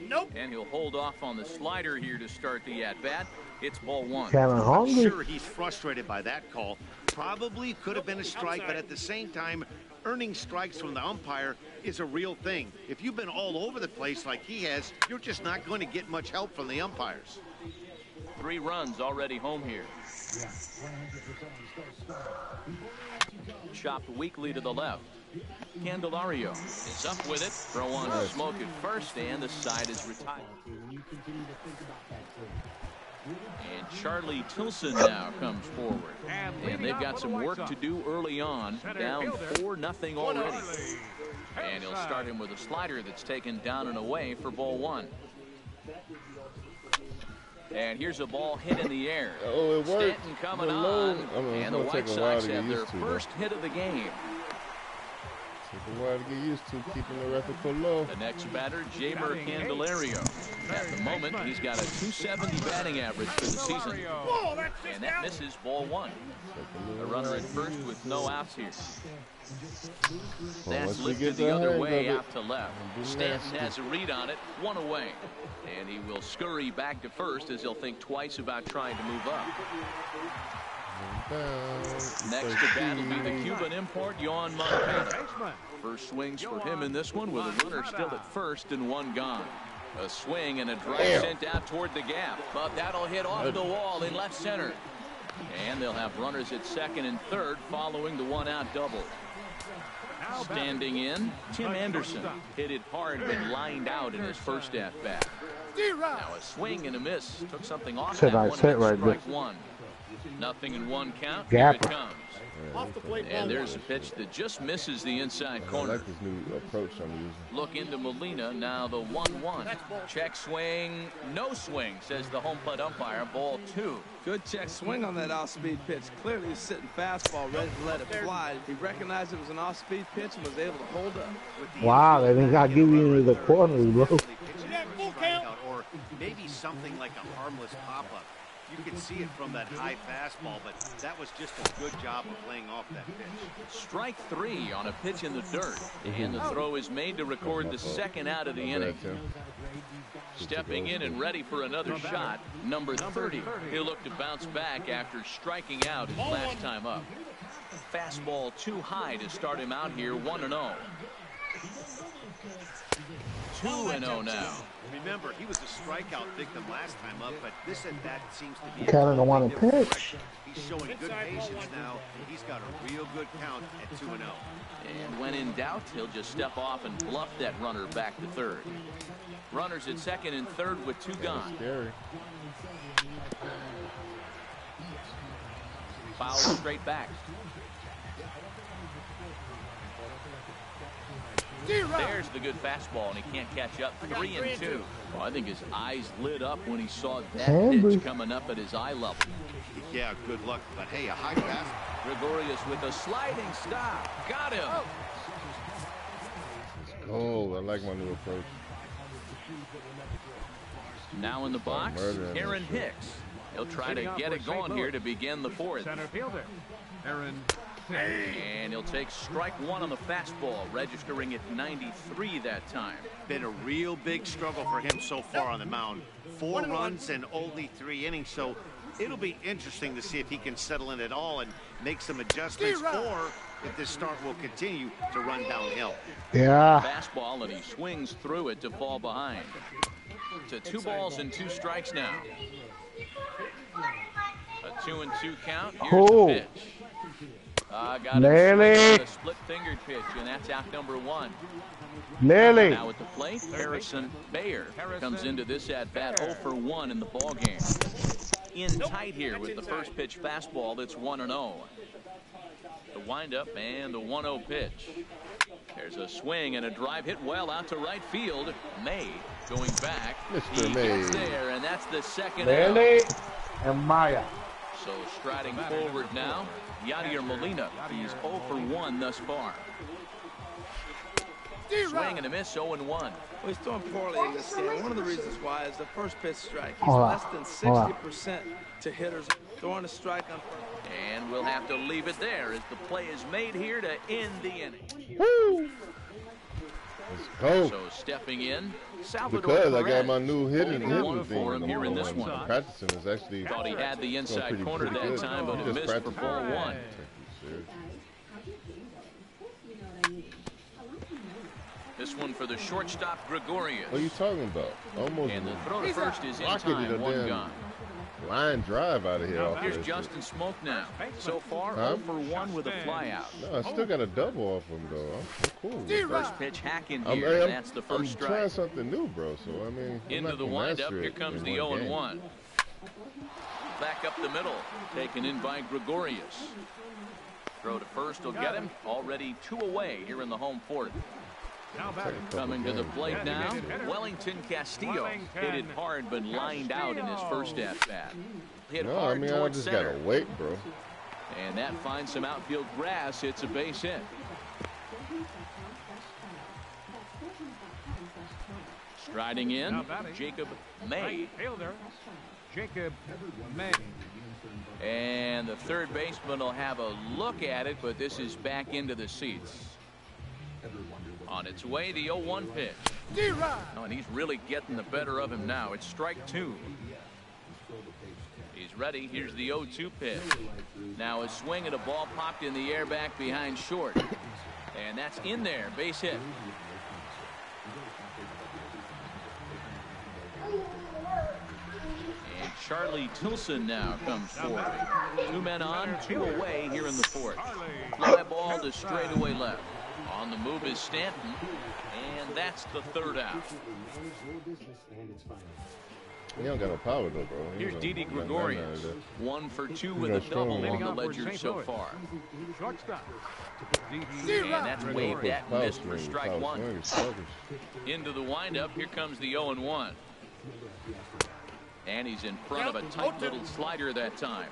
[SPEAKER 12] Nope.
[SPEAKER 9] And he'll hold off on the slider here to start the at-bat. It's ball 1.
[SPEAKER 6] Kind of
[SPEAKER 11] I'm
[SPEAKER 6] hungry.
[SPEAKER 11] sure he's frustrated by that call. Probably could have been a strike, but at the same time, earning strikes from the umpire is a real thing. If you've been all over the place like he has, you're just not going to get much help from the umpires.
[SPEAKER 9] 3 runs already home here. Chopped weakly to the left. Candelario is up with it. Throw on to Smoke at first, and the side is retired. And Charlie Tilson now comes forward. And they've got some work to do early on. Down 4-0 already. And he'll start him with a slider that's taken down and away for ball 1. And here's a ball hit in the air.
[SPEAKER 1] Oh, it worked.
[SPEAKER 9] Stanton coming
[SPEAKER 1] Below.
[SPEAKER 9] on.
[SPEAKER 1] I mean, it's
[SPEAKER 9] And the
[SPEAKER 1] gonna
[SPEAKER 9] White
[SPEAKER 1] take a while
[SPEAKER 9] Sox
[SPEAKER 1] to get
[SPEAKER 9] have their
[SPEAKER 1] used to,
[SPEAKER 9] first hit of the game.
[SPEAKER 1] Take a while to get used to keeping the record low.
[SPEAKER 9] The next batter, Jamer Candelario. At the moment, he's got a .270 batting average for the season. And that misses ball 1. The runner at first with no outs here. That's lifted the other way out to left. Stanton has a read on it, 1 away. And he will scurry back to first as he'll think twice about trying to move up. Next to bat will be the Cuban import, Yohan Moncada. First swings for him in this one with a runner still at first and 1 gone. A swing and a drive sent out toward the gap, but that'll hit off the wall in left center. And they'll have runners at second and third following the 1-out double. Standing in, Tim Anderson hit it hard but lined out in his first at-bat. Now a swing and a miss. Took something off that one. Strike 1. 0-1 count. Here it comes. And there's a pitch that just misses the inside corner.
[SPEAKER 1] I like this new approach I'm using.
[SPEAKER 9] Look into Molina. Now the 1-1. Check swing. No swing, says the home plate umpire. Ball 2.
[SPEAKER 10] Good check swing on that off-speed pitch. Clearly he's sitting fastball, ready to let it fly. He recognized it was an off-speed pitch and was able to hold up.
[SPEAKER 6] Wow, they didn't got to give you the corners, bro.
[SPEAKER 11] Or maybe something like a harmless pop-up. You could see it from that high fastball, but that was just a good job of laying off that pitch.
[SPEAKER 9] Strike 3 on a pitch in the dirt. And the throw is made to record the second out of the inning. Stepping in and ready for another shot, number 30. He'll look to bounce back after striking out his last time up. Fastball too high to start him out here, 1-0. 2-0 now.
[SPEAKER 11] Remember, he was a strikeout victim last time up, but this at bat seems to be.
[SPEAKER 6] Kind of don't want to pitch.
[SPEAKER 11] He's showing good patience now, and he's got a real good count at 2-0.
[SPEAKER 9] And when in doubt, he'll just step off and bluff that runner back to third. Runners at second and third with 2 gone.
[SPEAKER 1] Scary.
[SPEAKER 9] Foul straight back. There's the good fastball, and he can't catch up. 3-2. Well, I think his eyes lit up when he saw that pitch coming up at his eye level.
[SPEAKER 11] Yeah, good luck. But hey, a high pass.
[SPEAKER 9] Gregorius with a sliding stop. Got him.
[SPEAKER 1] Oh, I like my new approach.
[SPEAKER 9] Now in the box, Aaron Hicks. He'll try to get it going here to begin the fourth.
[SPEAKER 12] Center fielder, Aaron.
[SPEAKER 9] And he'll take strike one on the fastball, registering at 93 that time.
[SPEAKER 11] Been a real big struggle for him so far on the mound. 4 runs and only 3 innings, so it'll be interesting to see if he can settle in at all and make some adjustments, or if this start will continue to run downhill.
[SPEAKER 6] Yeah.
[SPEAKER 9] Fastball, and he swings through it to fall behind. To 2 balls and 2 strikes now. A 2-2 count. Here's the pitch. Got
[SPEAKER 6] Lily.
[SPEAKER 9] a split-fingered pitch, and that's out number 1.
[SPEAKER 6] Lily.
[SPEAKER 9] Now at the plate, Harrison Bayer comes into this at-bat 0 for 1 in the ballgame. In tight here with the first pitch fastball that's 1-0. The windup and the 1-0 pitch. There's a swing and a drive hit well out to right field. May going back.
[SPEAKER 1] Mr.
[SPEAKER 9] He
[SPEAKER 1] May.
[SPEAKER 9] gets there, and that's the second
[SPEAKER 6] Lily
[SPEAKER 9] out.
[SPEAKER 6] and Maya.
[SPEAKER 9] So striding forward now, Yadier Molina. He's 0 for 1 thus far. Swing and a miss, 0-1.
[SPEAKER 10] Well, he's throwing poorly in this game. One of the reasons why is the first pitch strike. He's
[SPEAKER 6] Hold on.
[SPEAKER 10] less than 60% to hitters throwing a strike on first.
[SPEAKER 9] And we'll have to leave it there as the play is made here to end the inning.
[SPEAKER 1] Woo! Let's go.
[SPEAKER 9] So stepping in, Salvador
[SPEAKER 1] Because I got
[SPEAKER 9] Perez.
[SPEAKER 1] my new hitting
[SPEAKER 9] One
[SPEAKER 1] thing.
[SPEAKER 9] for him here in this
[SPEAKER 1] I'm
[SPEAKER 9] one.
[SPEAKER 1] practicing is actually
[SPEAKER 9] Thought he had the inside
[SPEAKER 1] pretty
[SPEAKER 9] corner that
[SPEAKER 1] good.
[SPEAKER 9] time, but it
[SPEAKER 1] Just
[SPEAKER 9] missed for
[SPEAKER 1] practicing.
[SPEAKER 9] ball 1. This one for the shortstop, Gregorius.
[SPEAKER 1] What are you talking about? Almost
[SPEAKER 9] And the throw to first is in
[SPEAKER 1] rocketed
[SPEAKER 9] time,
[SPEAKER 1] a
[SPEAKER 9] 1
[SPEAKER 1] damn
[SPEAKER 9] gone.
[SPEAKER 1] line drive out of here. Off
[SPEAKER 9] Here's
[SPEAKER 1] this
[SPEAKER 9] Justin Smoke now. So far,
[SPEAKER 1] Huh?
[SPEAKER 9] 0 for 1 with a flyout.
[SPEAKER 1] No, I still got a double off him though. I'm cool.
[SPEAKER 9] First pitch hack in
[SPEAKER 1] I'm,
[SPEAKER 9] here,
[SPEAKER 1] I'm,
[SPEAKER 9] and that's the
[SPEAKER 1] I'm
[SPEAKER 9] first
[SPEAKER 1] trying
[SPEAKER 9] strike.
[SPEAKER 1] something new, bro. So I mean, I'm
[SPEAKER 9] Into
[SPEAKER 1] not
[SPEAKER 9] the
[SPEAKER 1] gonna
[SPEAKER 9] windup,
[SPEAKER 1] master
[SPEAKER 9] here
[SPEAKER 1] it
[SPEAKER 9] comes
[SPEAKER 1] in
[SPEAKER 9] the
[SPEAKER 1] one
[SPEAKER 9] 0-1.
[SPEAKER 1] game.
[SPEAKER 9] Back up the middle, taken in by Gregorius. Throw to first will get him. Already 2 away here in the home fourth. Coming to the plate now, Wellington Castillo. Hit it hard, but lined out in his first at-bat. Hit
[SPEAKER 1] No, I
[SPEAKER 9] hard
[SPEAKER 1] mean I
[SPEAKER 9] towards
[SPEAKER 1] just
[SPEAKER 9] center.
[SPEAKER 1] gotta wait, bro.
[SPEAKER 9] And that finds some outfield grass. It's a base hit. Striding in, Jacob May.
[SPEAKER 12] Fielder, Jacob May.
[SPEAKER 9] And the third baseman will have a look at it, but this is back into the seats. On its way, the 0-1 pitch. Oh, and he's really getting the better of him now. It's strike 2. He's ready. Here's the 0-2 pitch. Now a swing and a ball popped in the air back behind short. And that's in there. Base hit. And Charlie Tilson now comes forward. 2 men on, 2 away here in the fourth. Fly ball to straightaway left. On the move is Stanton. And that's the third out.
[SPEAKER 1] He don't got no power though, bro. He
[SPEAKER 9] Here's
[SPEAKER 1] don't-
[SPEAKER 9] Didi
[SPEAKER 1] none of
[SPEAKER 9] Gregorius.
[SPEAKER 1] that.
[SPEAKER 9] 1 for 2
[SPEAKER 1] He
[SPEAKER 9] with
[SPEAKER 1] got
[SPEAKER 9] a double
[SPEAKER 1] strong
[SPEAKER 9] on the
[SPEAKER 1] arm.
[SPEAKER 9] ledger so far.
[SPEAKER 12] Shortstop.
[SPEAKER 9] And that's way that
[SPEAKER 1] Power
[SPEAKER 9] missed for
[SPEAKER 1] swing,
[SPEAKER 9] strike
[SPEAKER 1] power
[SPEAKER 9] 1.
[SPEAKER 1] swing, sluggish.
[SPEAKER 9] Into the windup. Here comes the 0-1. And he's in front of a tight little slider that time.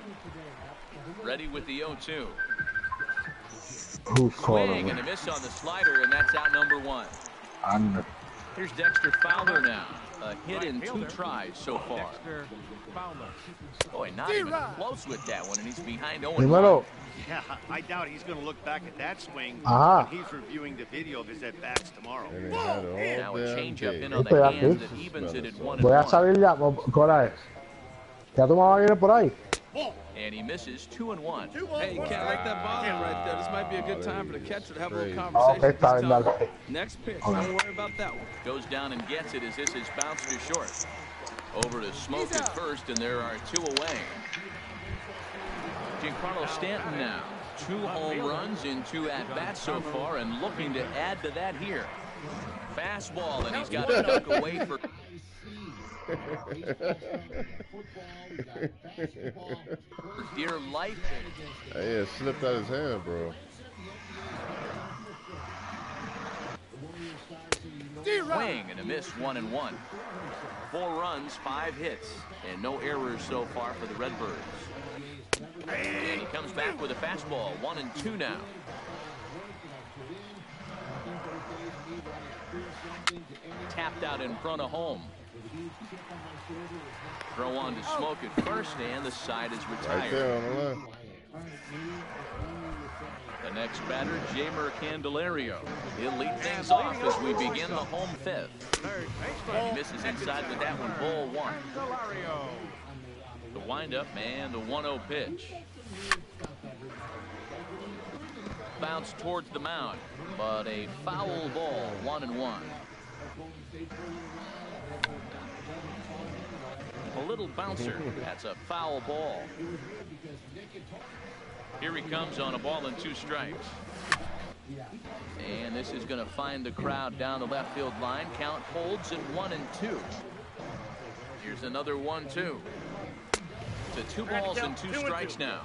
[SPEAKER 9] Ready with the 0-2.
[SPEAKER 6] Who's calling
[SPEAKER 9] Swing
[SPEAKER 6] me?
[SPEAKER 9] and a miss on the slider, and that's out number 1.
[SPEAKER 6] I'm
[SPEAKER 9] Here's Dexter Fowler now. A hit in 2 tries so far.
[SPEAKER 12] Dexter Fowler.
[SPEAKER 9] Boy, not even close with that one, and he's behind 0-1.
[SPEAKER 6] Dímelo.
[SPEAKER 11] Yeah, I doubt he's going to look back at that swing
[SPEAKER 6] Ah.
[SPEAKER 11] when he's reviewing the video of his at-bats tomorrow.
[SPEAKER 1] And they had it all
[SPEAKER 9] Now a
[SPEAKER 1] damn
[SPEAKER 9] changeup
[SPEAKER 1] day.
[SPEAKER 9] in on the
[SPEAKER 6] Espérate.
[SPEAKER 9] hands that evens it at
[SPEAKER 6] Voy a
[SPEAKER 9] 1-1.
[SPEAKER 6] salir ya, Coraje. Ya tu mamá viene por ahí.
[SPEAKER 9] And he misses 2-1.
[SPEAKER 10] Hey, you can't let that bother him right there. This might be a good time for the catcher to have a little
[SPEAKER 1] Crazy.
[SPEAKER 10] conversation.
[SPEAKER 6] Okay, está bien,
[SPEAKER 10] Just tell him,
[SPEAKER 6] dale.
[SPEAKER 10] next pitch.
[SPEAKER 6] Okay.
[SPEAKER 10] Don't worry about that one.
[SPEAKER 9] Goes down and gets it as this is bounced to short. Over to Smoke at first, and there are 2 away. Giancarlo Stanton now. 2 home runs in 2 at-bats so far, and looking to add to that here. Fastball, and he's got to duck away for... dear life.
[SPEAKER 1] Hey, it slipped out his hand, bro.
[SPEAKER 9] Swing and a miss, 1-1. 4 runs, 5 hits, and no errors so far for the Redbirds. And he comes back with a fastball, 1-2 now. Tapped out in front of home. Throw on to Smoke at first, and the side is retired.
[SPEAKER 1] Right there on the left.
[SPEAKER 9] The next batter, Jamer Candelario. He'll lead things off as we begin the home fifth. And he misses inside with that one, ball 1. The windup and the 1-0 pitch. Bounce towards the mound, but a foul ball, 1-1. A little bouncer. That's a foul ball. Here he comes on a ball and 2 strikes. And this is going to find the crowd down the left field line. Count holds at 1-2. Here's another 1-2. To 2 balls and 2 strikes now.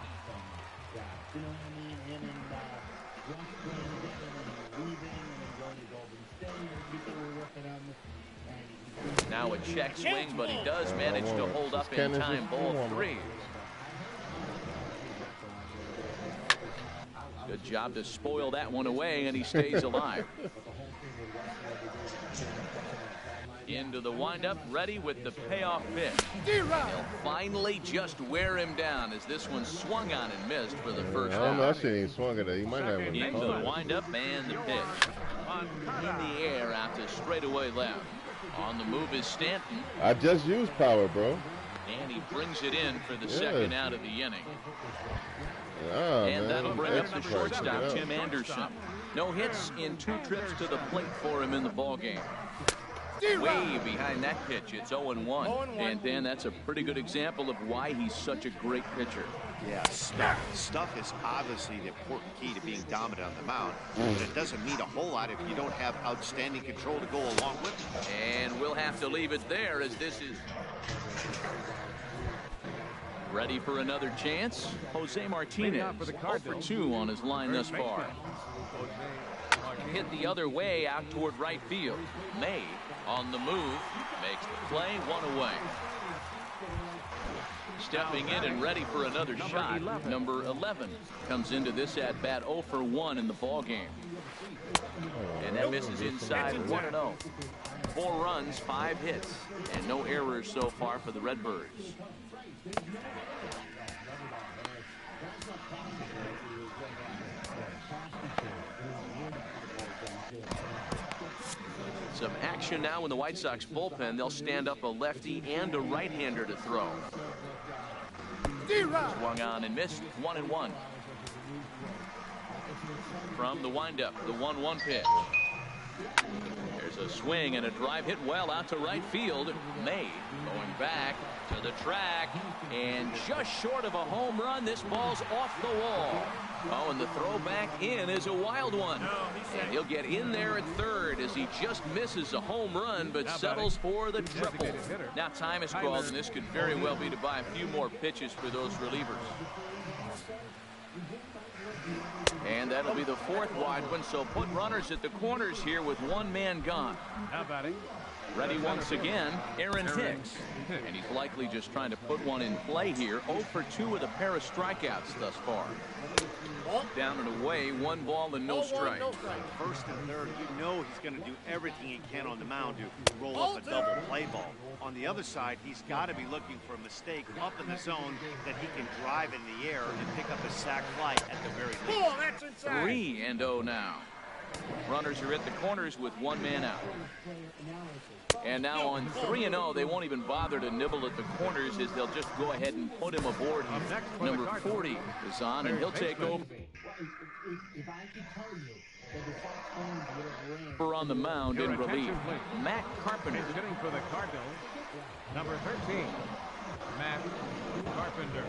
[SPEAKER 9] Now a check swing, but he does manage to hold up in time. Ball 3. Good job to spoil that one away, and he stays alive. Into the windup, ready with the payoff pitch. He'll finally just wear him down as this one swung on and missed for the first out.
[SPEAKER 1] I don't know, I shouldn't even swung at it. He might have a
[SPEAKER 9] Into the windup and the pitch. In the air out to straightaway left. On the move is Stanton.
[SPEAKER 1] I just used power, bro.
[SPEAKER 9] And he brings it in for the second out of the inning.
[SPEAKER 1] Oh,
[SPEAKER 9] and
[SPEAKER 1] man.
[SPEAKER 9] that'll bring up the shortstop, Tim Anderson. No hits in 2 trips to the plate for him in the ballgame. Way behind that pitch, it's 0-1. And then that's a pretty good example of why he's such a great pitcher.
[SPEAKER 11] Yeah, stuff. Stuff is obviously the important key to being dominant on the mound, but it doesn't mean a whole lot if you don't have outstanding control to go along with it.
[SPEAKER 9] And we'll have to leave it there as this is ready for another chance. Jose Martinez, 0-for-2 on his line thus far. Hit the other way out toward right field. May on the move, makes the play, 1 away. Stepping in and ready for another shot, number 11 comes into this at bat 0-for-1 in the ball game. And that misses inside, 1-0. 4 runs, 5 hits, and no errors so far for the Redbirds. Some action now in the White Sox bullpen. They'll stand up a lefty and a right-hander to throw. Swung on and missed, 1-1. From the windup, the 1-1 pitch. There's a swing and a drive hit well out to right field. May going back to the track and just short of a home run. This ball's off the wall. Oh, and the throw back in is a wild one. And he'll get in there at third as he just misses a home run but settles for the triple. Now time is called, and this could very well be to buy a few more pitches for those relievers. And that'll be the 4th wide one, so put runners at the corners here with 1 man gone.
[SPEAKER 12] How about it?
[SPEAKER 9] Ready once again, Aaron Hicks. And he's likely just trying to put one in play here. 0-for-2 with a pair of strikeouts thus far. Down and away, 1 ball and no strike.
[SPEAKER 11] First and third, you know he's going to do everything he can on the mound to roll up a double play ball. On the other side, he's got to be looking for a mistake up in the zone that he can drive in the air and pick up a sac fly at the very least.
[SPEAKER 9] 3-0 now. Runners are at the corners with 1 man out. And now on 3-0, they won't even bother to nibble at the corners as they'll just go ahead and put him aboard. Number 40 is on, and he'll take over on the mound in relief. Matt Carpenter.
[SPEAKER 12] Hitting for the Cardinals, number 13, Matt Carpenter.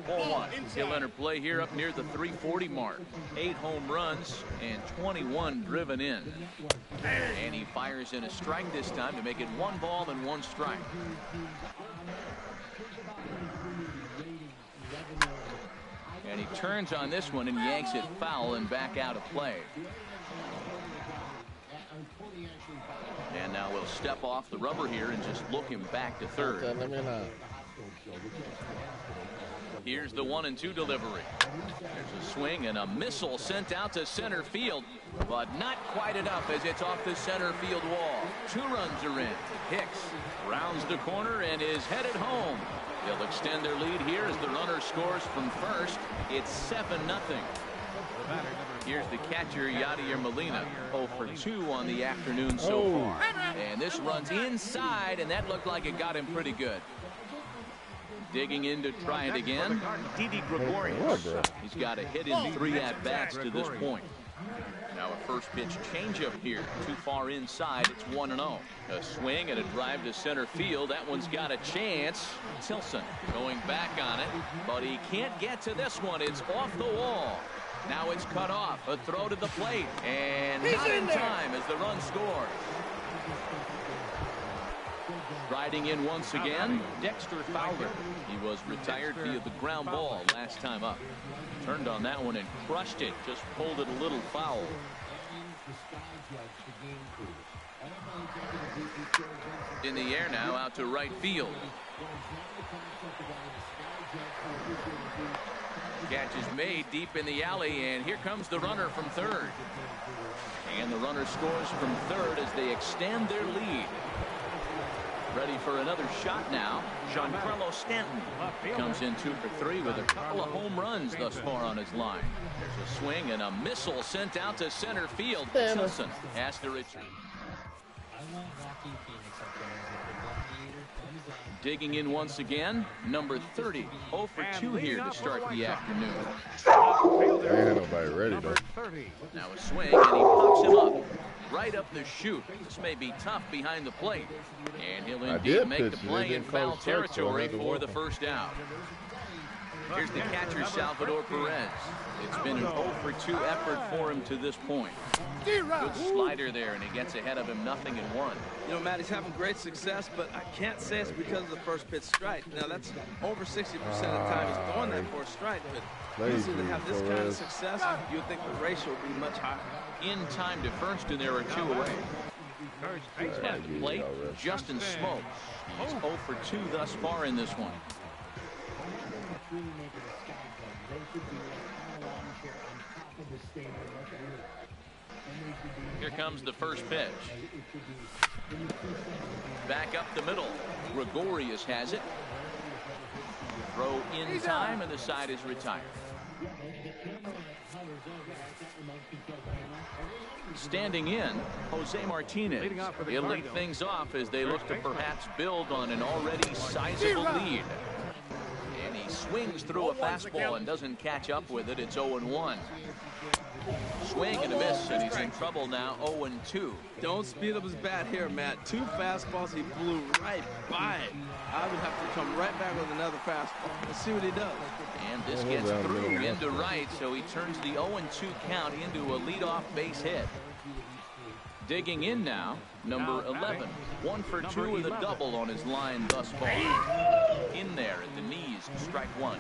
[SPEAKER 9] 4-1. He'll enter play here up near the 340 mark. 8 home runs and 21 driven in. And he fires in a strike this time to make it 1 ball and 1 strike. And he turns on this one and yanks it foul and back out of play. He'll step off the rubber here and just look him back to third. Here's the 1-2 delivery. There's a swing and a missile sent out to center field, but not quite enough as it's off the center field wall. 2 runs are in. Hicks rounds the corner and is headed home. They'll extend their lead here as the runner scores from first. It's 7-0. Here's the catcher, Yadier Molina, 0 for 2 on the afternoon so far. And this runs inside, and that looked like it got him pretty good. Digging in to try it again, Didi Gregorius. He's got a hit in 3 at-bats to this point. Now a first pitch changeup here. Too far inside. It's 1-0. A swing and a drive to center field. That one's got a chance. Tilson going back on it, but he can't get to this one. It's off the wall. Now it's cut off. A throw to the plate, and not in time as the run scores. Riding in once again, Dexter Fowler. He was retired via the ground ball last time up. Turned on that one and crushed it. Just pulled it a little foul. In the air now, out to right field. Catch is made deep in the alley, and here comes the runner from third. And the runner scores from third as they extend their lead. Ready for another shot now. Giancarlo Stanton comes in 2 for 3 with a couple of home runs thus far on his line. There's a swing and a missile sent out to center field. Tilson has to retreat. Digging in once again, number 30, 0 for 2 here to start the afternoon.
[SPEAKER 1] Ain't nobody ready though.
[SPEAKER 9] Now a swing, and he pops him up right up the chute. This may be tough behind the plate, and he'll indeed make the play in foul territory for the first out. Here's the catcher, Salvador Perez. It's been an 0 for 2 effort for him to this point. Good slider there, and he gets ahead of him 0-1.
[SPEAKER 10] You know, Matt, he's having great success, but I can't say it's because of the first pitch strike. Now, that's over 60% of the time he's throwing that for a strike, but usually to have this kind of success, you would think the ratio would be much higher.
[SPEAKER 9] In time to first, and there are 2 away. At the plate, Justin Smoke. He's 0 for 2 thus far in this one. Here comes the first pitch. Back up the middle. Gregorius has it. Throw in time, and the side is retired. Standing in, Jose Martinez. He'll lead things off as they look to perhaps build on an already sizable lead. And he swings through a fastball and doesn't catch up with it. It's 0-1. Swing and a miss, and he's in trouble now. 0-2.
[SPEAKER 10] Don't speed up his bat here, Matt. 2 fastballs, he blew right by it. I would have to come right back with another fastball. Let's see what he does.
[SPEAKER 9] And this gets through into right, so he turns the 0-2 count into a leadoff base hit. Digging in now, number 11. 1 for 2 with a double on his line thus far. In there at the knees, strike 1.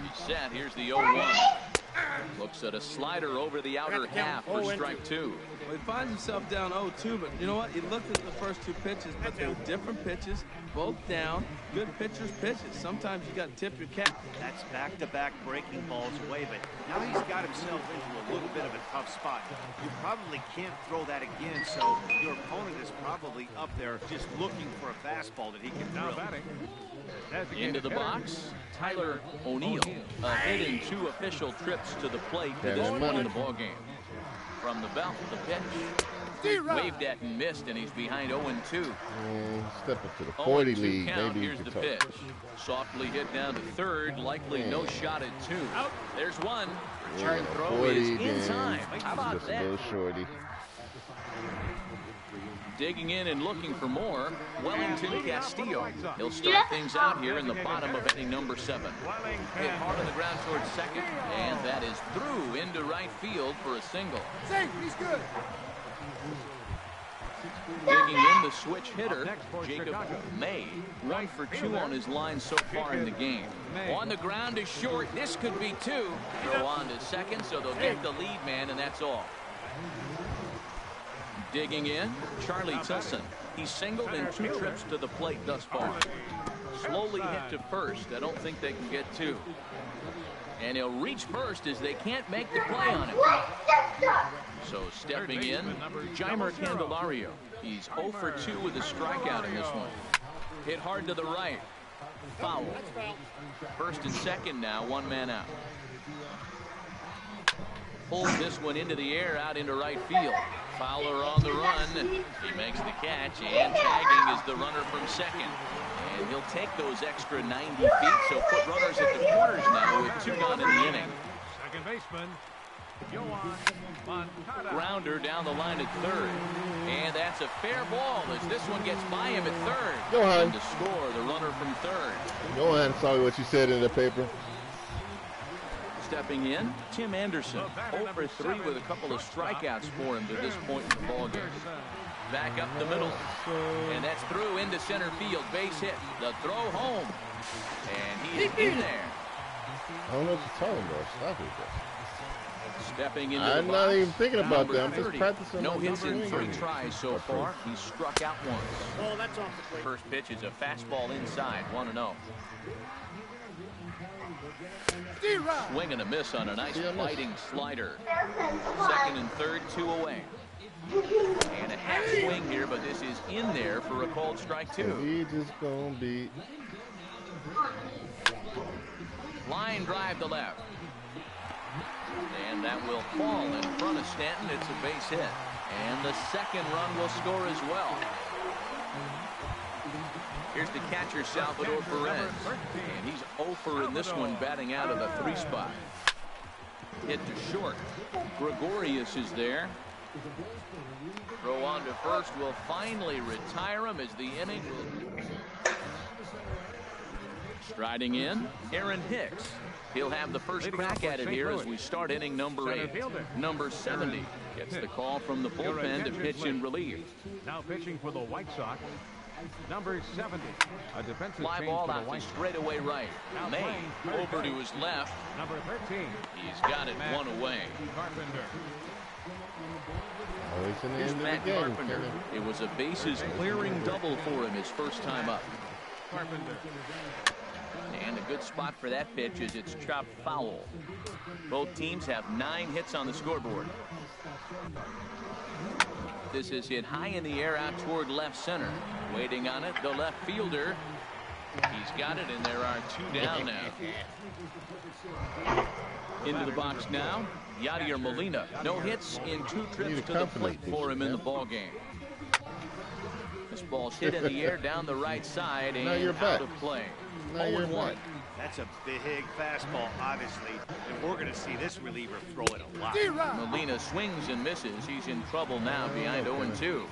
[SPEAKER 9] He's set. Here's the 0-1. Looks at a slider over the outer half for strike 2.
[SPEAKER 10] Well, he finds himself down 0-2, but you know what? He looked at the first 2 pitches, but they were different pitches, both down. Good pitchers' pitches. Sometimes you got to tip your cap.
[SPEAKER 11] That's back-to-back breaking balls away, but now he's got himself into a little bit of a tough spot. You probably can't throw that again, so your opponent is probably up there just looking for a fastball that he can throw.
[SPEAKER 9] Into the box, Tyler O'Neill. A hit in 2 official trips to the plate for this point in the ballgame. From the belt, the pitch. Waved at and missed, and he's behind 0-2.
[SPEAKER 1] Step up to the 40 lead.
[SPEAKER 9] Maybe here's the pitch. Softly hit down to third. Likely no shot at 2. There's one. Return throw is in time. How about that?
[SPEAKER 1] A little shorty.
[SPEAKER 9] Digging in and looking for more, Wellington Castillo. He'll start things out here in the bottom of inning number 7. Hit hard on the ground towards second, and that is through into right field for a single.
[SPEAKER 13] Safe, he's good.
[SPEAKER 9] Digging in, the switch hitter, Jacob May. 1 for 2 on his line so far in the game. On the ground is short. This could be 2. Throw on to second, so they'll get the lead man, and that's all. Digging in, Charlie Tilson. He's singled in 2 trips to the plate thus far. Slowly hit to first. I don't think they can get 2. And he'll reach first as they can't make the play on him. So stepping in, Jeimer Candelario. He's 0 for 2 with a strikeout in this one. Hit hard to the right. Foul. First and second now, 1 man out. Pulls this one into the air, out into right field. Fowler on the run. He makes the catch, and tagging is the runner from second. And he'll take those extra 90 feet, so put runners at the corners now with 2 gone in the inning.
[SPEAKER 12] Second baseman,
[SPEAKER 9] Grounder down the line at third. And that's a fair ball as this one gets by him at third.
[SPEAKER 1] Johan.
[SPEAKER 9] And to score, the runner from third.
[SPEAKER 1] Johan, sorry what you said in the paper.
[SPEAKER 9] Stepping in, Tim Anderson, 0 for 3 with a couple of strikeouts for him to this point in the ballgame. Back up the middle, and that's through into center field, base hit, the throw home, and he's in there.
[SPEAKER 1] I don't know what you're talking about. Stop it, bro.
[SPEAKER 9] Stepping into
[SPEAKER 1] I'm
[SPEAKER 9] the
[SPEAKER 1] not
[SPEAKER 9] box,
[SPEAKER 1] even thinking about that. I'm
[SPEAKER 9] number
[SPEAKER 1] just
[SPEAKER 9] 30.
[SPEAKER 1] practicing.
[SPEAKER 9] No
[SPEAKER 1] my
[SPEAKER 9] hits in
[SPEAKER 1] swing
[SPEAKER 9] 3
[SPEAKER 1] game.
[SPEAKER 9] tries so far. He's struck out once.
[SPEAKER 13] Oh, that's off the plate.
[SPEAKER 9] First pitch is a fastball inside, 1-0. Swing and a miss on a nice biting slider. Second and third, 2 away. And a half swing here, but this is in there for a called strike 2.
[SPEAKER 1] He just gonna be
[SPEAKER 9] Line drive to left. And that will fall in front of Stanton. It's a base hit. And the second run will score as well. Here's the catcher, Salvador Perez. And he's 0 for in this one, batting out of the 3 spot. Hit to short. Gregorius is there. Throw on to first will finally retire him as the inning will. Striding in, Aaron Hicks. He'll have the first crack at it here as we start inning number 8. Number 70 gets the call from the bullpen to pitch in relief.
[SPEAKER 12] Now pitching for the White Sox, number 70. A defensive
[SPEAKER 9] Fly
[SPEAKER 12] change
[SPEAKER 9] ball
[SPEAKER 12] for the
[SPEAKER 9] out
[SPEAKER 12] White
[SPEAKER 9] to straightaway right. May over to his left.
[SPEAKER 12] Number 13.
[SPEAKER 9] He's got it 1 away.
[SPEAKER 12] Carpenter.
[SPEAKER 1] Oh, it's in the
[SPEAKER 9] Here's
[SPEAKER 1] end of
[SPEAKER 9] Matt
[SPEAKER 1] the game.
[SPEAKER 9] Carpenter. It was a bases clearing double for him his first time up.
[SPEAKER 12] Carpenter.
[SPEAKER 9] And a good spot for that pitch is it's chopped foul. Both teams have 9 hits on the scoreboard. This is hit high in the air out toward left center. Waiting on it, the left fielder. He's got it, and there are 2 down now. Into the box now, Yadier Molina. No hits in 2 trips to the plate for him in the ballgame. This ball's hit in the air down the right side and out of play. 0-1.
[SPEAKER 11] That's a big fastball, obviously, and we're going to see this reliever throw it a lot.
[SPEAKER 9] Molina swings and misses. He's in trouble now, behind 0-2.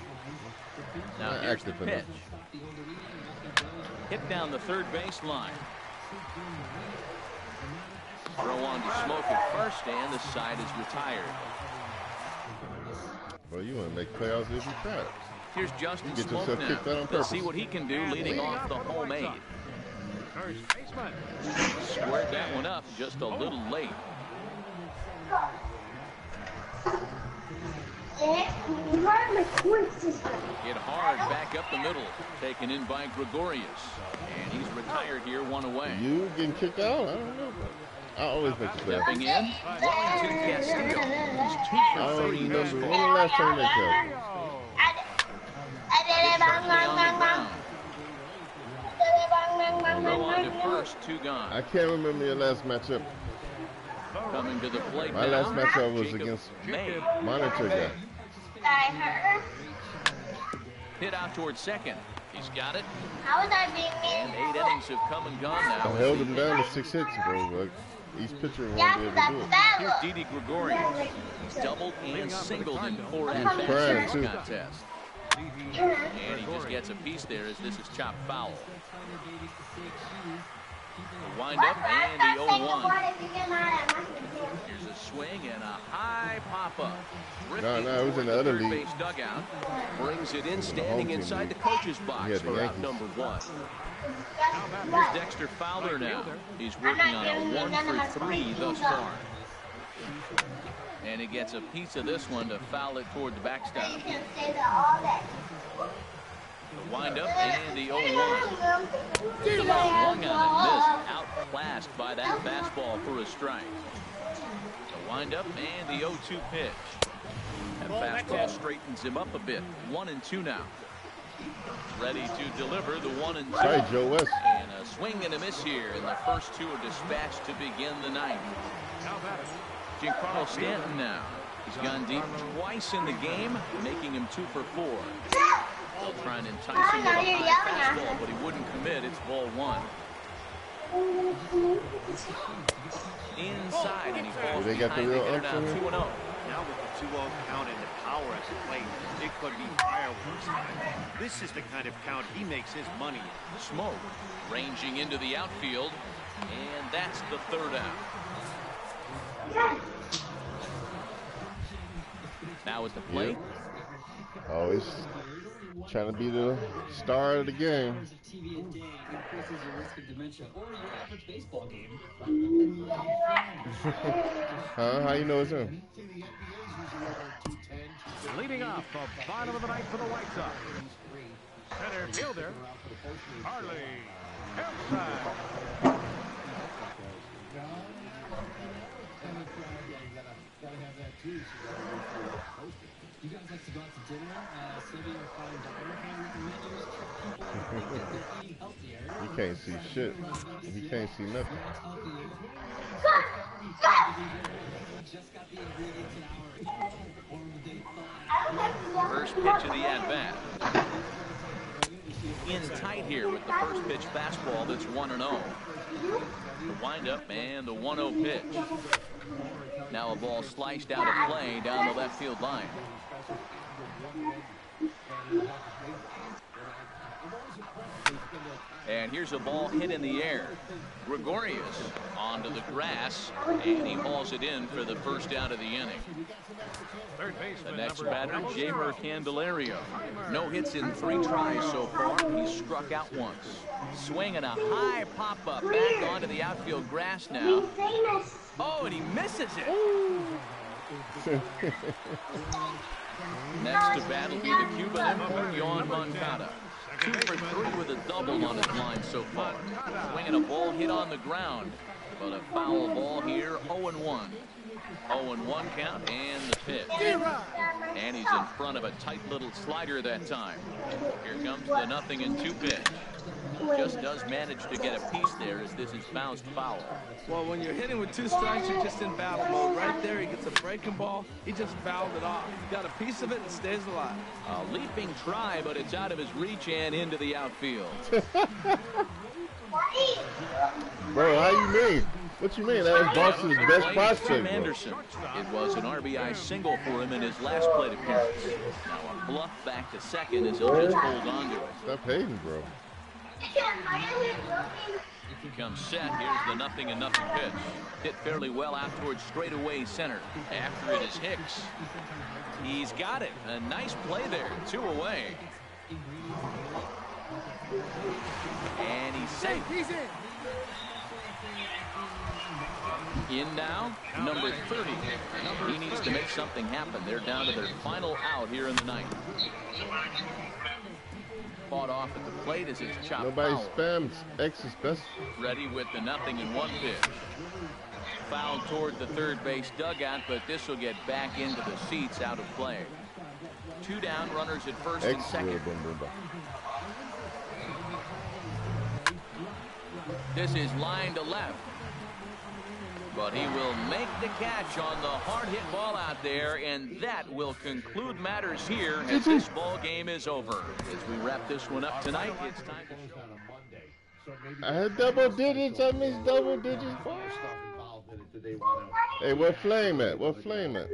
[SPEAKER 9] Now here's the pitch. Hit down the third base line. Throw on to Smoke at first, and the side is retired.
[SPEAKER 1] Well, you want to make playoffs if you try.
[SPEAKER 9] Here's Justin
[SPEAKER 1] Get
[SPEAKER 9] Smoke
[SPEAKER 1] yourself kicked out on
[SPEAKER 9] now. Let's
[SPEAKER 1] purpose.
[SPEAKER 9] see what he can do leading off the home 8.
[SPEAKER 12] First baseman.
[SPEAKER 9] Squared that one up just a little late. Hit hard back up the middle. Taken in by Gregorius. And he's retired here, 1 away.
[SPEAKER 1] You getting kicked out? I don't know. I always make you
[SPEAKER 9] Stepping in, Wellington Castillo. He's 2
[SPEAKER 1] I
[SPEAKER 9] for
[SPEAKER 1] don't
[SPEAKER 9] 3
[SPEAKER 1] remember.
[SPEAKER 9] this
[SPEAKER 1] When the
[SPEAKER 9] ball.
[SPEAKER 1] last time they played?
[SPEAKER 9] Throw on to first, 2 gone.
[SPEAKER 1] I can't remember your last matchup.
[SPEAKER 9] Coming to the plate
[SPEAKER 1] My
[SPEAKER 9] now,
[SPEAKER 1] last matchup was
[SPEAKER 9] Jacob
[SPEAKER 1] against
[SPEAKER 9] May.
[SPEAKER 1] Monitor guy.
[SPEAKER 9] Hit out towards second. He's got it.
[SPEAKER 7] How was I being
[SPEAKER 9] And 8 innings have come and gone now.
[SPEAKER 1] I held him down to 6 hits, bro. Like, each pitcher won't be able to do it.
[SPEAKER 9] Here's Didi Gregorius. He's doubled and singled in 4 at-bats in
[SPEAKER 1] crying,
[SPEAKER 9] this
[SPEAKER 1] too.
[SPEAKER 9] contest. And he just gets a piece there as this is chopped foul. Wind up and the 0-1. Here's a swing and a high pop-up.
[SPEAKER 1] No, it was in the other
[SPEAKER 9] third
[SPEAKER 1] league.
[SPEAKER 9] base dugout. Brings it in,
[SPEAKER 1] home
[SPEAKER 9] standing
[SPEAKER 1] team
[SPEAKER 9] inside the
[SPEAKER 1] league.
[SPEAKER 9] coach's
[SPEAKER 1] He
[SPEAKER 9] box
[SPEAKER 1] had the
[SPEAKER 9] for out
[SPEAKER 1] Yankees.
[SPEAKER 9] number 1. Here's Dexter Fowler now. He's working on a 1 for 3 thus far. And he gets a piece of this one to foul it toward the backstop. The windup and the 0-1. Swung on and missed. Outclassed by that fastball for a strike. The windup and the 0-2 pitch. That fastball straightens him up a bit. 1-2 now. Ready to deliver the 1-2.
[SPEAKER 1] Sorry, Joe West.
[SPEAKER 9] And a swing and a miss here, and the first two are dispatched to begin the ninth. Giancarlo Stanton now. He's gone deep twice in the game, making him 2 for 4. They'll try and entice him with a high fastball, but he wouldn't commit. It's ball 1. Inside, and he falls
[SPEAKER 1] they got the real
[SPEAKER 9] behind. They're now 2-0.
[SPEAKER 11] Now with the 2-0 count and the power at the plate, it could be fireworks time. This is the kind of count he makes his money in.
[SPEAKER 9] Smoke ranging into the outfield, and that's the third out. Now at the plate.
[SPEAKER 1] Yeah. Always trying to be the star of the game. Huh? How you know it's him?
[SPEAKER 12] Leading off the bottom of the ninth for the White Sox. Center fielder, Harley Hillside.
[SPEAKER 2] You guys like to go out to dinner, City or fine diner kind of menus?
[SPEAKER 1] He can't see shit. He can't see nothing.
[SPEAKER 9] First pitch of the at-bat. In tight here with the first pitch fastball that's 1-0. The windup and the 1-0 pitch. Now a ball sliced out of play down the left field line. And here's a ball hit in the air. Gregorius onto the grass, and he hauls it in for the first out of the inning. The next batter, Jamer Candelario. No hits in 3 tries so far. He's struck out once. Swinging a high pop-up back onto the outfield grass now. Oh, and he misses it. Next to bat will be the Cuban import, Yohan Moncada. 2 for 3 with a double on his line so far. Swinging a ball hit on the ground, but a foul ball here, 0-1. 0-1 count and the pitch. And he's in front of a tight little slider that time. Here comes the 0-2 pitch. Just does manage to get a piece there as this is bounced foul.
[SPEAKER 10] Well, when you're hitting with 2 strikes, you're just in battle mode. Right there, he gets a breaking ball. He just fouled it off. He got a piece of it and stays alive.
[SPEAKER 9] A leaping try, but it's out of his reach and into the outfield.
[SPEAKER 1] Bro, how you mean? What you mean? That was Boston's best prospect,
[SPEAKER 9] Tim
[SPEAKER 1] bro.
[SPEAKER 9] Anderson. It was an RBI single for him in his last plate appearance. Now a bluff back to second as he'll just hold on to it.
[SPEAKER 1] Stop hating, bro.
[SPEAKER 9] He comes set. Here's the 0-0 pitch. Hit fairly well out towards straightaway center. After it is Hicks. He's got it. A nice play there. 2 away. And he's safe.
[SPEAKER 12] He's in.
[SPEAKER 9] In now, number 30. He needs to make something happen. They're down to their final out here in the ninth. Fought off at the plate as it's chopped
[SPEAKER 1] Nobody
[SPEAKER 9] foul.
[SPEAKER 1] spams. X is best.
[SPEAKER 9] Ready with the 0-1 pitch. Foul toward the third base dugout, but this will get back into the seats out of play. 2 down, runners at first and second. This is line to left. But he will make the catch on the hard hit ball out there, and that will conclude matters here as this ball game is over. As we wrap this one up tonight, it's time to...
[SPEAKER 1] I had double digits. I missed double digits. Hey, what flame at? What flame at?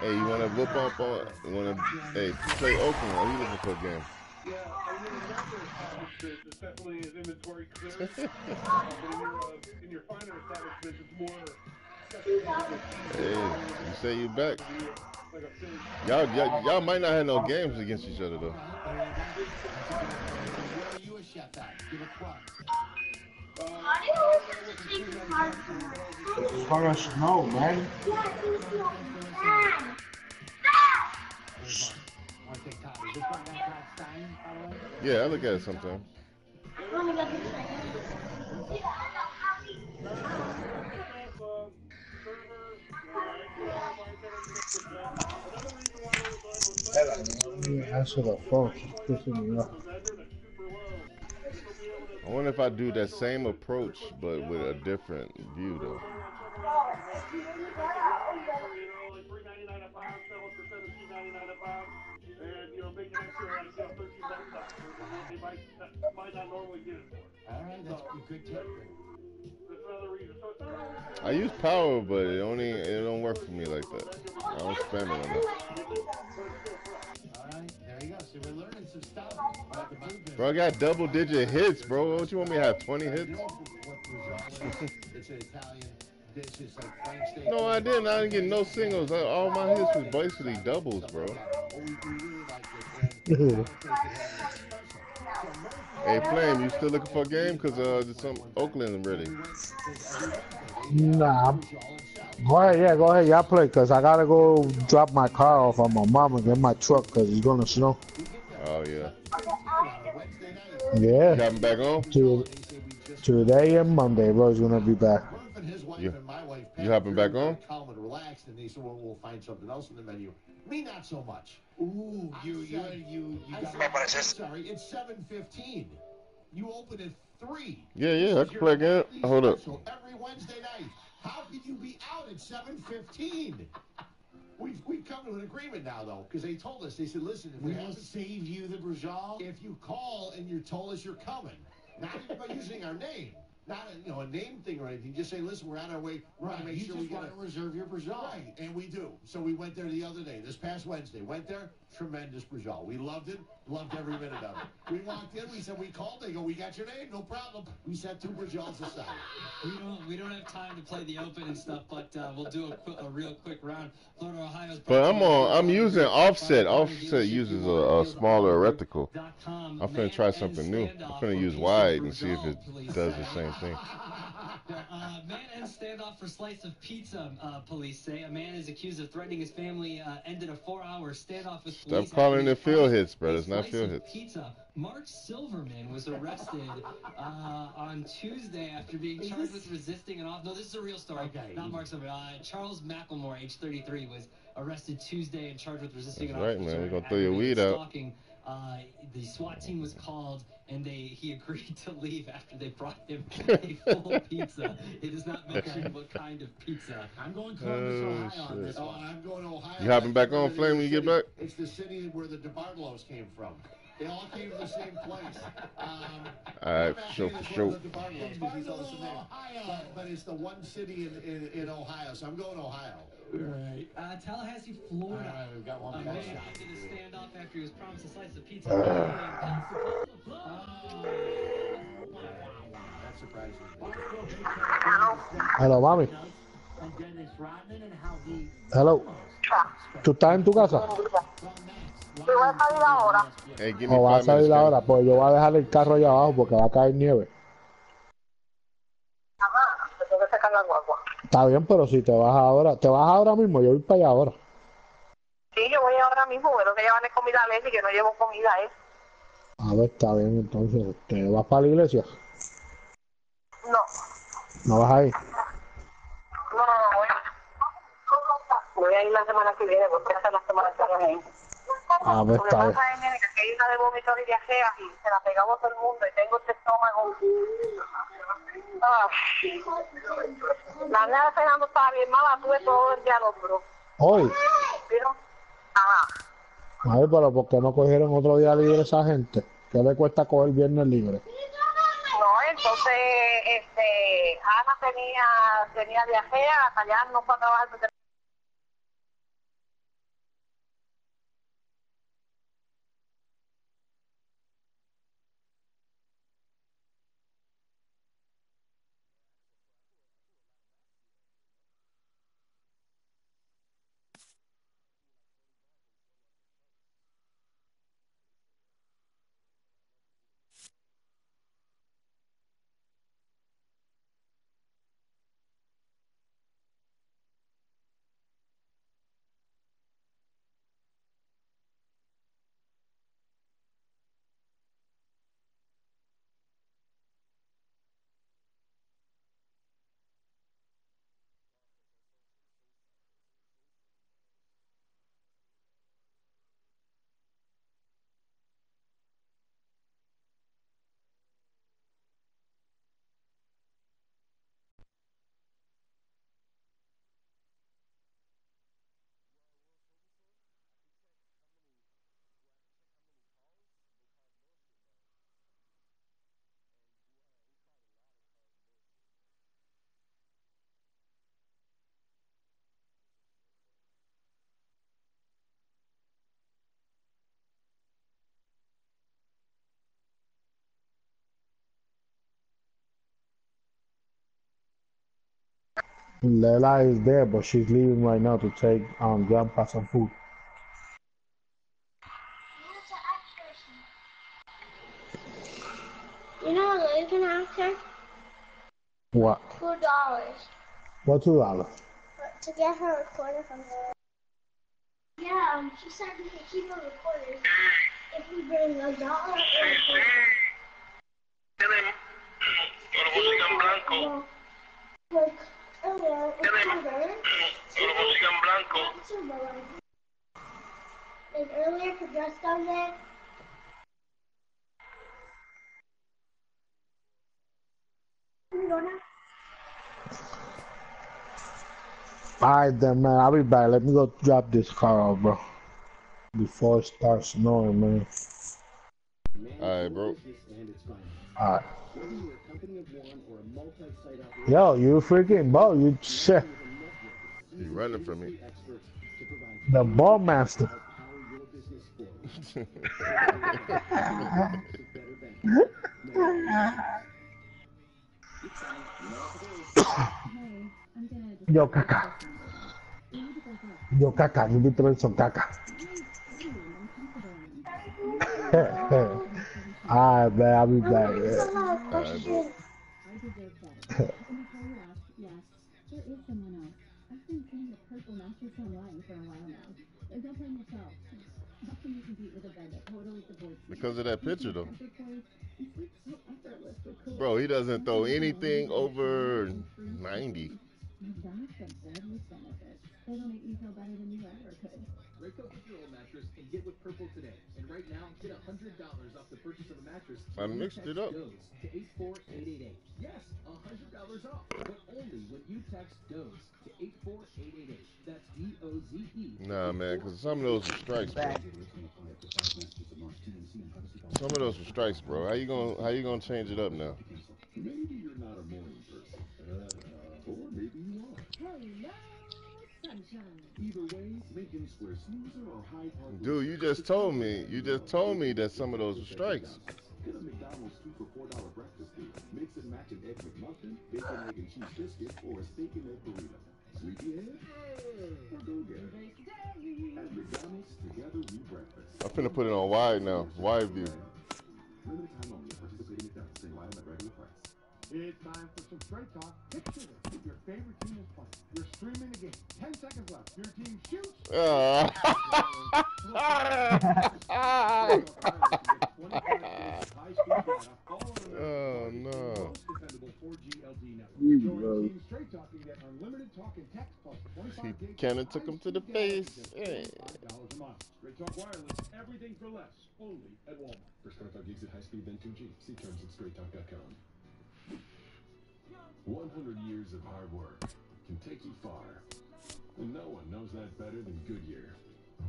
[SPEAKER 1] Hey, you want to whoop up on? You want to? Hey, play Oakland? Are you looking for a game?
[SPEAKER 3] Yeah, I mean, it's definitely his inventory clear. But in your finer establishments, it's more.
[SPEAKER 1] Hey, you say you back. Y'all might not have no games against each other though.
[SPEAKER 6] It's gonna snow, man.
[SPEAKER 1] Yeah, I look at it sometimes.
[SPEAKER 6] Answer the phone. She's pissing me off.
[SPEAKER 1] I wonder if I do that same approach, but with a different view, though. I use power, but it don't work for me like that. I don't spam it enough. Bro, I got double-digit hits, bro. Don't you want me to have 20 hits? No, I didn't. I didn't get no singles. All my hits was basically doubles, bro. Hey, Flame, you still looking for a game? Because some Oakland ready.
[SPEAKER 6] Nah. Go ahead, yeah, go ahead. Y'all play, because I got to go drop my car off on my mom and get my truck, because it's going to snow.
[SPEAKER 1] Oh, yeah.
[SPEAKER 6] Yeah.
[SPEAKER 1] You having back on?
[SPEAKER 6] Today and Monday, bro's going to be back.
[SPEAKER 1] You hopping back on?
[SPEAKER 4] Calm and relaxed, and they said, well, we'll find something else in the menu. Me, not so much.
[SPEAKER 5] Ooh,
[SPEAKER 4] I'm sorry, it's 7:15. You open at 3.
[SPEAKER 1] Yeah, I can play again. Hold up.
[SPEAKER 4] So every Wednesday night, how could you be out at 7:15? We've come to an agreement now, though, because they told us, they said, listen, if we have to save you the Brajal, if you call and you told us you're coming, not even by using our name. Not a name thing or anything. Just say, listen, we're on our way. We're going to make sure we got to reserve your Brajal. Right, and we do. So we went there the other day, this past Wednesday. Went there, tremendous Brajal. We loved it, loved every minute of it. We walked in, we said, we called. They go, we got your name, no problem. We set 2 Brajals aside.
[SPEAKER 13] We don't have time to play the open and stuff, but we'll do a real quick round. Florida, Ohio's.
[SPEAKER 1] But I'm using Offset. Offset uses a smaller reticle. I'm finna try something new. I'm finna use wide and see if it does the same thing.
[SPEAKER 13] Man ends standoff for slice of pizza, police say. A man is accused of threatening his family, ended a 4-hour standoff with police.
[SPEAKER 1] Stop calling it field hits, bro. It's not field hits.
[SPEAKER 13] Pizza. Mark Silverman was arrested on Tuesday after being charged with resisting an off. No, this is a real story. Okay. Not Mark Silverman. Charles McElmore, age 33, was arrested Tuesday and charged with resisting an officer.
[SPEAKER 1] Right, man. We're gonna throw your weed out.
[SPEAKER 13] The SWAT team was called, and he agreed to leave after they brought him a full pizza. It is not mentioned what kind of pizza.
[SPEAKER 4] I'm going Columbus, Ohio on this one. I'm going Ohio.
[SPEAKER 1] You hopping back on, Flame, when you get back?
[SPEAKER 4] It's the city where the DeBartolo's came from. They all came from the same place.
[SPEAKER 1] All right, for sure.
[SPEAKER 4] But it's the one city in Ohio, so I'm going Ohio.
[SPEAKER 13] Right. Tallahassee, Florida.
[SPEAKER 4] All right, we've got one
[SPEAKER 13] man
[SPEAKER 4] shot.
[SPEAKER 13] ended a standoff after he was promised a slice of pizza.
[SPEAKER 4] That's surprising.
[SPEAKER 6] Hello, mami. Hello. ¿Tú estás en tu casa?
[SPEAKER 7] Yo voy a salir ahora.
[SPEAKER 1] Hey, give me
[SPEAKER 6] ¿O vas a
[SPEAKER 1] 5
[SPEAKER 6] salir
[SPEAKER 1] minutes,
[SPEAKER 6] ahora? Pues yo voy a dejar el carro allá abajo porque va a caer nieve.
[SPEAKER 7] Ajá, te tengo que sacar la guagua.
[SPEAKER 6] Está bien, pero si te vas ahora mismo, yo voy para allá ahora.
[SPEAKER 7] Sí, yo voy ahora mismo, bueno, que llevarle comida a Leslie, que no llevo comida,
[SPEAKER 6] A ver, está bien, entonces, ¿te vas para la iglesia?
[SPEAKER 7] No.
[SPEAKER 6] ¿No vas a ir?
[SPEAKER 7] No, voy a ir la semana que viene, porque esta es la semana que viene.
[SPEAKER 6] A ver,
[SPEAKER 7] Lo que
[SPEAKER 6] está bien.
[SPEAKER 7] pasa es, nene, que hay una de vómito y diarrea y se la pegamos todo el mundo y tengo este estómago. La nena de Fernando estaba bien mala, tuve todo el día al hombro.
[SPEAKER 6] ¿Hoy?
[SPEAKER 7] ¿Vieron? Ajá.
[SPEAKER 6] A ver, pero ¿por qué no cogieron otro día libre esa gente? ¿Qué le cuesta coger viernes libre?
[SPEAKER 7] No, entonces, Ana tenía diarrea, hasta allá no fue a trabajar.
[SPEAKER 6] Lela is there, but she's leaving right now to take Grandpa some food.
[SPEAKER 14] You know what Lily can ask her?
[SPEAKER 6] What?
[SPEAKER 14] $2.
[SPEAKER 6] What $2?
[SPEAKER 14] To get her recorder from her. Yeah, she said we can keep her recorders if we bring $1 or like earlier, like earlier, for dressed down there. Can we go now?
[SPEAKER 6] Alright then, man. I'll be back. Let me go drop this car off, bro. Before it starts snowing, man.
[SPEAKER 1] Alright, bro.
[SPEAKER 6] Alright. Yo, you freaking ball. You shit.
[SPEAKER 1] He running from me.
[SPEAKER 6] The ball master. Yo, caca. Yo, caca. You need to bring some caca. Alright, man. I'll be back.
[SPEAKER 1] Alright, bro. Because of that picture, though. Bro, he doesn't throw anything over 90. I mixed it up.
[SPEAKER 2] Yes, $100 off, but only when you text DOZE to 84888. That's DOZE.
[SPEAKER 1] Nah, man, because some of those were strikes, bro. Some of those were strikes, bro. How you gonna change it up now?
[SPEAKER 4] Maybe you're not a morning person. Or maybe you are. Either way, Lincoln Square Snoozer or Hyde Park.
[SPEAKER 1] Dude, you just told me that some of those were strikes.
[SPEAKER 4] Get a McDonald's 2 for $4 breakfast deal. Mix and match an egg McMuffin, bacon, egg, and cheese biscuit, or a steak and egg burrito. Sleepyhead? Or go get it. At McDonald's, together we breakfast.
[SPEAKER 1] I'm finna put it on wide now. Wide view.
[SPEAKER 4] Limited time only. Participating McDonald's. Same item at regular price.
[SPEAKER 2] It's time for some straight talk. Picture this. Your favorite team is playing. You're streaming the game. 10 seconds left. Your team shoots.
[SPEAKER 1] Oh, no. Cannon took him to the face. Hey.
[SPEAKER 2] Straight Talk Wireless. Everything for less. Only at Walmart.
[SPEAKER 4] For Straight Talk gigs at high speed, then 2G. See terms at straighttalk.com. 100 years of hard work can take you far. And no one knows that better than Goodyear.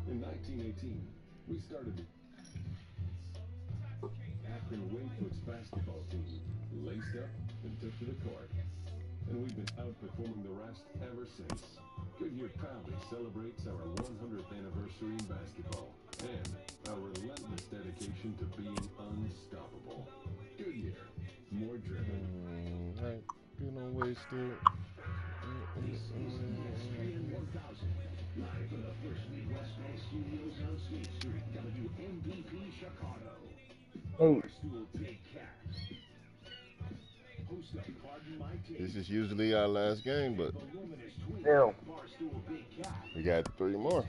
[SPEAKER 4] In 1918, we started the Akron Wingfoot's basketball team, laced up and took to the court. And we've been outperforming the rest ever since. Goodyear proudly celebrates our 100th anniversary in basketball and our relentless dedication to being unstoppable. Goodyear, more driven.
[SPEAKER 1] Right. You don't waste it.
[SPEAKER 4] Live from the First Midwest Bank Studios on State Street, WMBP Chicago. Barstool Big Cat. Host of Pardon My Take.
[SPEAKER 1] This is usually our last game, but we got 3 more.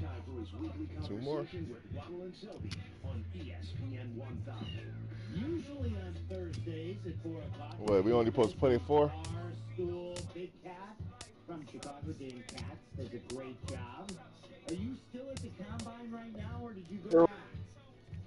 [SPEAKER 1] 2 more.
[SPEAKER 5] Usually on Thursdays at 4 o'clock.
[SPEAKER 1] What, we only supposed to play 4?
[SPEAKER 5] Barstool Big Cat from Chicago Gamecats does a great job. Are you still at the combine right now, or did you go back?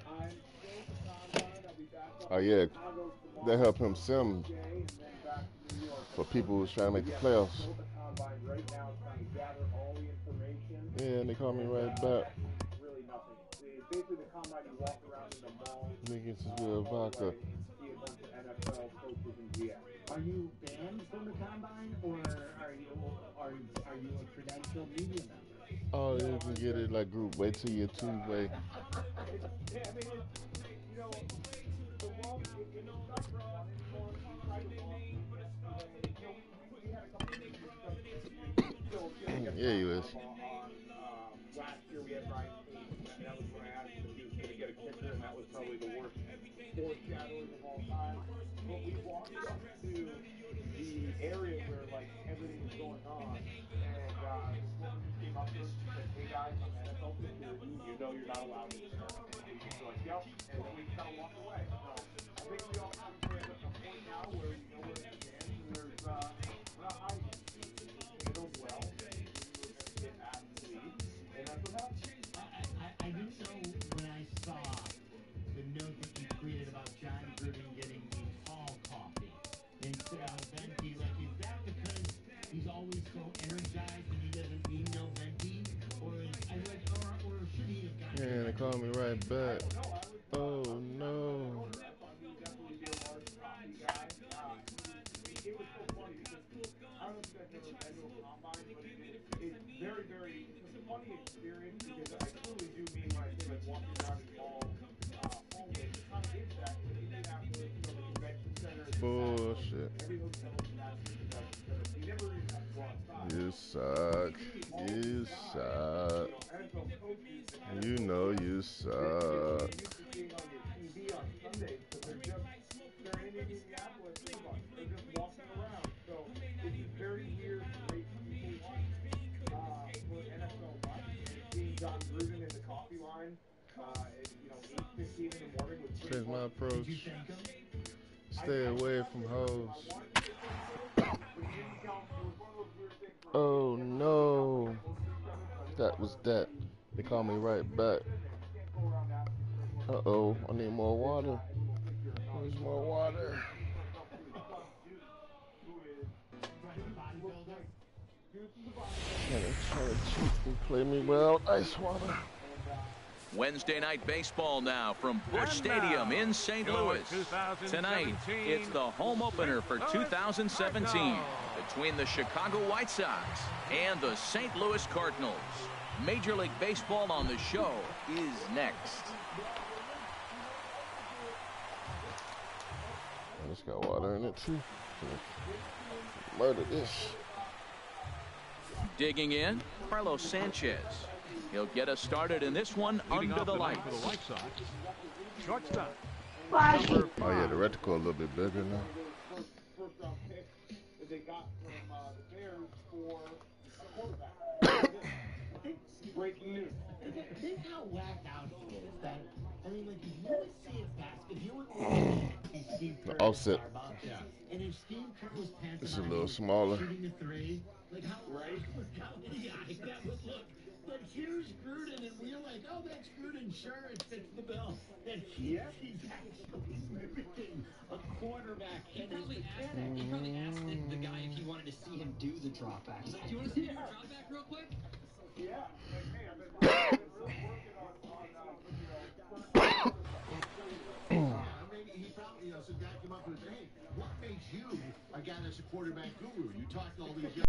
[SPEAKER 3] I'm still at the combine. I'll be back up
[SPEAKER 1] Oh, yeah.
[SPEAKER 3] Chicago tomorrow.
[SPEAKER 1] They help him sim
[SPEAKER 3] And then back to New York.
[SPEAKER 1] for people who's trying to make the playoffs.
[SPEAKER 3] Still at the combine right now, trying to gather all the information.
[SPEAKER 1] Yeah, and they call me right back.
[SPEAKER 3] Really nothing. It's basically the combine you walk around in the mall.
[SPEAKER 1] Niggas is real vodka.
[SPEAKER 3] See a bunch of NFL coaches and GM.
[SPEAKER 5] Are you banned from the combine, or are you a credentialed media member?
[SPEAKER 1] Oh, you can get it like group. Wait till you're 2-way.
[SPEAKER 3] Yeah, I mean, you know, the wrong, it sucks for us. We had a couple of things
[SPEAKER 1] Yeah, he was.
[SPEAKER 3] Last year we had Ryan Tate, and that was when I asked him if he was going to get a kicker, and that was probably the worst foreshadowing of all time. But we walked up to the area where like everything was going on, and this woman just came up to us and said, "Hey guys, I'm NFL security. You know you're not allowed in here." And we just were like, "Yep," and then we just kind of walked away. So I think we all obviously have a point now where we know where it stands, and we're not hiding it. It's handled well. We were going to get asked to leave, and that's what happened.
[SPEAKER 5] I do know when I saw the note that you tweeted about John Gruden getting the tall coffee instead of venti. Like, is that because he's always so energized and he doesn't need no venti, or should he have gotten?
[SPEAKER 1] Yeah, they call me right back. Oh no.
[SPEAKER 3] It was so funny because I don't know if you guys ever been to a combine, but it's very, very, it's a funny experience because I truly do mean when I say like walking around in malls, hallways, it kind of is that in Indianapolis, the convention center,
[SPEAKER 1] Bullshit.
[SPEAKER 3] every hotel is attached to the convention center, so you never even have to go outside.
[SPEAKER 1] You suck. You suck.
[SPEAKER 3] NFL coaches,
[SPEAKER 1] You know you suck.
[SPEAKER 3] used to seeing on your TV on Sundays, but they're in Indianapolis, they're just walking around. So it's this very weird, great people watch for NFL life. And seeing John Gruden in the coffee line, at 8:15 in the morning with
[SPEAKER 1] Change my approach. Stay away from hoes. Oh no. That was that. They call me right back. Uh-oh, I need more water. There's more water. Trying to cheat and play me well. Ice water.
[SPEAKER 9] Wednesday night baseball now from Busch Stadium in St. Louis. Tonight, it's the home opener for 2017 between the Chicago White Sox and the St. Louis Cardinals. Major League Baseball on the show is next.
[SPEAKER 1] It's got water in it too. Murder this.
[SPEAKER 9] Digging in, Carlos Sanchez. He'll get us started in this one under the lights.
[SPEAKER 12] For the White Sox. Shortstop.
[SPEAKER 1] Oh yeah, the reticle a little bit bigger now.
[SPEAKER 3] First round pick that they got from the Bears for a quarterback. Breaking news.
[SPEAKER 5] This is how whacked out he is. That, I mean, like, if you would see a basket, if you were Steve Kerr
[SPEAKER 1] offset.
[SPEAKER 5] And if Steve Kerr was passing
[SPEAKER 1] It's a little smaller.
[SPEAKER 5] shooting the three, like how many eyes that would look. But here's Gruden, and we're like, oh, that's Gruden. Sure, it fits the bill. And he's actually mimicking a quarterback.
[SPEAKER 13] He probably asked the guy if he wanted to see him do the dropback. So, do you want to see him do a dropback real quick?
[SPEAKER 3] Yeah. Like, hey, I've been really working on
[SPEAKER 4] maybe he probably, some guy came up and said, hey, what makes you a guy that's a quarterback guru? You talk to all these young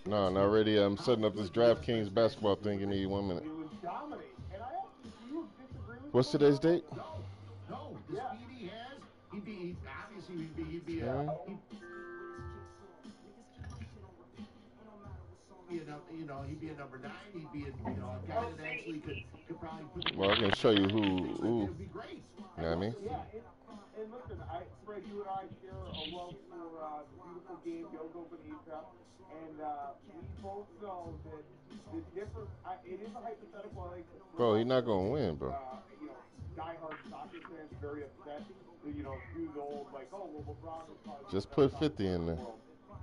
[SPEAKER 1] No, not ready. I'm setting up this DraftKings basketball thing. Give me 1 minute. What's today's date?
[SPEAKER 4] No, the speed he has, he'd be he'd be a number 9. He'd be a guy that actually could probably put the.
[SPEAKER 1] Well, I can show you who.
[SPEAKER 4] It would be great.
[SPEAKER 1] You know what I mean?
[SPEAKER 3] Yeah, and listen, Fred, you and I share a love for the beautiful game, Yogo Bonita, and we both know that the difference. It is a hypothetical.
[SPEAKER 1] Bro, he's not gonna win, bro.
[SPEAKER 3] Diehard soccer fans very upset. Do the old LeBron is probably
[SPEAKER 1] Just put 50 in there.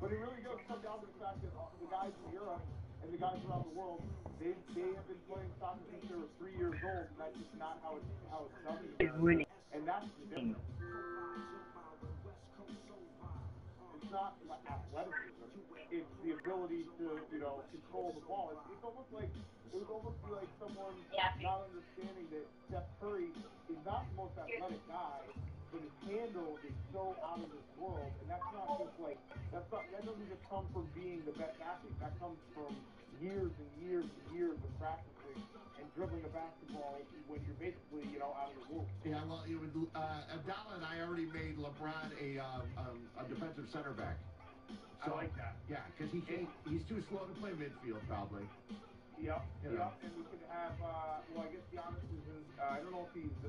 [SPEAKER 3] But it really does come down to the fact that the guys in Europe and the guys around the world, they have been playing soccer since they were 3 years old, and that's just not how it's done. And that's the difference. It's not athleticism. It's the ability to, control the ball. It was almost like someone not understanding that Steph Curry is not the most athletic guy, but his handle is so out of this world, and that's not just that doesn't just come from being the best athlete. That comes from years and years and years of practicing and dribbling a basketball when you're basically, out of the womb.
[SPEAKER 4] Yeah, well, Abdallah and I already made LeBron a defensive center back. So, I like that. Yeah, because he's too slow to play midfield, probably.
[SPEAKER 3] Yep. And we could have, I guess Giannis is, I don't know if he's a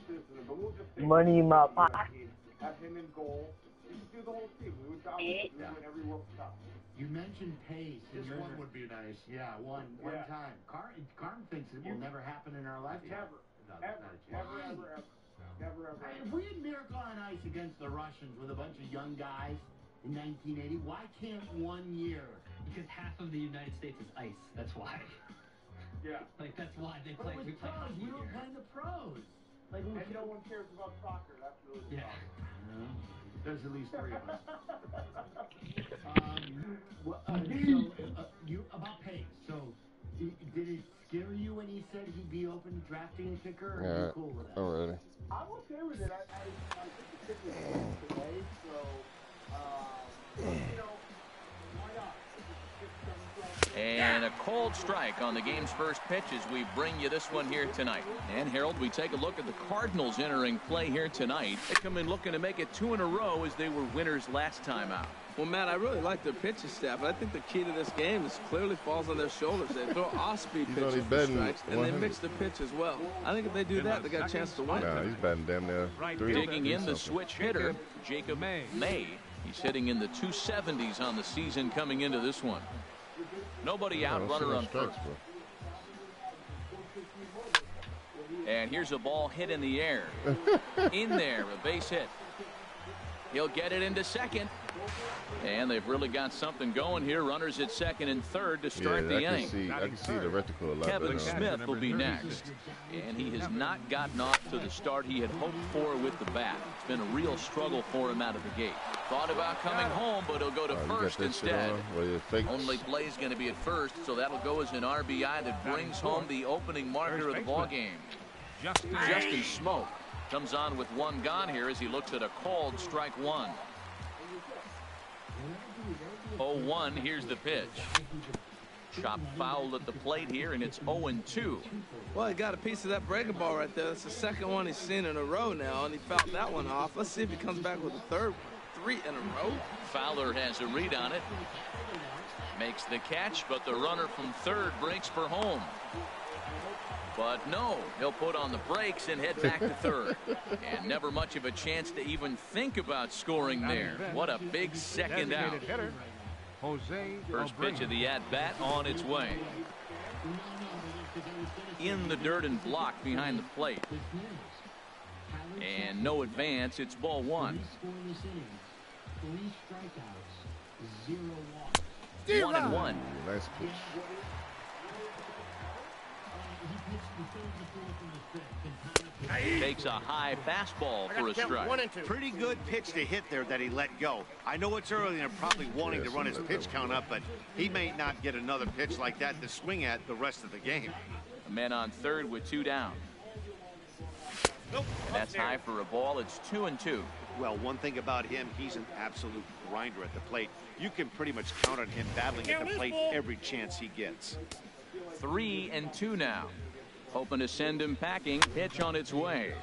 [SPEAKER 3] citizen, but we'll just say
[SPEAKER 8] money in my pocket.
[SPEAKER 3] Have him in goal. We could do the whole team. We would dominate. We would win every World Cup.
[SPEAKER 5] You mentioned pace.
[SPEAKER 4] This one would be nice. Yeah, one time.
[SPEAKER 5] Carm thinks it will never happen in our lifetime.
[SPEAKER 3] Never.
[SPEAKER 5] If we had Miracle on Ice against the Russians with a bunch of young guys in 1980, why can't 1 year?
[SPEAKER 13] Because half of the United States is ice. That's why.
[SPEAKER 3] Yeah.
[SPEAKER 13] That's why they play.
[SPEAKER 5] We play hockey. We were playing the pros.
[SPEAKER 3] And no one cares about soccer. That's really the problem.
[SPEAKER 5] There's at least 3 of us. About pace. So, did it scare you when he said he'd be open to drafting a kicker? Or are you cool with that?
[SPEAKER 1] Already.
[SPEAKER 3] I'm okay with it. I think the kick was good today, so why not?
[SPEAKER 9] And a cold strike on the game's first pitch as we bring you this one here tonight. And Harold, we take a look at the Cardinals entering play here tonight. They come in looking to make it 2 in a row as they were winners last time out.
[SPEAKER 10] Well, Matt, I really like their pitching staff, but I think the key to this game is clearly falls on their shoulders. They throw off-speed pitches for strikes, and they mix the pitch as well. I think if they do that, they got a chance to win.
[SPEAKER 1] Nah, he's batting damn near 3.
[SPEAKER 9] Digging in the switch hitter, Jacob May. He's hitting in the 270s on the season coming into this one. Nobody out, runner on first. And here's a ball hit in the air. In there, a base hit. He'll get it into second. And they've really got something going here. Runners at second and third to start the inning.
[SPEAKER 1] I can see the reticle a lot
[SPEAKER 9] Kevin Smith will be next. And he has not gotten off to the start he had hoped for with the bat. It's been a real struggle for him out of the gate. Thought about coming home, but he'll go to first instead. Only play's going to be at first, so that'll go as an RBI that brings home the opening marker of the ballgame. Justin Smoke comes on with 1 gone here as he looks at a called strike 1. 0-1, here's the pitch. Chop foul at the plate here, and it's 0-2.
[SPEAKER 10] Well, he got a piece of that breaking ball right there. That's the second one he's seen in a row now, and he fouled that one off. Let's see if he comes back with a third. 3 in a row.
[SPEAKER 9] Fowler has a read on it. Makes the catch, but the runner from third breaks for home. But no, he'll put on the brakes and head back to third. And never much of a chance to even think about scoring there. What a big second out. First pitch of the at-bat on its way. In the dirt and blocked behind the plate. And no advance, it's ball 1. 1-1.
[SPEAKER 1] Nice pitch.
[SPEAKER 9] Takes a high fastball for a strike.
[SPEAKER 11] Pretty good pitch to hit there that he let go. I know it's early and they're probably wanting to run his pitch count up, but he may not get another pitch like that to swing at the rest of the game.
[SPEAKER 9] A man on third with 2 down. And that's high for a ball. It's 2-2.
[SPEAKER 11] Well, one thing about him, he's an absolute grinder at the plate. You can pretty much count on him battling at the plate every chance he gets.
[SPEAKER 9] 3-2 now. Hoping to send him packing. Pitch on its way.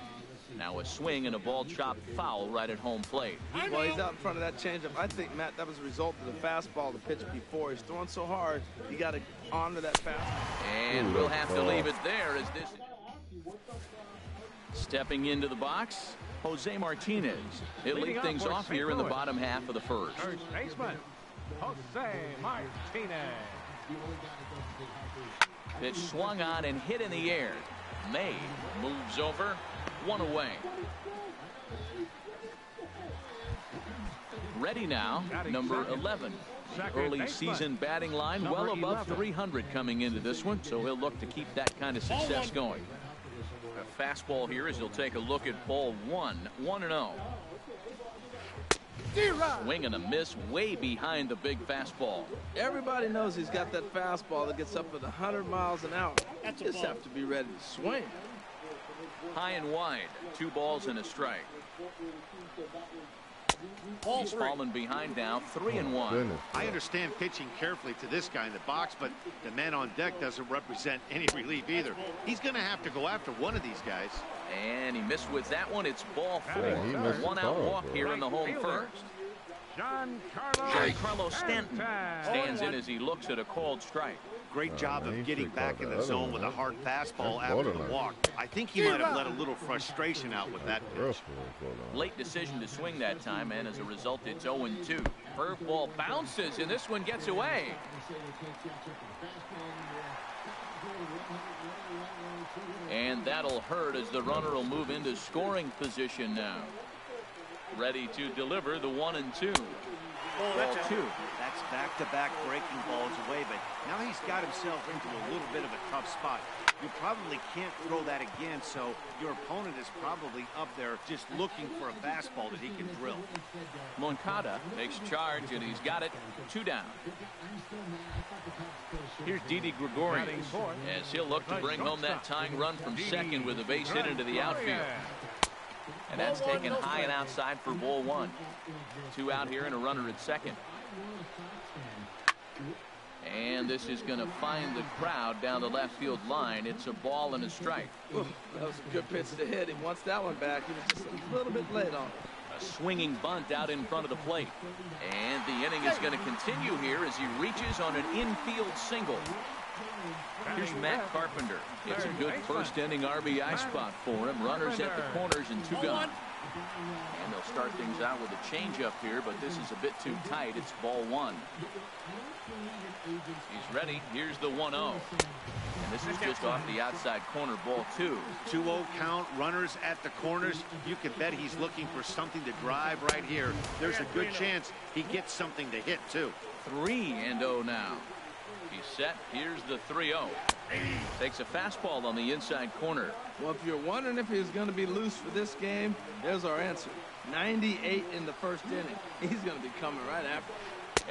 [SPEAKER 9] Now a swing and a ball chopped foul right at home plate.
[SPEAKER 10] Well, he's out in front of that changeup. I think, Matt, that was a result of the fastball, the pitch before. He's throwing so hard, you got to honor that fastball.
[SPEAKER 9] And we'll have to leave it there as this. Stepping into the box, Jose Martinez. He'll lead things off here in the bottom half of the first.
[SPEAKER 12] First baseman, Jose Martinez.
[SPEAKER 9] Pitch swung on and hit in the air. May moves over, one away. Ready now, number 11. Early season batting line, well above 300 coming into this one, so he'll look to keep that kind of success going. A fastball here as he'll take a look at ball 1, 1-0. Swing and a miss way behind the big fastball.
[SPEAKER 10] Everybody knows he's got that fastball that gets up at 100 miles an hour. You just have to be ready to swing.
[SPEAKER 9] High and wide, 2 balls and a strike. He's fallen behind now, 3-1.
[SPEAKER 11] I understand pitching carefully to this guy in the box, but the man on deck doesn't represent any relief either. He's going to have to go after one of these guys.
[SPEAKER 9] And he missed with that one. It's ball 4. One out walk here in the home first. Giancarlo Stanton stands in as he looks at a called strike.
[SPEAKER 11] Great job of getting back in the zone with a hard fastball after the walk. I think he might have let a little frustration out with that pitch.
[SPEAKER 9] Late decision to swing that time, and as a result, it's 0-2. Curveball bounces, and this one gets away. And that'll hurt as the runner will move into scoring position now. Ready to deliver the 1-2.
[SPEAKER 11] Ball 2. That's back-to-back breaking balls away, but now he's got himself into a little bit of a tough spot. You probably can't throw that again, so your opponent is probably up there just looking for a fastball that he can drill.
[SPEAKER 9] Moncada takes charge, and he's got it. 2 down. Here's Didi Gregorius as he'll look to bring home that tying run from second with a base hit into the outfield. And that's taken high and outside for ball 1. 2 out here and a runner at second. And this is going to find the crowd down the left field line. It's a ball and a strike.
[SPEAKER 10] Ooh, that was a good pitch to hit. He wants that one back. He was just a little bit late on it.
[SPEAKER 9] A swinging bunt out in front of the plate. And the inning is going to continue here as he reaches on an infield single. Here's Matt Carpenter. It's a good first inning RBI spot for him. Runners at the corners and 2 gone. And they'll start things out with a changeup here, but this is a bit too tight. It's ball 1. He's ready. Here's the 1-0. And this is just off the outside corner, ball 2.
[SPEAKER 11] 2-0 count, runners at the corners. You can bet he's looking for something to drive right here. There's a good chance he gets something to hit, too.
[SPEAKER 9] 3-0 now. He's set. Here's the 3-0. Takes a fastball on the inside corner.
[SPEAKER 10] Well, if you're wondering if he's going to be loose for this game, there's our answer. 98 in the first inning. He's going to be coming right after.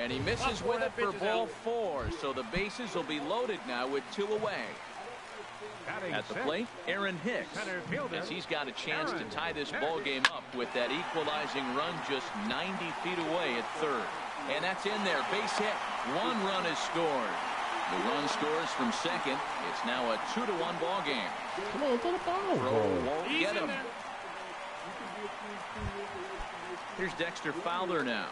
[SPEAKER 9] And he misses with it for ball 4. So the bases will be loaded now with 2 away. At the plate, Aaron Hicks, as he's got a chance to tie this ball game up with that equalizing run just 90 feet away at third. And that's in there. Base hit. 1 run is scored. The run scores from second. It's now a 2-1 ball game.
[SPEAKER 1] Come on, put a ball.
[SPEAKER 9] Throw won't get him. Here's Dexter Fowler now.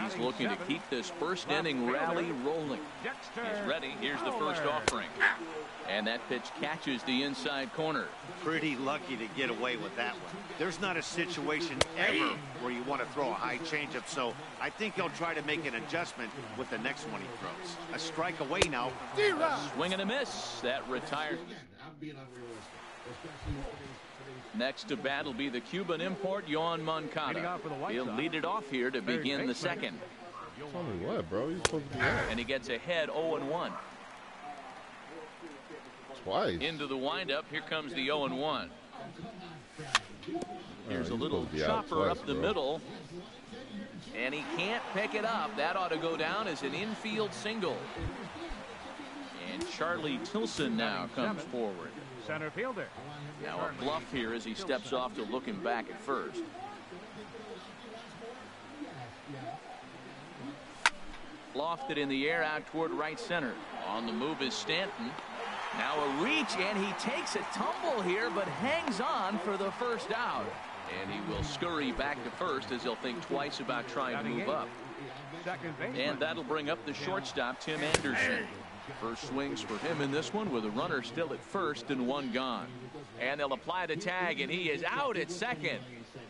[SPEAKER 9] He's looking to keep this first inning rally rolling. He's ready. Here's the first offering. And that pitch catches the inside corner.
[SPEAKER 11] Pretty lucky to get away with that one. There's not a situation ever where you want to throw a high changeup, so I think he'll try to make an adjustment with the next one he throws. A strike away now.
[SPEAKER 9] Swing and a miss. That retires. Next to bat will be the Cuban import, Yoan Moncada. He'll lead it off here to begin the second.
[SPEAKER 1] Tell me what, bro? He's supposed to be out.
[SPEAKER 9] And he gets ahead 0-1.
[SPEAKER 1] Twice.
[SPEAKER 9] Into the windup. Here comes the 0-1. Here's a little chopper up the middle. And he can't pick it up. That ought to go down as an infield single. And Charlie Tilson now comes forward.
[SPEAKER 12] Center fielder.
[SPEAKER 9] Now a bluff here as he steps off to look him back at first. Lofted in the air out toward right center. On the move is Stanton. Now a reach, and he takes a tumble here, but hangs on for the first out. And he will scurry back to first as he'll think twice about trying to move up. And that'll bring up the shortstop, Tim Anderson. First swings for him in this one with a runner still at first and one gone. And they'll apply the tag, and he is out at second.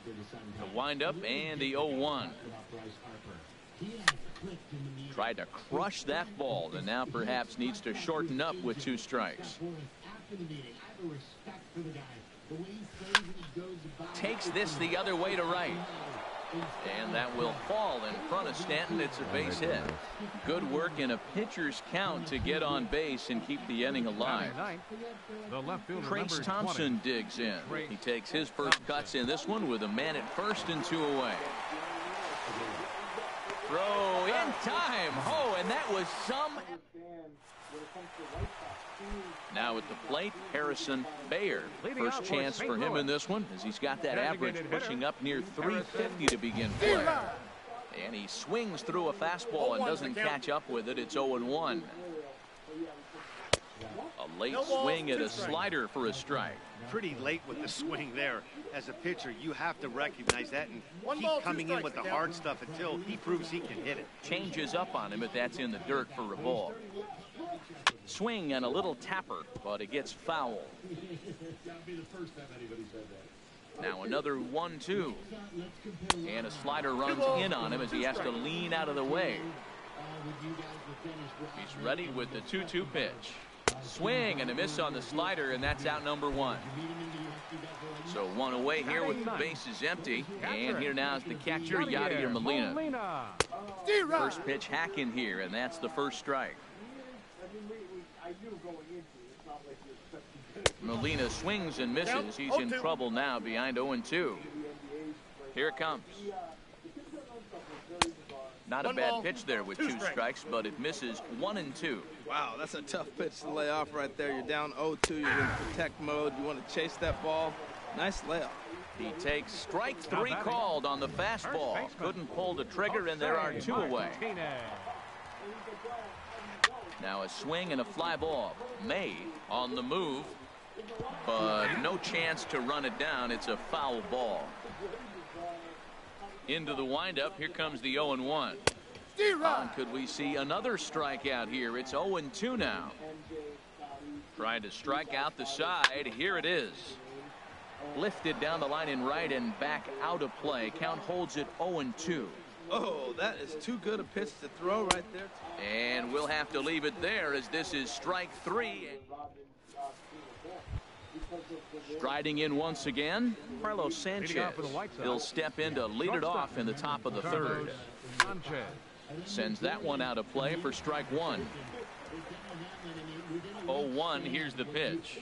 [SPEAKER 9] The windup and the 0-1. Tried to crush that ball, and now perhaps needs to shorten up with 2 strikes. Takes this the other way to right. And that will fall in front of Stanton. It's a base hit. Good work in a pitcher's count to get on base and keep the inning alive. Trace Thompson digs in. He takes his first cuts in this one with a man at first and 2 away. Throw in time. Oh, and that was some. Now at the plate, Harrison Bayer. First chance for him in this one, as he's got that average pushing up near 350 to begin play. And he swings through a fastball and doesn't catch up with it. It's 0-1. A late swing at a slider for a strike.
[SPEAKER 11] Pretty late with the swing there. As a pitcher, you have to recognize that and keep coming in with the hard stuff until he proves he can hit it.
[SPEAKER 9] Changes up on him, but that's in the dirt for a ball. Swing and a little tapper, but it gets foul. Now another 1-2. And a slider runs in on him as he has to lean out of the way. He's ready with the 2-2 pitch. Swing and a miss on the slider, and that's out number 1. So 1 away here with the bases empty. And here now is the catcher, Yadier Molina. First pitch hack in here, and that's the first strike. Molina swings and misses. He's in trouble now behind 0-2. Here it comes. Not a bad pitch there with 2 strikes, but it misses 1-2.
[SPEAKER 10] Wow, that's a tough pitch to lay off right there. You're down 0-2. You're in protect mode. You want to chase that ball. Nice layup.
[SPEAKER 9] He takes strike 3 called on the fastball. Couldn't pull the trigger, and there are 2 away. Now a swing and a fly ball. May on the move, but no chance to run it down. It's a foul ball. Into the windup. Here comes the 0-1. Could we see another strikeout here? It's 0-2 now. Trying to strike out the side. Here it is. Lifted down the line in right and back out of play. Count holds it 0-2.
[SPEAKER 10] Oh, that is too good a pitch to throw right there.
[SPEAKER 9] And we'll have to leave it there as this is strike 3. Striding in once again, Carlos Sanchez. He'll step in to lead it off in the top of the 3rd. Sends that one out of play for strike 1. 0-1. Here's the pitch.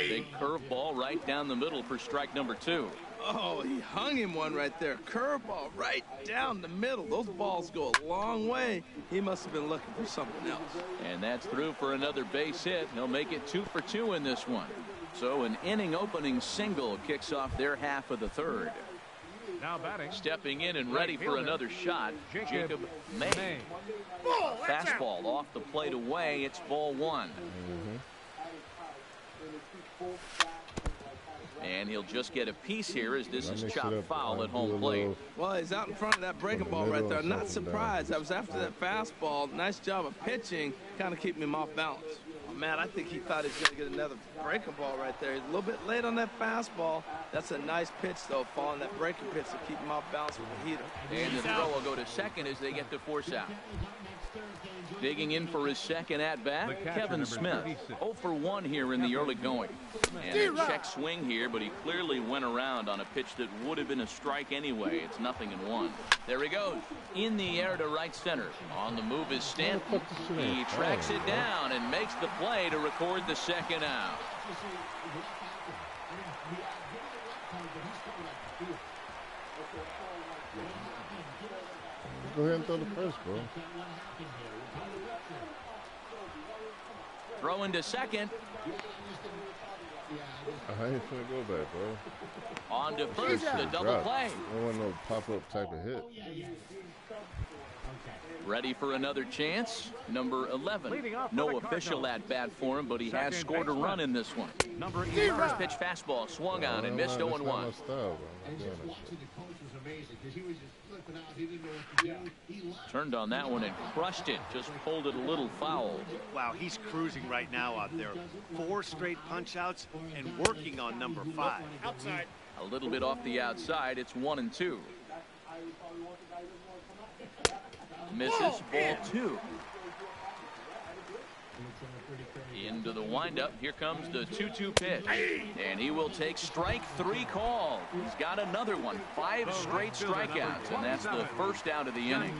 [SPEAKER 9] Big curveball right down the middle for strike number 2.
[SPEAKER 10] Oh, he hung him one right there. Curveball right down the middle. Those balls go a long way. He must have been looking for something else.
[SPEAKER 9] And that's through for another base hit. He'll make it 2 for 2 in this one. So an inning opening single kicks off their half of the 3rd.
[SPEAKER 12] Now batting.
[SPEAKER 9] Stepping in and ready for another shot, Jacob May. Fastball off the plate away. It's ball 1. And he'll just get a piece here as this is chopped foul at home plate.
[SPEAKER 10] Well, he's out in front of that breaking ball right there. Not surprised. I was after that fastball. Nice job of pitching, kind of keeping him off balance. Oh, man, I think he thought he was going to get another breaking ball right there. He's a little bit late on that fastball. That's a nice pitch, though, following that breaking pitch to keep him off balance with the heater.
[SPEAKER 9] And the throw will go to second as they get the force out. Digging in for his second at-bat, Kevin Smith. 0 for 1 here in the early going. And a check swing here, but he clearly went around on a pitch that would have been a strike anyway. It's 0-1. There he goes. In the air to right center. On the move is Stanton. He tracks it down and makes the play to record the second out.
[SPEAKER 1] Go ahead and throw the first, bro.
[SPEAKER 9] Throw into second.
[SPEAKER 1] I ain't finna go back, bro.
[SPEAKER 9] On to first, the double play.
[SPEAKER 1] I don't want no pop-up type of hit.
[SPEAKER 9] Ready for another chance. Number 11. No official at bat for him, but he has scored a run in this one.
[SPEAKER 12] Number
[SPEAKER 9] First pitch fastball swung on and missed 0-1. Turned on that one and crushed it. Just pulled it a little foul.
[SPEAKER 11] Wow, he's cruising right now out there. 4 straight punch outs and working on number 5.
[SPEAKER 15] Outside.
[SPEAKER 9] A little bit off the outside. It's 1-2. Misses, ball 2. Into the windup. Here comes the 2-2 pitch. And he will take strike 3 call. He's got another one. 5 straight strikeouts. And that's the first out of the inning.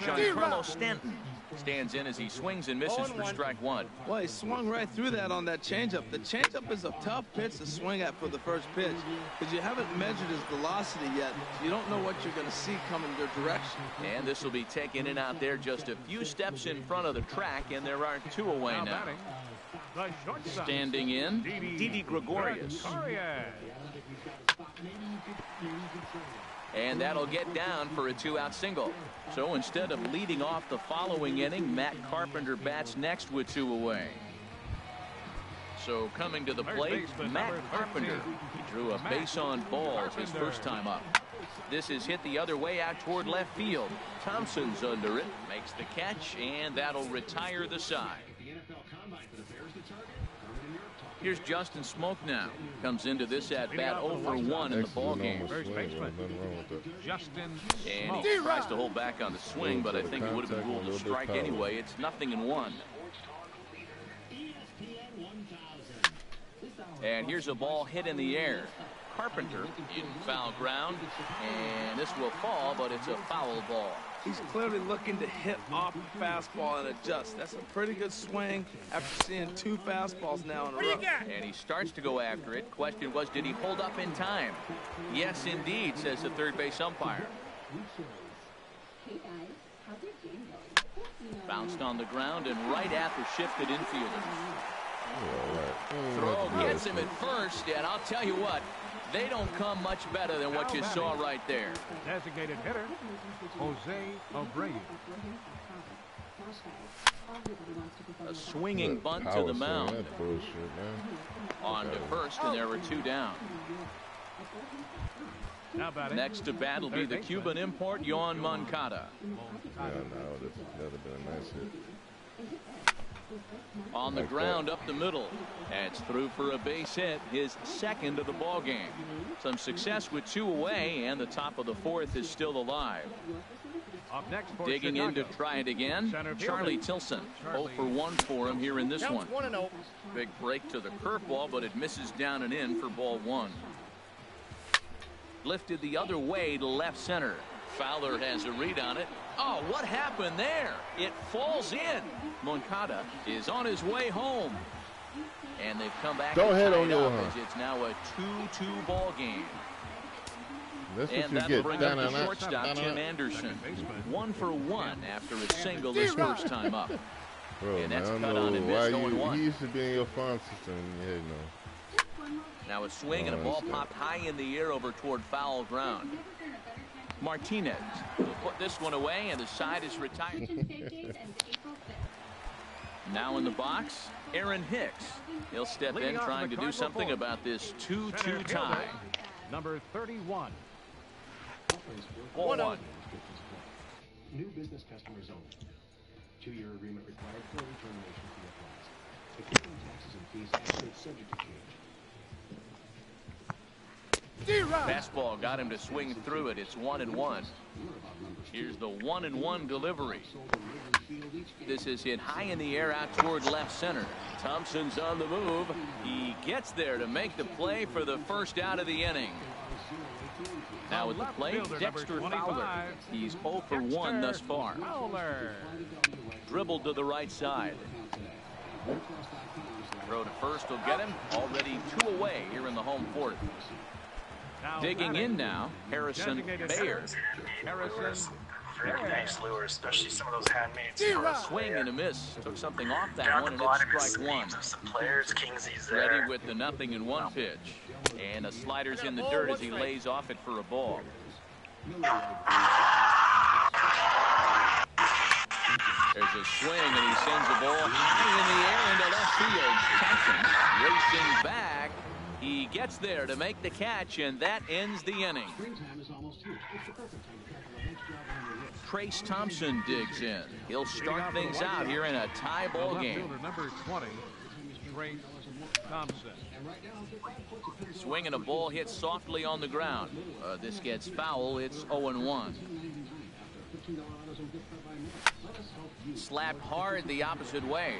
[SPEAKER 9] Giancarlo Stanton stands in as he swings and misses for strike 1.
[SPEAKER 10] Well, he swung right through that on that changeup. The changeup is a tough pitch to swing at for the first pitch because you haven't measured his velocity yet. So you don't know what you're going to see coming your direction.
[SPEAKER 9] And this will be taken in out there just a few steps in front of the track, and there are 2 away now. Standing in, Didi Gregorius. And that'll get down for a 2-out single. So instead of leading off the following inning, Matt Carpenter bats next with 2 away. So coming to the plate, Matt Carpenter. He drew a base on balls his first time up. This is hit the other way out toward left field. Thompson's under it, makes the catch, and that'll retire the side. Here's Justin Smoke now. Comes into this at bat 0-for-1 in the ball game. And he tries to hold back on the swing, but I think it would have been ruled a strike anyway. It's 0-1. And here's a ball hit in the air. Carpenter in foul ground, and this will fall, but it's a foul ball.
[SPEAKER 10] He's clearly looking to hit off the fastball and adjust. That's a pretty good swing after seeing 2 fastballs now in a row.
[SPEAKER 9] And he starts to go after it. Question was, did he hold up in time? Yes, indeed, says the third base umpire. Bounced on the ground and right at the shifted infielder. Throw gets him at first, and I'll tell you what, they don't come much better than what you saw right there.
[SPEAKER 12] Designated hitter, Jose Abreu.
[SPEAKER 9] A swinging bunt to the mound. On to first, and there were 2 down. Next to bat will be the Cuban import, Yoan Moncada.
[SPEAKER 1] Yeah, no, this has been a nice hit.
[SPEAKER 9] On the ground up the middle. It's through for a base hit, his second of the ball game. Some success with 2 away, and the top of the 4th is still alive. Digging in to try it again, Charlie Tilson. 0-for-1 for him here in this one. Big break to the curveball, but it misses down and in for ball 1. Lifted the other way to left center. Fowler has a read on it. Oh, what happened there? It falls in. Moncada is on his way home. And they've come back.
[SPEAKER 1] Don't hit on your
[SPEAKER 9] It's now a 2-2 ball game.
[SPEAKER 1] That's
[SPEAKER 9] and
[SPEAKER 1] what you
[SPEAKER 9] that'll bring up the shortstop, Tim Anderson. 1-for-1 for his single his first time up.
[SPEAKER 1] Bro,
[SPEAKER 9] and that's
[SPEAKER 1] man,
[SPEAKER 9] cut on and missed 0-1.
[SPEAKER 1] He used to be in your farm system. Yeah, no.
[SPEAKER 9] Now a swing and a ball popped high in the air over toward foul ground. Martinez will put this one away, and the side is retired. Now in the box, Aaron Hicks. He'll step in trying to do something about this 2-2 tie.
[SPEAKER 12] Number 31.
[SPEAKER 9] 1-1.
[SPEAKER 2] New business customers only. 2-year agreement required. Early termination fee applies. Accumulating taxes and fees actually subject to change.
[SPEAKER 9] Fastball got him to swing through it. It's 1-1. Here's the 1-1 delivery. This is hit high in the air out toward left center. Thompson's on the move. He gets there to make the play for the first out of the inning. Now with the plate, Dexter Fowler. He's 0-for-1 thus far. Dribbled to the right side. Throw to first will get him. Already 2 away here in the home 4th. Digging in now, Harrison Bayer.
[SPEAKER 16] Very nice lure, especially some of those handmaids.
[SPEAKER 9] A swing and a miss. Took something off that one, and it's strike 1.
[SPEAKER 16] Some players, Kingsley's there.
[SPEAKER 9] Ready with the 0-1 pitch. And a slider's in the dirt as he lays off it for a ball. a swing, and he sends the ball high in the air into left field. Thompson racing back. He gets there to make the catch, and that ends the inning. Trace Thompson digs in. He'll start things out here in a tie ball game.
[SPEAKER 12] Number 20, Trace Thompson.
[SPEAKER 9] Swing and a ball hit softly on the ground. This gets foul. It's 0-1. Slapped hard the opposite way.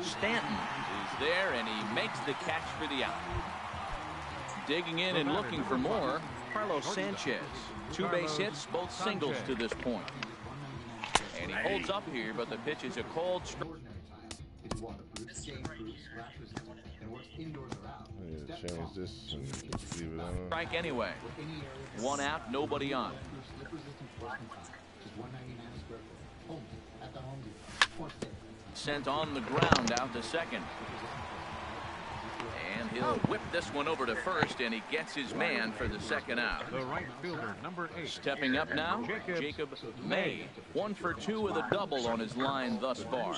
[SPEAKER 9] Stanton is there, and he makes the catch for the out. Digging in and looking for more, Carlos Sanchez. 2 base hits, both singles to this point. And he holds up here, but the pitch is a cold strike.
[SPEAKER 1] Change this and leave it on.
[SPEAKER 9] Strike anyway. 1 out, nobody on. Sent on the ground out to second. And he'll whip this one over to first, and he gets his man for the second out.
[SPEAKER 12] The right fielder, number 8.
[SPEAKER 9] Stepping up now, Jacob May. 1 for 2 with a double on his line thus far.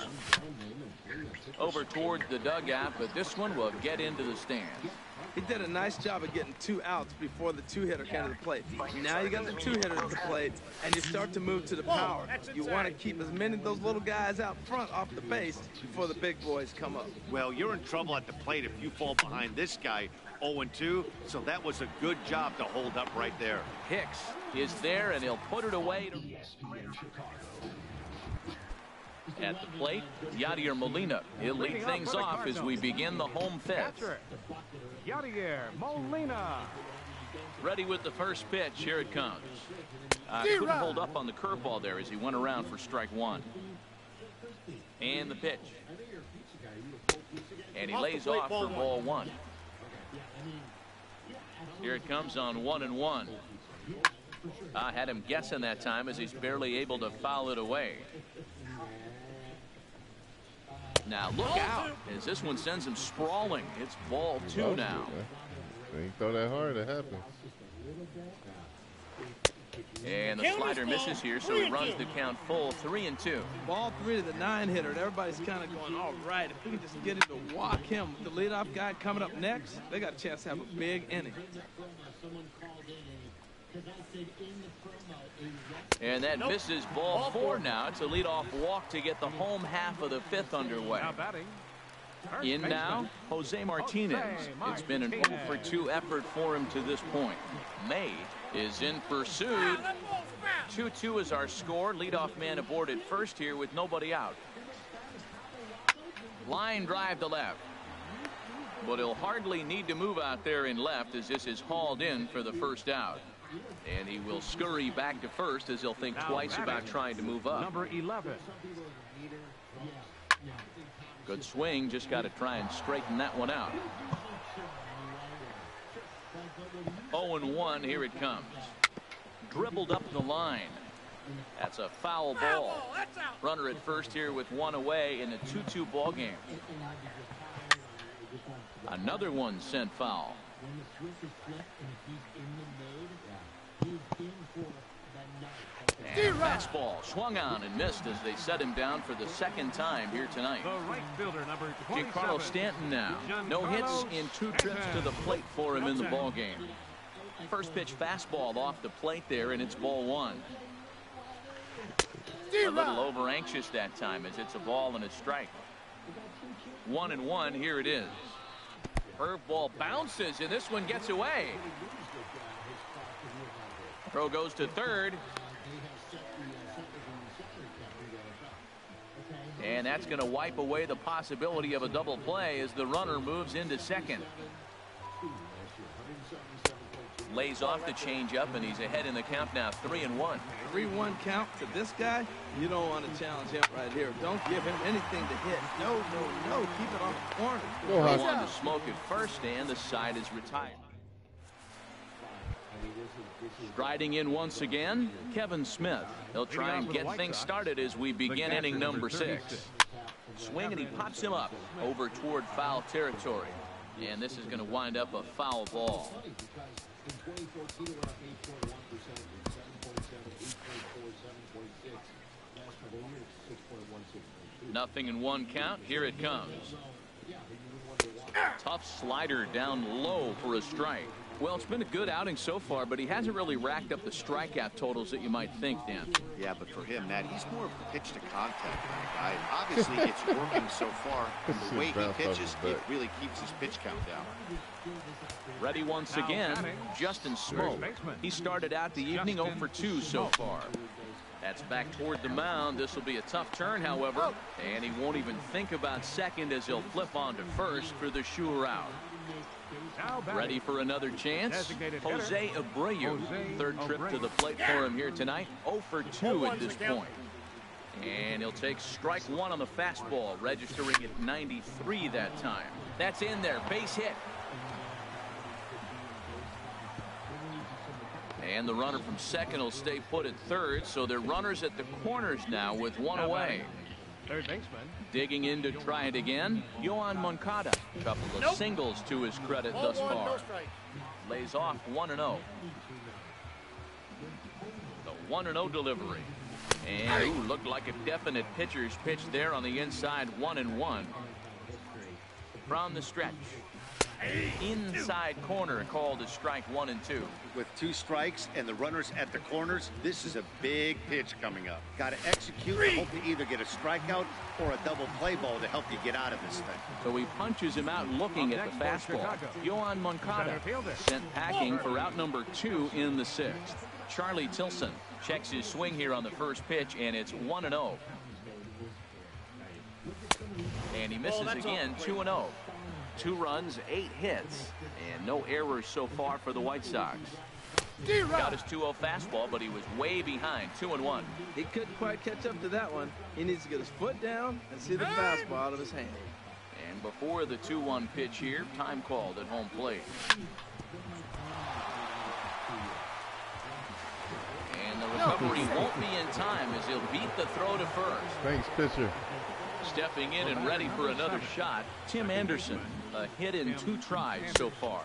[SPEAKER 9] Over towards the dugout, but this one will get into the stands.
[SPEAKER 10] He did a nice job of getting 2 outs before the 2-hitter came to the plate. Now you got the 2-hitter at the plate, and you start to move to the power. You want to keep as many of those little guys out front off the base before the big boys come up.
[SPEAKER 11] Well, you're in trouble at the plate if you fall behind this guy 0-2, so that was a good job to hold up right there.
[SPEAKER 9] Hicks is there, and he'll put it away. At the plate, Yadier Molina. He'll lead things off as we begin the home fifth.
[SPEAKER 12] Yadier Molina.
[SPEAKER 9] Ready with the first pitch. Here it comes. Couldn't hold up on the curveball there as he went around for strike 1. And the pitch. And he lays off for ball 1. Here it comes on 1-1. I had him guessing that time as he's barely able to foul it away. Now look out as this one sends him sprawling. It's ball 2 now.
[SPEAKER 1] When you throw that hard, it happens.
[SPEAKER 9] And the slider misses here, so he runs the count full 3-2.
[SPEAKER 10] Ball 3 to the 9-hitter. Everybody's kind of going, all right, if we can just get him to walk him. The leadoff guy coming up next, they got a chance to have a big inning.
[SPEAKER 9] And that misses ball 4 now. It's a leadoff walk to get the home half of the 5th underway. In now, Jose Martinez. It's been an 0 for 2 effort for him to this point. May is in pursuit. 2-2 is our score. Leadoff man aboard at first here with nobody out. Line drive to left. But he'll hardly need to move out there in left as this is hauled in for the first out. And he will scurry back to first as he'll think twice about trying to move up.
[SPEAKER 12] Number 11.
[SPEAKER 9] Good swing. Just got to try and straighten that one out. 0-1. Here it comes. Dribbled up the line. That's a foul ball. Runner at first here with 1 away in a 2-2 ball game. Another one sent foul. And fastball swung on and missed as they set him down for the 2nd time here tonight.
[SPEAKER 12] The right fielder, number 27.
[SPEAKER 9] Giancarlo Stanton now. No hits in 2 trips to the plate for him in the ball game. First pitch fastball off the plate there, and it's ball 1. A little over anxious that time as it's a ball and a strike. 1-1. Here it is. Curveball bounces, and this one gets away. Throw goes to third. And that's going to wipe away the possibility of a double play as the runner moves into second. Lays off the changeup, and he's ahead in the count now, 3-1.
[SPEAKER 10] 3-1 count to this guy. You don't want to challenge him right here. Don't give him anything to hit. No. Keep it on the corner.
[SPEAKER 9] Go on to smoke at first, and the side is retired. Striding in once again, Kevin Smith. He'll try and get things started as we begin inning number 6. Swing, and he pops him up over toward foul territory. And this is going to wind up a foul ball. 0-1 count. Here it comes. Tough slider down low for a strike. Well, it's been a good outing so far, but he hasn't really racked up the strikeout totals that you might think, Dan.
[SPEAKER 11] Yeah, but for him, Matt, he's more of a pitch to contact kind of guy. Obviously, it's working so far. And the way he pitches, it really keeps his pitch count down.
[SPEAKER 9] Ready once again, Justin Smoke. He started out the evening 0 for 2 so far. That's back toward the mound. This will be a tough turn, however, and he won't even think about second as he'll flip on to first for the sure out. Ready for another chance. Jose Abreu. Third trip to the plate for him here tonight. 0 for 2 at this point. And he'll take strike one on the fastball, registering at 93 that time. That's in there. Base hit. And the runner from second will stay put at third, so they're runners at the corners now with one away.
[SPEAKER 12] Third baseman.
[SPEAKER 9] Digging in to try it again, Yohan Moncada. Couple of singles to his credit thus far. Lays off 1-0. The 1-0 delivery. And looked like a definite pitcher's pitch there on the inside. 1-1. From the stretch. Inside corner called as strike 1 and 2.
[SPEAKER 11] With 2 strikes and the runners at the corners, this is a big pitch coming up. Got to execute and hope to either get a strikeout or a double play ball to help you get out of this thing.
[SPEAKER 9] So he punches him out looking at the fastball. Yohan Moncada sent packing for out number 2 in the 6th. Charlie Tilson checks his swing here on the first pitch, and it's 1-0. And he misses again, 2-0. 2 runs, 8 hits, and no errors so far for the White Sox. Got his 2-0 fastball, but he was way behind. 2-1.
[SPEAKER 10] He couldn't quite catch up to that one. He needs to get his foot down and see the fastball out of his hand.
[SPEAKER 9] And before the 2-1 pitch here, time called at home plate. And the recovery won't be in time as he'll beat the throw to first.
[SPEAKER 1] Thanks, pitcher.
[SPEAKER 9] Stepping in and ready for another shot, Tim Anderson. A hit in 2 tries so far.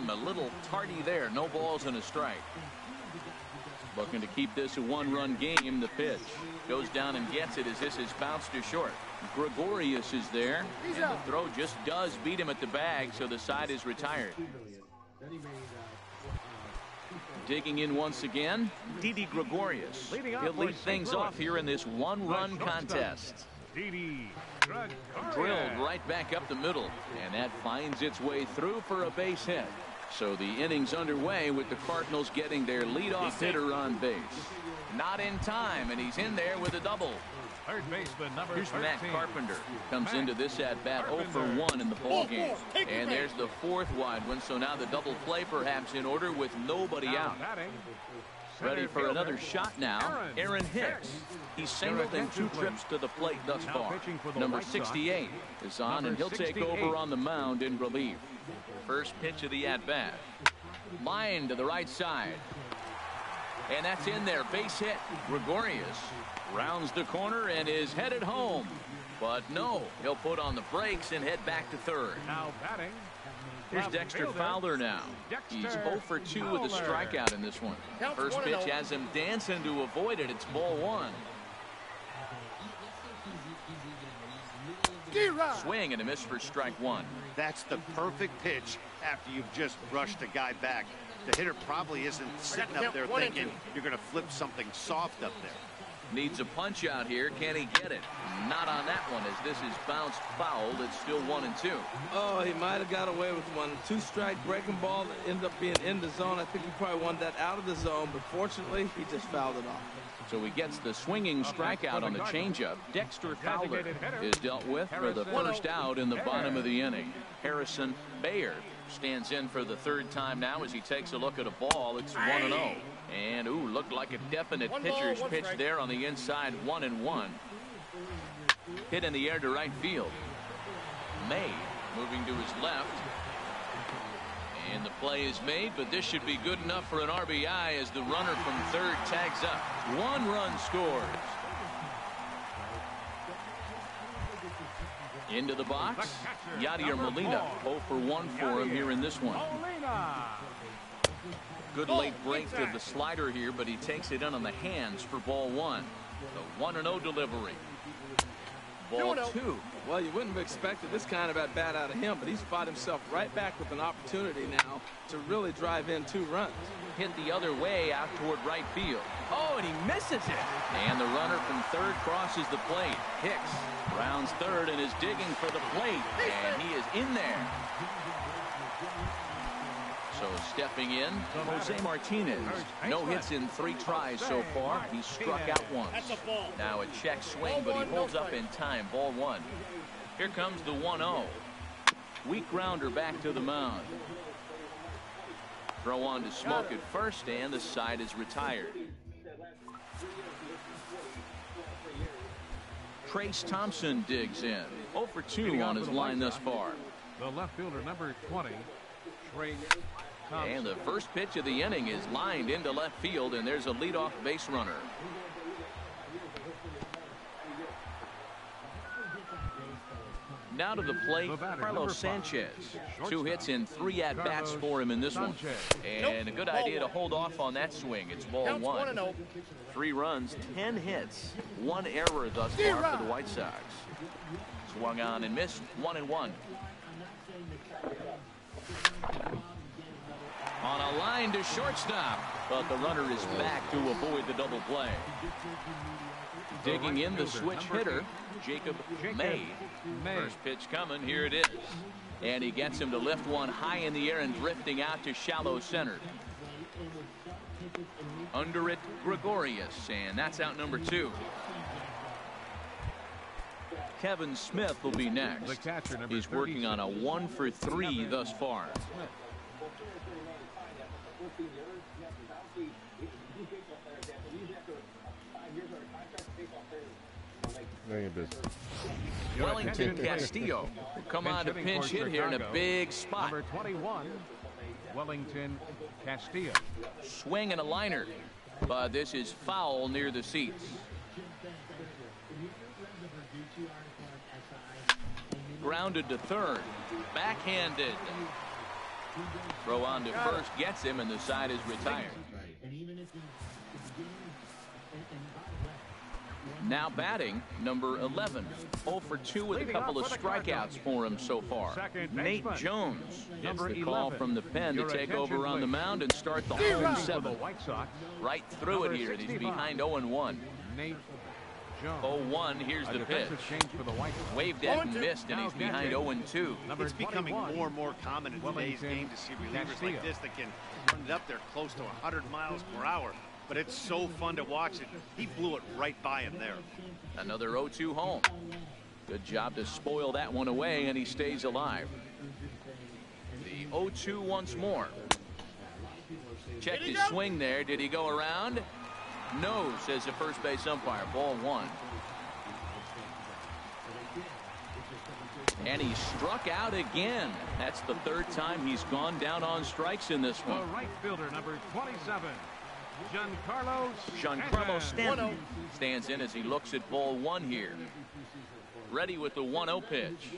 [SPEAKER 9] A little tardy there. No balls and a strike. Looking to keep this a 1-run game. The pitch goes down and gets it as this is bounced to short. Gregorius is there. And the throw just does beat him at the bag, so the side is retired. Digging in once again, Didi Gregorius. He'll lead things off here in this 1-run contest. Drilled right back up the middle, and that finds its way through for a base hit. So the inning's underway with the Cardinals getting their leadoff hitter on base. Not in time, and he's in there with a double.
[SPEAKER 12] Third baseman number
[SPEAKER 9] Here's
[SPEAKER 12] 13.
[SPEAKER 9] Matt Carpenter. Comes into this at-bat 0 for 1 in the ballgame. And there's the 4th wide one, so now the double play perhaps in order with nobody out. Ready for another shot now, Aaron Hicks. He's singled in 2 trips to the plate thus far. Number 68 is on, and he'll take over on the mound in relief. First pitch of the at-bat. Line to the right side. And that's in there. Base hit. Gregorius rounds the corner and is headed home. But no, he'll put on the brakes and head back to third.
[SPEAKER 12] Now batting.
[SPEAKER 9] Here's Dexter Fowler now. He's 0 for 2 with a strikeout in this one. First pitch has him dancing to avoid it. It's ball 1. Swing and a miss for strike 1.
[SPEAKER 11] That's the perfect pitch after you've just brushed a guy back. The hitter probably isn't sitting up there thinking you're going to flip something soft up there.
[SPEAKER 9] Needs a punch out here. Can he get it? Not on that one, as this is bounced fouled. It's still 1-2.
[SPEAKER 10] Oh, he might have got away with one. 2-strike breaking ball that ended up being in the zone. I think he probably wanted that out of the zone, but fortunately, he just fouled it off.
[SPEAKER 9] So he gets the swinging strikeout on the changeup. Dexter Fowler is dealt with for the first out in the bottom of the inning. Harrison Bayard stands in for the 3rd time now as he takes a look at a ball. It's 1-0. And, looked like a definite pitcher's pitch there on the inside. 1-1. Hit in the air to right field. May moving to his left. And the play is made, but this should be good enough for an RBI as the runner from third tags up. 1 run scores. Into the box, Yadier Molina. 0 for 1 for him here in this one. Good late break to the slider here, but he takes it in on the hands for ball 1. The 1-0 delivery. Ball 2.
[SPEAKER 10] Well, you wouldn't have expected this kind of at bat out of him, but he's fought himself right back with an opportunity now to really drive in 2 runs.
[SPEAKER 9] Hit the other way out toward right field. Oh, and he misses it. And the runner from third crosses the plate. Hicks rounds third and is digging for the plate. And he is in there. So stepping in, Jose Martinez. No hits in 3 tries so far. He struck out once. Now a check swing, but he holds up in time. Ball 1. Here comes the 1-0. Weak grounder back to the mound. Throw on to Smoke at first, and the side is retired. Trace Thompson digs in. 0 for 2 on his line thus far.
[SPEAKER 12] The left fielder, number 20, Trace Thompson.
[SPEAKER 9] And the first pitch of the inning is lined into left field, and there's a leadoff base runner. Now to the plate, Carlos Sanchez. 2 hits in 3 at-bats for him in this one. And a good idea to hold off on that swing. It's ball 1. 3 runs, 10 hits, 1 error thus far for the White Sox. Swung on and missed. 1-1. On a line to shortstop, but the runner is back to avoid the double play. Digging in the switch hitter, Jacob May. First pitch coming. Here it is. And he gets him to lift one high in the air and drifting out to shallow center. Under it, Gregorius, and that's out number 2. Kevin Smith will be next. He's working on a 1 for 3 thus far. Wellington Castillo will come on to pinch hit here in a big spot.
[SPEAKER 12] Number 21, Wellington Castillo.
[SPEAKER 9] Swing and a liner, but this is foul near the seats. Grounded to third, backhanded. Throw on to first gets him, and the side is retired. Now batting, number 11. 0 for 2 with a couple of strikeouts for him so far. Nate Jones gets the call from the pen to take over on the mound and start the home 7. Right through it here, and he's behind 0-1. 0-1, here's the pitch. Waved at and missed, and he's behind 0-2.
[SPEAKER 11] It's becoming more and more common in today's game to see relievers like this that can run it up there close to 100 miles per hour. But it's so fun to watch it. He blew it right by him there.
[SPEAKER 9] Another 0-2 home. Good job to spoil that one away, and he stays alive. The 0-2 once more. Checked his swing there. Did he go around? No, says the first base umpire. Ball 1. And he struck out again. That's the 3rd time he's gone down on strikes in this one.
[SPEAKER 12] The right fielder, number 27.
[SPEAKER 9] Giancarlo Stanton stands in as he looks at ball 1 here. Ready with the 1-0 pitch.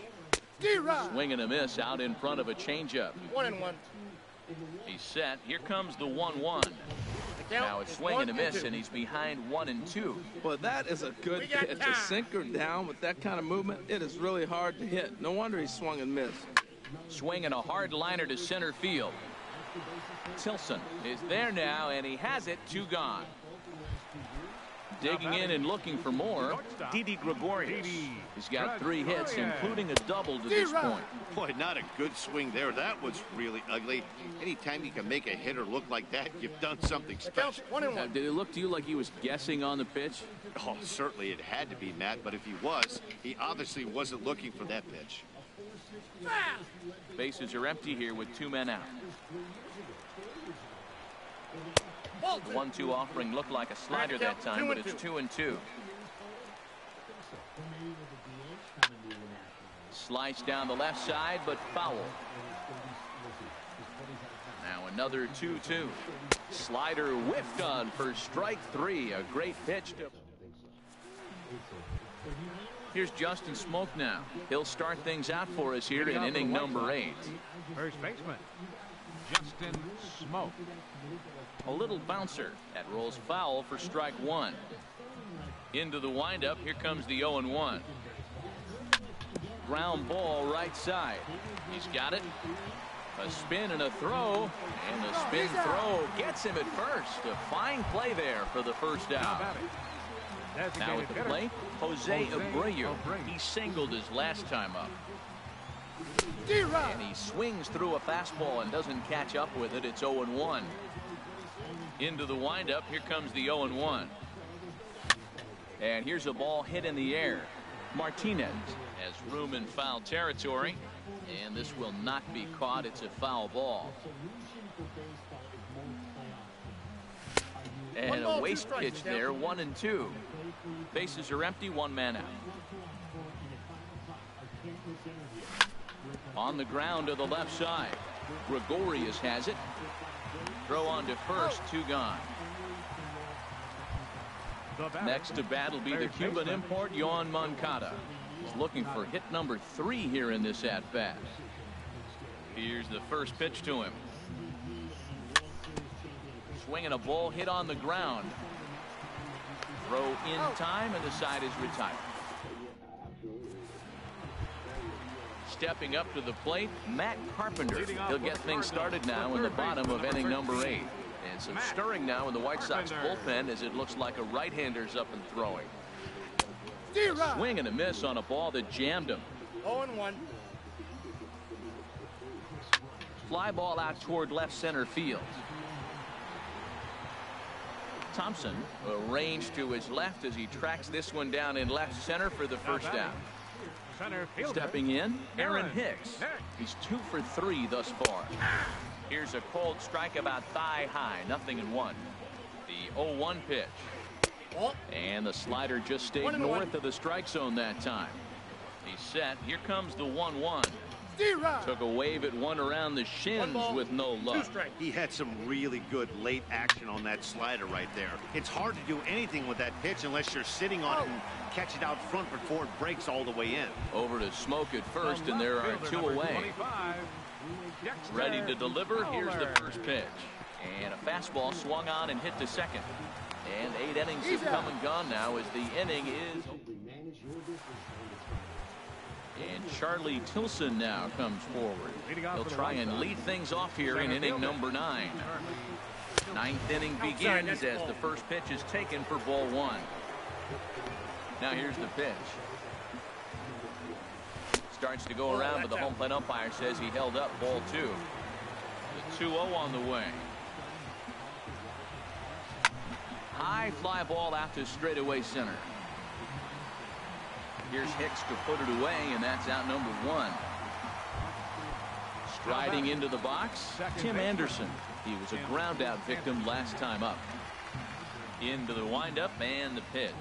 [SPEAKER 9] Swing and a miss out in front of a changeup.
[SPEAKER 15] 1-1.
[SPEAKER 9] He's set. Here comes the 1-1. Now it's swing and a miss, and he's behind 1-2.
[SPEAKER 10] Well, that is a good pitch. A sinker down with that kind of movement. It is really hard to hit. No wonder he swung and missed.
[SPEAKER 9] Swinging a hard liner to center field. Tilson is there now, and he has it. 2 gone. Digging in and looking for more, Didi Gregorius. He's got 3 hits, including a double to this point.
[SPEAKER 11] Boy, not a good swing there. That was really ugly. Anytime you can make a hitter look like that, you've done something special.
[SPEAKER 9] Did it look to you like he was guessing on the pitch?
[SPEAKER 11] Oh, certainly it had to be, Matt, but if he was, he obviously wasn't looking for that pitch.
[SPEAKER 9] Bases are empty here with 2 men out. The 1-2 offering looked like a slider that time, but it's 2-2. Slice down the left side, but foul. Now another 2-2. Slider whiffed on for strike 3. A great pitch. Here's Justin Smoke now. He'll start things out for us here in inning number 8.
[SPEAKER 12] First baseman, Justin Smoke.
[SPEAKER 9] A little bouncer that rolls foul for strike 1. Into the windup. Here comes the 0-1. ground ball right side. He's got it. A spin and a throw, and the spin throw gets him at first. A fine play there for the first out. Now at the plate, Jose Abreu. He singled his last time up. And he swings through a fastball and doesn't catch up with it. It's 0-1. Into the windup. Here comes the 0-1. And here's a ball hit in the air. Martinez has room in foul territory. And this will not be caught. It's a foul ball. And a waste pitch there. 1-2. Bases are empty. One man out. On the ground to the left side. Gregorius has it. Throw on to first. 2 gone. Next to bat will be the Cuban import, Yoan Moncada. He's looking for hit number 3 here in this at-bat. Here's the first pitch to him. Swinging a ball hit on the ground. Throw in time, and the side is retired. Stepping up to the plate, Matt Carpenter. He'll get things started now in the bottom of inning number 8. And some stirring now in the White Sox bullpen as it looks like a right-hander's up and throwing. Swing and a miss on a ball that jammed him.
[SPEAKER 15] 0-1.
[SPEAKER 9] Fly ball out toward left center field. Thompson arranged to his left as he tracks this one down in left center for the first down. Stepping in, Aaron Hicks. He's 2 for 3 thus far. Here's a cold strike about thigh high. 0-1. The 0-1 pitch. And the slider just stayed north of the strike zone that time. He's set. Here comes the 1-1. Took a wave at one around the shins with no luck.
[SPEAKER 11] He had some really good late action on that slider right there. It's hard to do anything with that pitch unless you're sitting on it and catch it out front before it breaks all the way in.
[SPEAKER 9] Over to Smoke at first, and there are 2 away. Ready to deliver. Here's the first pitch. And a fastball swung on and hit to second. And 8 innings have come and gone now as the inning is. And Charlie Tilson now comes forward. He'll try and lead things off here in inning number 9. 9th inning begins as the first pitch is taken for ball 1. Now here's the pitch. Starts to go around, but the home plate umpire says he held up ball 2. The 2-0 on the way. High fly ball out to straightaway center. Here's Hicks to put it away, and that's out number 1. Striding into the box, Tim Anderson. He was a ground out victim last time up. Into the windup and the pitch.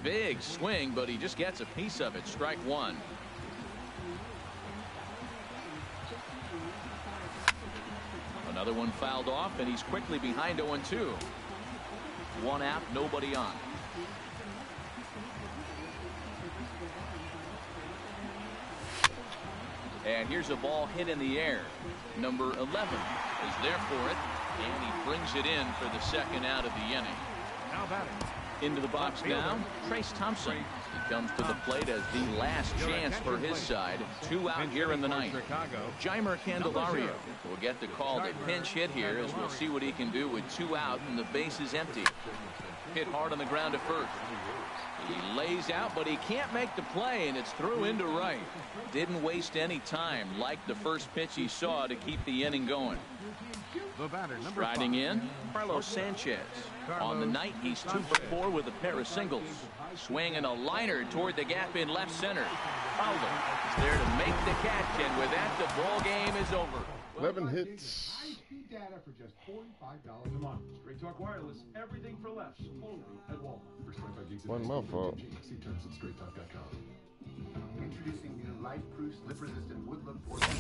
[SPEAKER 9] Big swing, but he just gets a piece of it. Strike 1. Another one fouled off, and he's quickly behind 0-2. 1 out, nobody on. And here's a ball hit in the air. Number 11 is there for it, and he brings it in for the second out of the inning.
[SPEAKER 12] Now batting.
[SPEAKER 9] Into the box now, Trace Thompson. He comes to the plate as the last chance for his side. 2 out here in the 9th. Jeimer Candelario will get the call to pinch hit here as we'll see what he can do with 2 out and the base is empty. Hit hard on the ground at first. He lays out, but he can't make the play, and it's through into right. Didn't waste any time like the first pitch he saw to keep the inning going. Riding in, Carlos Sanchez. On the night, he's 2 for 4 with a pair of singles. Swinging a liner toward the gap in left center. Fowler is there to make the catch, and with that, the ball game is over.
[SPEAKER 1] 11 hits.
[SPEAKER 2] Data for just $45 a month. Straight Talk Wireless, everything for less. Only at Walmart. For 25 gigs
[SPEAKER 1] One my fault.
[SPEAKER 2] See terms at straighttalk.com.
[SPEAKER 5] Introducing new life-proof, slip-resistant wood-look porcelain.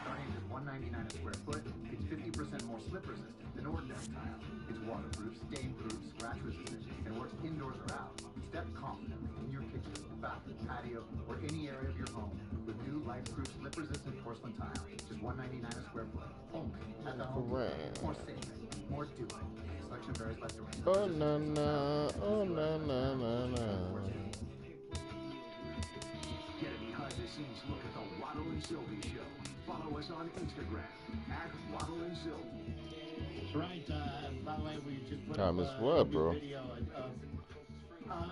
[SPEAKER 5] Starting at just $1.99 a square foot, it's 50% more slip-resistant than ordinary tile. It's waterproof, stain-proof, scratch-resistant, and works indoors or out. Step confidently in your kitchen, bathroom, patio, or any area of your home with new life-proof, slip-resistant porcelain tile. Just $1.99 a square foot. Only at the Home Depot. More safe, more doing. Selection varies by direction.
[SPEAKER 1] Oh, na, na. Oh, na, na, na, na.
[SPEAKER 4] behind-the-scenes look at the Waddle and Sylvie Show. Follow us on Instagram @Waddle and Sylvie.
[SPEAKER 5] That's right. By the way, we just put
[SPEAKER 1] I
[SPEAKER 5] up
[SPEAKER 1] missed
[SPEAKER 5] a
[SPEAKER 1] what,
[SPEAKER 5] new
[SPEAKER 1] bro?
[SPEAKER 5] video of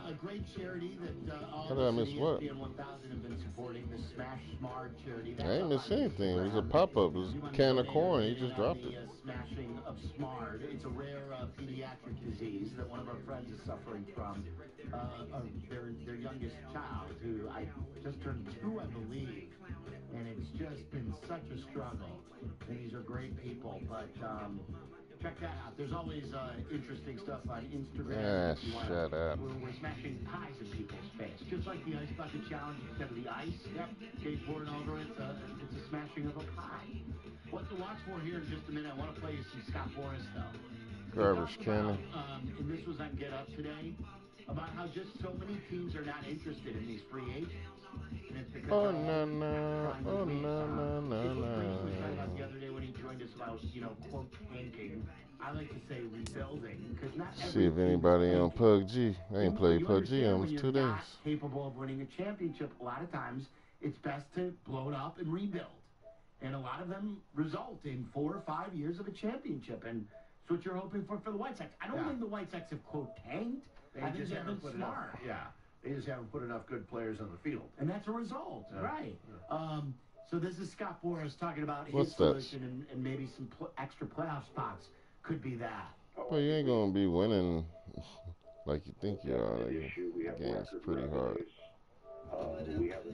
[SPEAKER 5] a great charity that all
[SPEAKER 1] How
[SPEAKER 5] of
[SPEAKER 1] did I
[SPEAKER 5] us
[SPEAKER 1] miss
[SPEAKER 5] in
[SPEAKER 1] what?
[SPEAKER 5] ESPN 1000 have been supporting, the Smash Smart charity.
[SPEAKER 1] I ain't missed anything. It was a pop-up. It was a can of corn. He just dropped it.
[SPEAKER 5] Smashing of SMART. It's a rare pediatric disease that one of our friends is suffering from. Their youngest child, who I just turned 2, I believe, and it's just been such a struggle. And these are great people, but check that out. There's always interesting stuff on Instagram.
[SPEAKER 1] Shut up.
[SPEAKER 5] We're smashing pies in people's face, just like the ice bucket challenge. Instead of the ice, skateboarding over it. It's a smashing of a pie. What to watch for here in just a minute? I want to play you some Scott Boras though.
[SPEAKER 1] Garbage can.
[SPEAKER 5] And this was on Get Up today, about how just so many teams are not interested in these free agents.
[SPEAKER 1] Oh, no. Oh, no.
[SPEAKER 5] We talked about the other day when he joined us about, quote, tanking. I like to say rebuilding, because not every
[SPEAKER 1] See if anybody on PUBG. I ain't played PUBG in almost 2 days.
[SPEAKER 5] Not capable of winning a championship. A lot of times, it's best to blow it up and rebuild. And a lot of them result in 4 or 5 years of a championship. And that's what you're hoping for the White Sox. I don't think the White Sox have, quote, tanked. I think they've been smart.
[SPEAKER 4] They just haven't put enough good players on the field.
[SPEAKER 5] And that's a result, right.
[SPEAKER 4] Yeah.
[SPEAKER 5] So this is Scott Boras talking about
[SPEAKER 1] What's
[SPEAKER 5] his solution and maybe some extra playoff spots could be that.
[SPEAKER 1] Well, you ain't going to be winning like you think you are. The game's pretty hard.
[SPEAKER 3] We have a